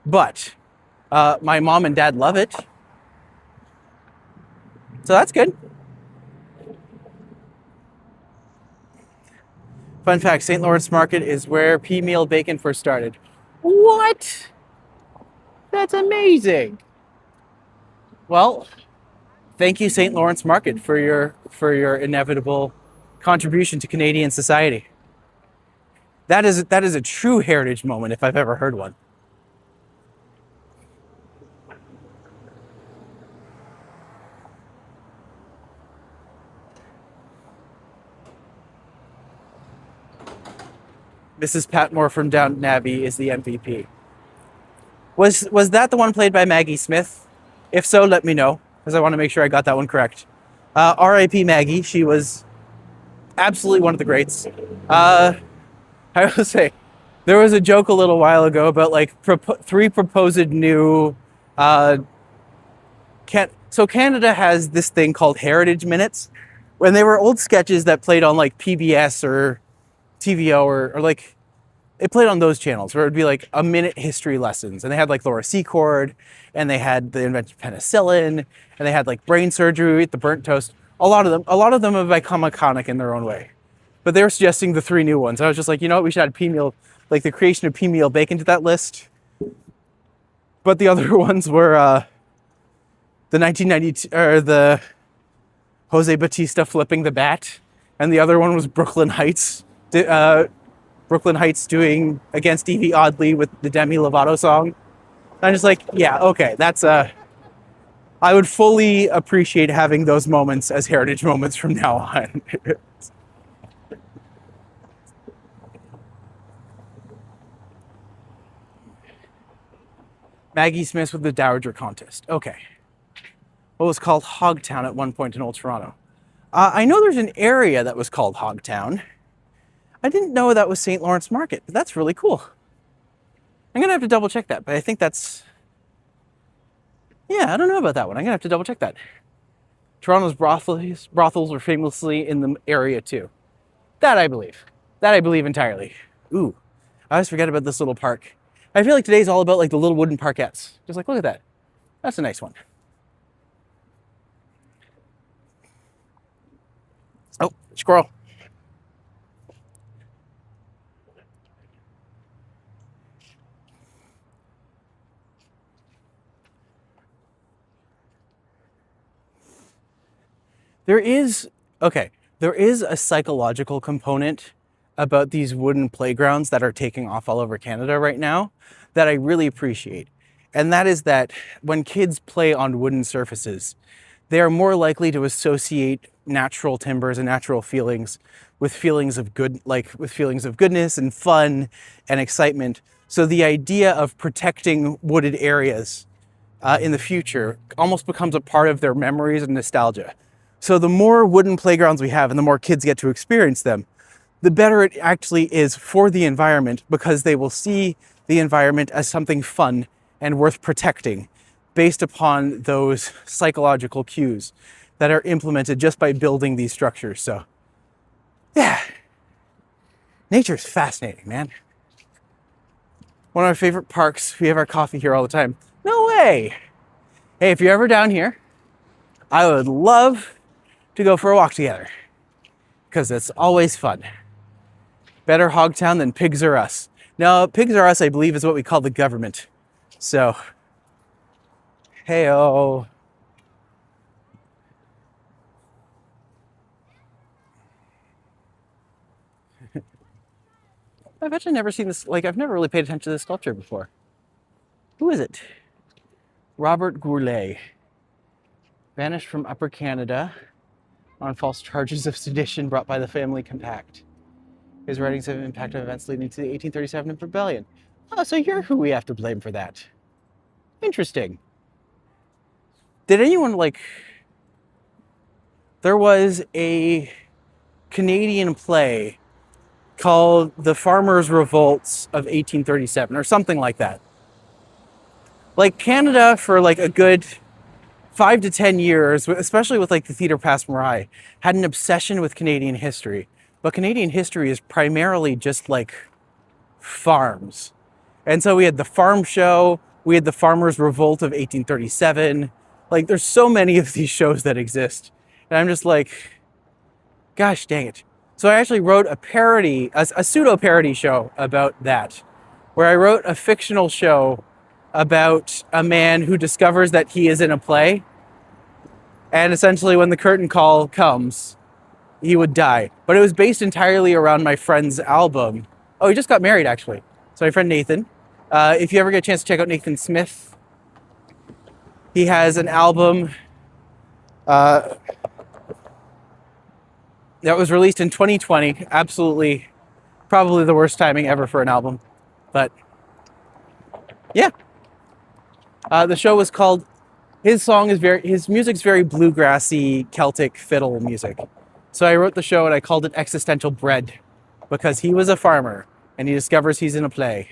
But my mom and dad love it. So that's good. Fun fact, St. Lawrence Market is where pea meal bacon first started. What? That's amazing. Well, thank you, St. Lawrence Market, for your inevitable contribution to Canadian society. That is a true heritage moment if I've ever heard one. Mrs. Patmore from Downton Abbey is the MVP. Was that the one played by Maggie Smith? If so, let me know, because I want to make sure I got that one correct. R.I.P. Maggie. She was absolutely one of the greats. I will say, there was a joke a little while ago about like 3 proposed new. So Canada has this thing called Heritage Minutes, when they were old sketches that played on like PBS or TVO or like it played on those channels where it would be like a minute history lessons, and they had like Laura Secord, and they had the invention of penicillin, and they had like brain surgery, the burnt toast. A lot of them have become iconic in their own way. But they were suggesting the 3 new ones. I was just like, you know what, we should add pea meal, like the creation of pea meal bacon to that list. But the other ones were the 1992 or the Jose Batista flipping the bat, and the other one was Brooklyn Heights. Brooklyn Heights doing Against Evie Oddly with the Demi Lovato song. And I'm just like, yeah, okay, that's I would fully appreciate having those moments as heritage moments from now on. Maggie Smith with the Dowager Contest. Okay. What was called Hogtown at one point in Old Toronto. I know there's an area that was called Hogtown. I didn't know that was St. Lawrence Market, but that's really cool. I'm going to have to double check that, but I think that's... Yeah, I don't know about that one. I'm going to have to double check that. Toronto's brothels were famously in the area too. That I believe. That I believe entirely. Ooh, I always forget about this little park. I feel like today's all about like the little wooden parkettes. Just like, look at that. That's a nice one. Oh, squirrel. There is a psychological component about these wooden playgrounds that are taking off all over Canada right now that I really appreciate. And that is that when kids play on wooden surfaces, they are more likely to associate natural timbers and natural feelings with feelings of goodness and fun and excitement. So the idea of protecting wooded areas in the future almost becomes a part of their memories and nostalgia. So the more wooden playgrounds we have and the more kids get to experience them, the better it actually is for the environment, because they will see the environment as something fun and worth protecting based upon those psychological cues that are implemented just by building these structures. So, yeah. Nature's fascinating, man. One of our favorite parks. We have our coffee here all the time. No way. Hey, if you're ever down here, I would love to go for a walk together because it's always fun. Better Hogtown than Pigs R Us. No, Pigs R Us, I believe, is what we call the government. So, hey-oh. I've actually never seen this, like, I've never really paid attention to this sculpture before. Who is it? Robert Gourlay. Banished from Upper Canada on false charges of sedition brought by the family compact. His writings have impacted events leading to the 1837 rebellion. Oh, so you're who we have to blame for that. Interesting. Did anyone, like... There was a Canadian play called The Farmers' Revolts of 1837, or something like that. Like, Canada, for like a good 5 to 10 years, especially with like the Theatre Passe Muraille, had an obsession with Canadian history. But Canadian history is primarily just like farms. And so we had the Farm Show, we had the Farmers' Revolt of 1837. Like, there's so many of these shows that exist. And I'm just like, gosh dang it. So I actually wrote a parody, a pseudo-parody show about that, where I wrote a fictional show about a man who discovers that he is in a play. And essentially when the curtain call comes, he would die. But it was based entirely around my friend's album. Oh, he just got married, actually. So my friend Nathan. If you ever get a chance to check out Nathan Smith, he has an album that was released in 2020. Absolutely, probably the worst timing ever for an album. But yeah. The show was called, his music's very bluegrassy Celtic fiddle music. So I wrote the show and I called it Existential Bread because he was a farmer and he discovers he's in a play.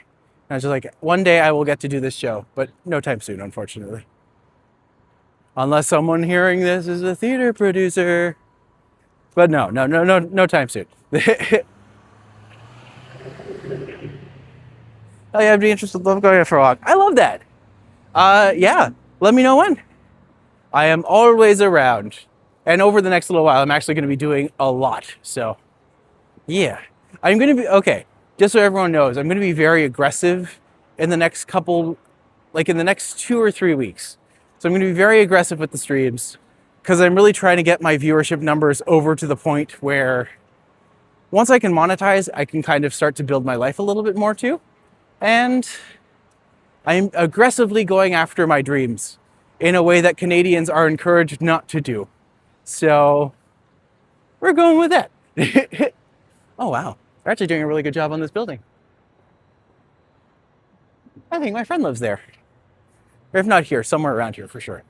And I was just like, one day I will get to do this show, but no time soon, unfortunately. Unless someone hearing this is a theater producer. But no time soon. Oh yeah, I'd be interested. Love going out for a walk. I love that. Yeah, let me know when. I am always around. And over the next little while, I'm actually going to be doing a lot. So, yeah. I'm going to be, okay, just so everyone knows, I'm going to be very aggressive in the next couple, like in the next 2 or 3 weeks. So I'm going to be very aggressive with the streams because I'm really trying to get my viewership numbers over to the point where once I can monetize, I can kind of start to build my life a little bit more too. And I'm aggressively going after my dreams in a way that Canadians are encouraged not to do. So we're going with that. Oh, wow. They're actually doing a really good job on this building. I think my friend lives there. Or if not here, somewhere around here for sure.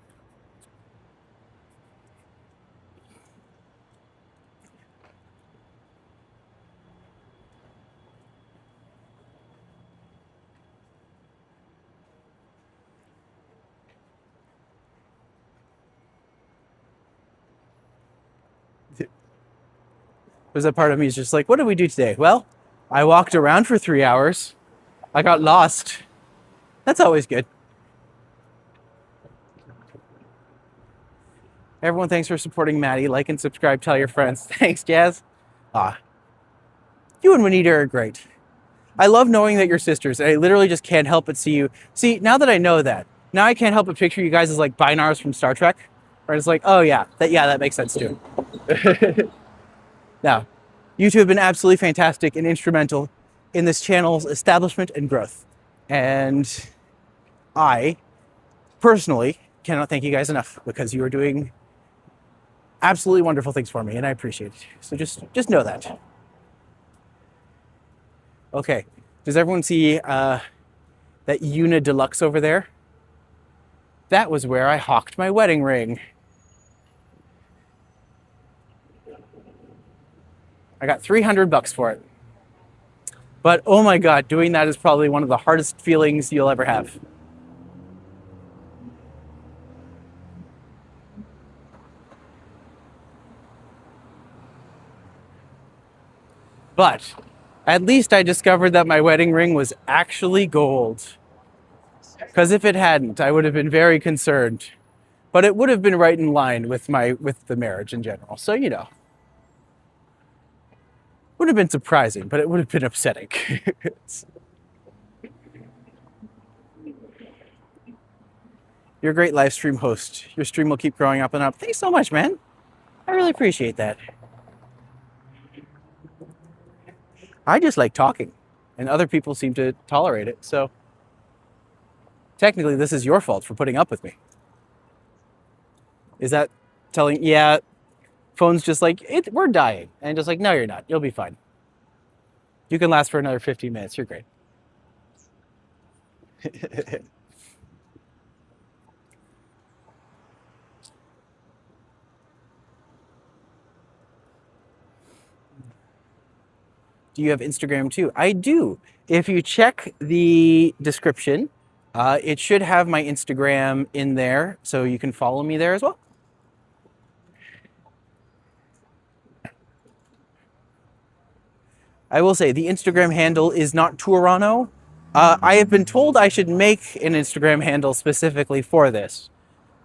There's a part of me is just like, what did we do today? Well, I walked around for 3 hours. I got lost. That's always good. Everyone, thanks for supporting Matti. Like and subscribe, tell your friends. Thanks, Jazz. You and Juanita are great. I love knowing that you're sisters. I literally just can't help but see you. See, now that I know that, now I can't help but picture you guys as like Binars from Star Trek. Where it's like, oh yeah, that makes sense too. Now, you two have been absolutely fantastic and instrumental in this channel's establishment and growth. And I, personally, cannot thank you guys enough because you are doing absolutely wonderful things for me and I appreciate it. So just know that. Okay, does everyone see that Una Deluxe over there? That was where I hawked my wedding ring. I got $300 for it. But oh my God, doing that is probably one of the hardest feelings you'll ever have. But At least I discovered that my wedding ring was actually gold. Because if it hadn't, I would have been very concerned. But it would have been right in line with the marriage in general. So, you know, would have been surprising, but it would have been upsetting. You're a great live stream host. Your stream will keep growing up and up. Thanks so much, man. I really appreciate that. I just like talking, and other people seem to tolerate it. So technically, this is your fault for putting up with me. Is that telling? Yeah, phone's just like, we're dying. And just like, no, you're not. You'll be fine. You can last for another 15 minutes. You're great. Do you have Instagram too? I do. If you check the description, it should have my Instagram in there, so you can follow me there as well. I will say the Instagram handle is not Tourano. I have been told I should make an Instagram handle specifically for this,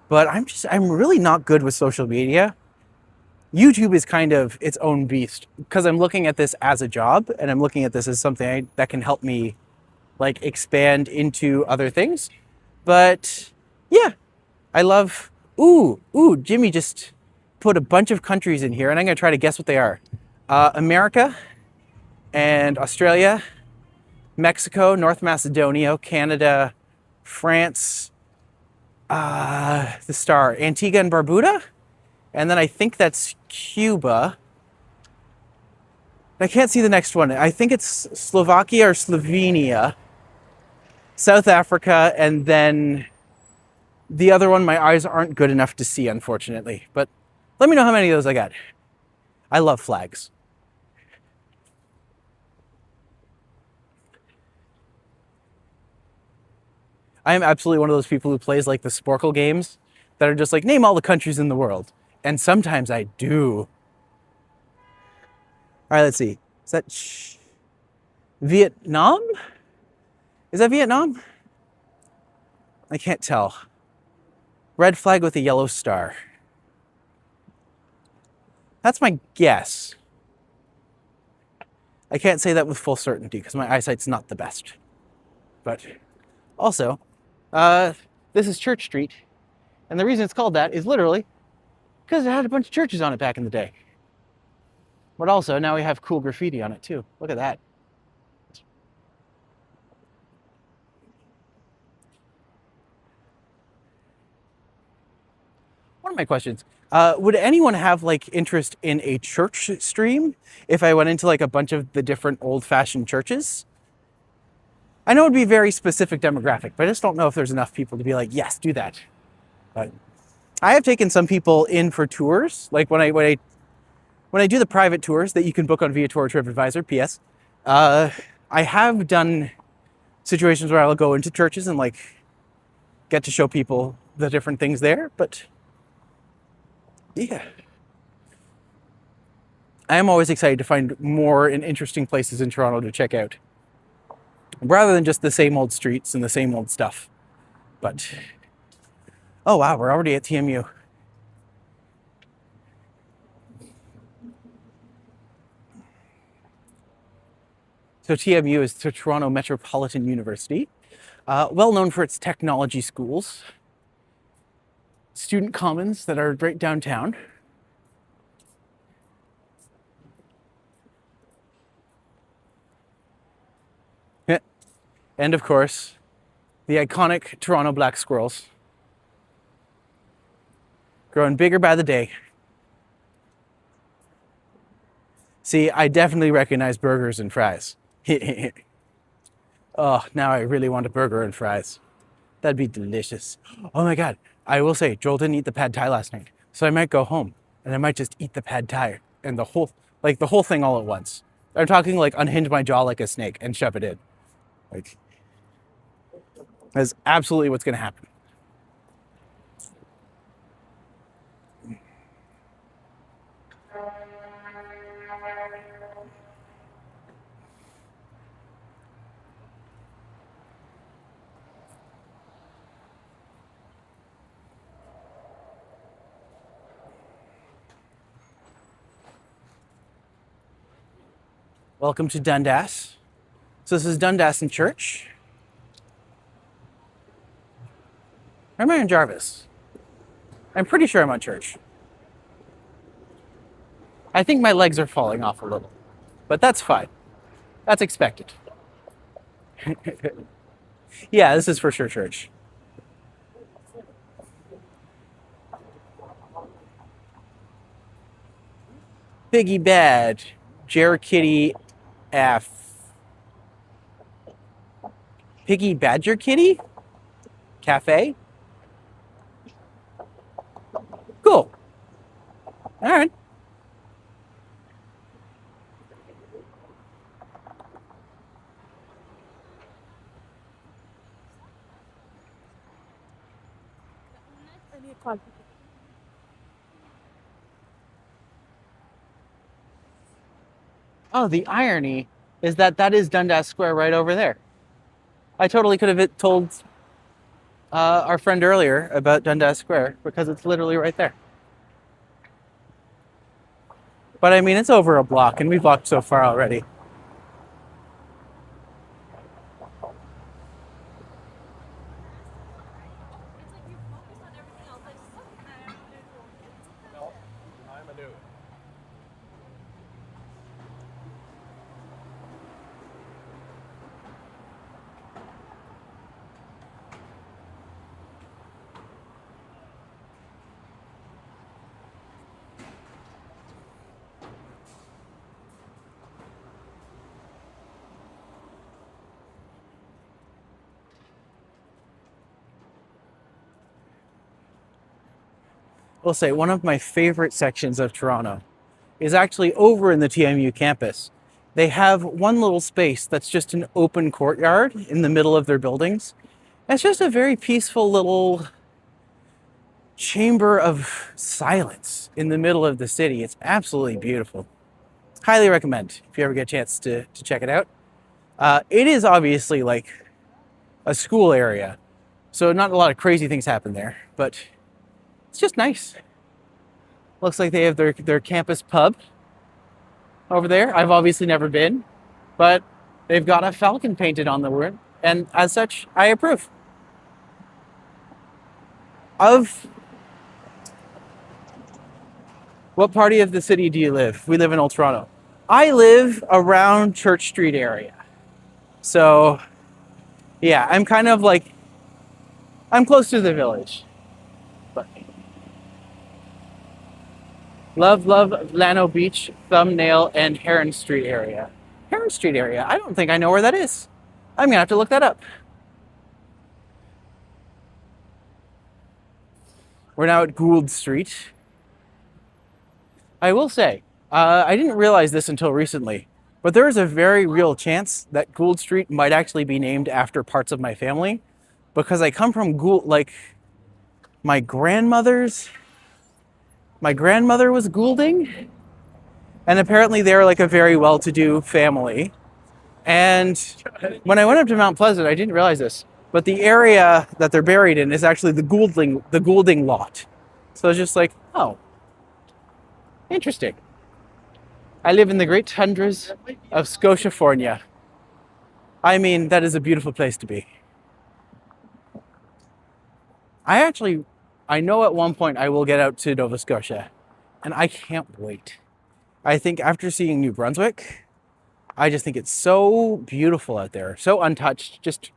but I'm really not good with social media. YouTube is kind of its own beast because I'm looking at this as a job and I'm looking at this as something that can help me like expand into other things. But yeah, I love, Jimmy just put a bunch of countries in here and I'm gonna try to guess what they are. America and Australia, Mexico, North Macedonia, Canada, France, the star, Antigua and Barbuda. And then I think that's Cuba. I can't see the next one. I think it's Slovakia or Slovenia, South Africa, and then the other one my eyes aren't good enough to see, unfortunately. But let me know how many of those I got. I love flags. I am absolutely one of those people who plays like the Sporkle games that are just like, name all the countries in the world. And sometimes I do. All right, let's see. Is that Vietnam? Is that Vietnam? I can't tell. Red flag with a yellow star. That's my guess. I can't say that with full certainty because my eyesight's not the best. But also, this is Church Street. And the reason it's called that is literally because it had a bunch of churches on it back in the day. But also, now we have cool graffiti on it too. Look at that. One of my questions, would anyone have like interest in a church stream if I went into like a bunch of the different old-fashioned churches? I know it'd be a very specific demographic, but I just don't know if there's enough people to be like, yes, do that. But I have taken some people in for tours, like when I do the private tours that you can book on Viator or TripAdvisor. P.S. I have done situations where I'll go into churches and like get to show people the different things there, but yeah. I am always excited to find more and interesting places in Toronto to check out, rather than just the same old streets and the same old stuff. But oh wow, we're already at TMU. So TMU is the Toronto Metropolitan University, well known for its technology schools, student commons that are right downtown. Yeah. And of course, the iconic Toronto black squirrels, growing bigger by the day. See, I definitely recognize burgers and fries. Oh, now I really want a burger and fries. That'd be delicious. Oh my God. I will say, Joel didn't eat the pad thai last night. So I might go home and I might just eat the pad thai and the whole thing all at once. I'm talking like unhinge my jaw like a snake and shove it in. Like, that's absolutely what's gonna happen. Welcome to Dundas. So this is Dundas in church. Or am I in Jarvis? I'm pretty sure I'm on church. I think my legs are falling off a little, but that's fine. That's expected. Yeah, this is for sure church. Piggy Bad, Jer Kitty F. Piggy Badger Kitty? Cafe? Cool. All right. Oh, the irony is that that is Dundas Square right over there. I totally could have told our friend earlier about Dundas Square because it's literally right there. But I mean, it's over a block and we've walked so far already. I'm a new. I'll say one of my favorite sections of Toronto is actually over in the TMU campus. They have one little space that's just an open courtyard in the middle of their buildings. It's just a very peaceful little chamber of silence in the middle of the city. It's absolutely beautiful. Highly recommend if you ever get a chance to check it out. It is obviously like a school area, so not a lot of crazy things happen there, but it's just nice. Looks like they have their campus pub over there. I've obviously never been, but they've got a falcon painted on the word, and as such, I approve. Of what party of the city do you live? We live in Old Toronto. I live around Church Street area. So yeah, I'm kind of like, I'm close to the village. But love Lano Beach, Thumbnail, and Heron Street area. Heron Street area? I don't think I know where that is. I'm gonna have to look that up. We're now at Gould Street. I will say, I didn't realize this until recently, but there is a very real chance that Gould Street might actually be named after parts of my family, because I come from Gould, like my grandmother was Goulding, and apparently they're like a very well-to-do family. And when I went up to Mount Pleasant, I didn't realize this, but the area that they're buried in is actually the Goulding lot. So it's just like, oh, interesting. I live in the great tundras of Scotiafornia. I mean, that is a beautiful place to be. I know at one point I will get out to Nova Scotia, and I can't wait. I think after seeing New Brunswick, I just think it's so beautiful out there, so untouched, just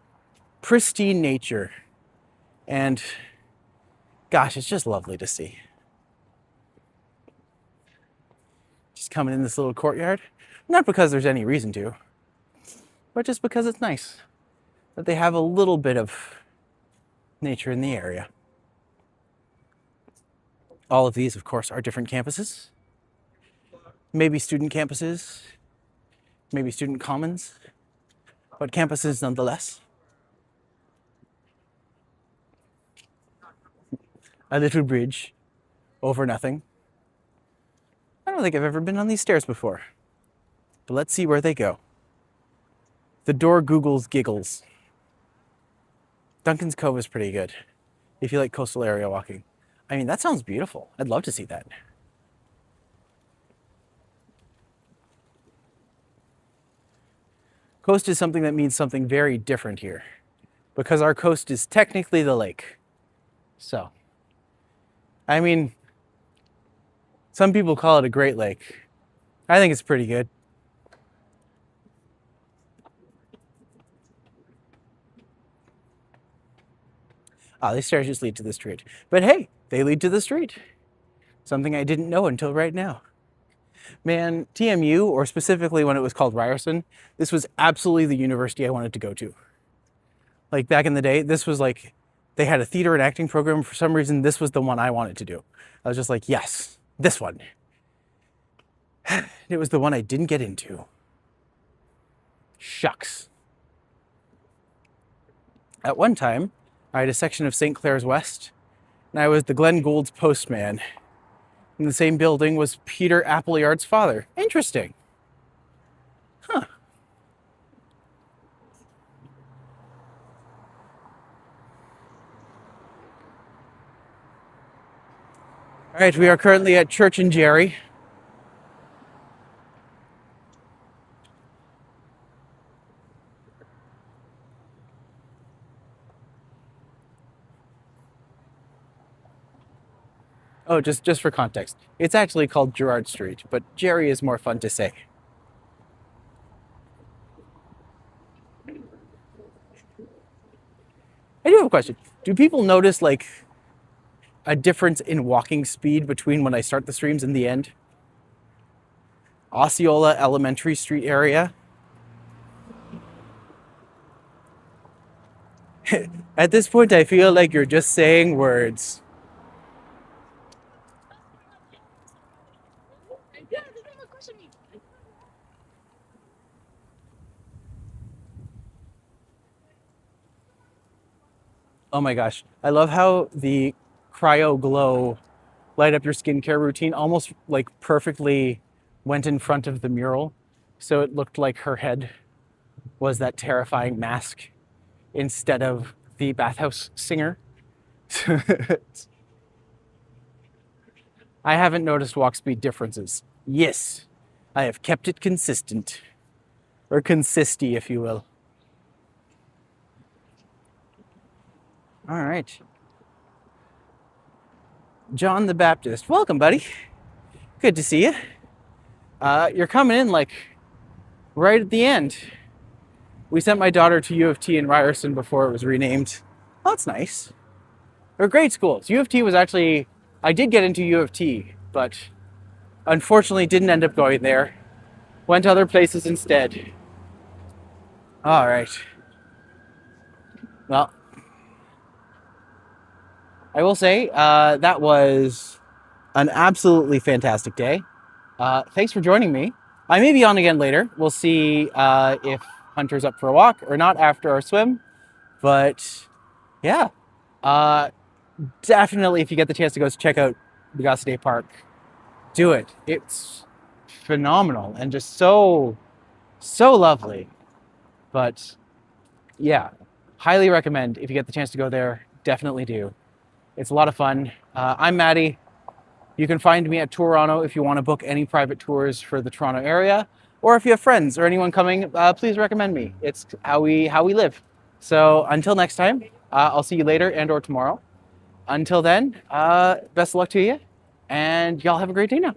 pristine nature. And gosh, it's just lovely to see. Just coming in this little courtyard, not because there's any reason to, but just because it's nice that they have a little bit of nature in the area. All of these, of course, are different campuses. Maybe student campuses, maybe student commons, but campuses nonetheless. A little bridge over nothing. I don't think I've ever been on these stairs before, but let's see where they go. The door Googles giggles. Duncan's Cove is pretty good if you like coastal area walking. I mean, that sounds beautiful. I'd love to see that. Coast is something that means something very different here because our coast is technically the lake. So, I mean, some people call it a Great Lake. I think it's pretty good. Ah, these stairs just lead to the street. But hey, they lead to the street. Something I didn't know until right now. Man, TMU, or specifically when it was called Ryerson, this was absolutely the university I wanted to go to. Like back in the day, this was like, they had a theater and acting program. For some reason, this was the one I wanted to do. I was just like, yes, this one. It was the one I didn't get into. Shucks. At one time, I had a section of St. Clair's West, and I was the Glenn Gould's postman. In the same building was Peter Appleyard's father. Interesting. Huh. All right, we are currently at Church and Jerry. Oh, just for context, it's actually called Gerrard Street, but Jerry is more fun to say. I do have a question. Do people notice like a difference in walking speed between when I start the streams and the end? Osceola Elementary Street area. At this point, I feel like you're just saying words. Oh my gosh. I love how the cryo glow light up your skincare routine almost like perfectly went in front of the mural. So it looked like her head was that terrifying mask instead of the bathhouse singer. I haven't noticed walk speed differences. Yes, I have kept it consistent. Or consisty, if you will. All right. John the Baptist. Welcome, buddy. Good to see you. You're coming in like right at the end. We sent my daughter to U of T in Ryerson before it was renamed. Oh, that's nice. They're great schools. U of T was actually, I did get into U of T, but unfortunately didn't end up going there. Went to other places instead. All right. Well, I will say that was an absolutely fantastic day. Thanks for joining me. I may be on again later. We'll see if Hunter's up for a walk or not after our swim. But yeah, definitely if you get the chance to go check out Biidaasige Park, do it. It's phenomenal and just so lovely. But yeah, highly recommend if you get the chance to go there, definitely do. It's a lot of fun. I'm Matti. You can find me at Toronto if you want to book any private tours for the Toronto area, or if you have friends or anyone coming, please recommend me. It's how we live. So until next time, I'll see you later and or tomorrow. Until then, best of luck to you, and y'all have a great day now.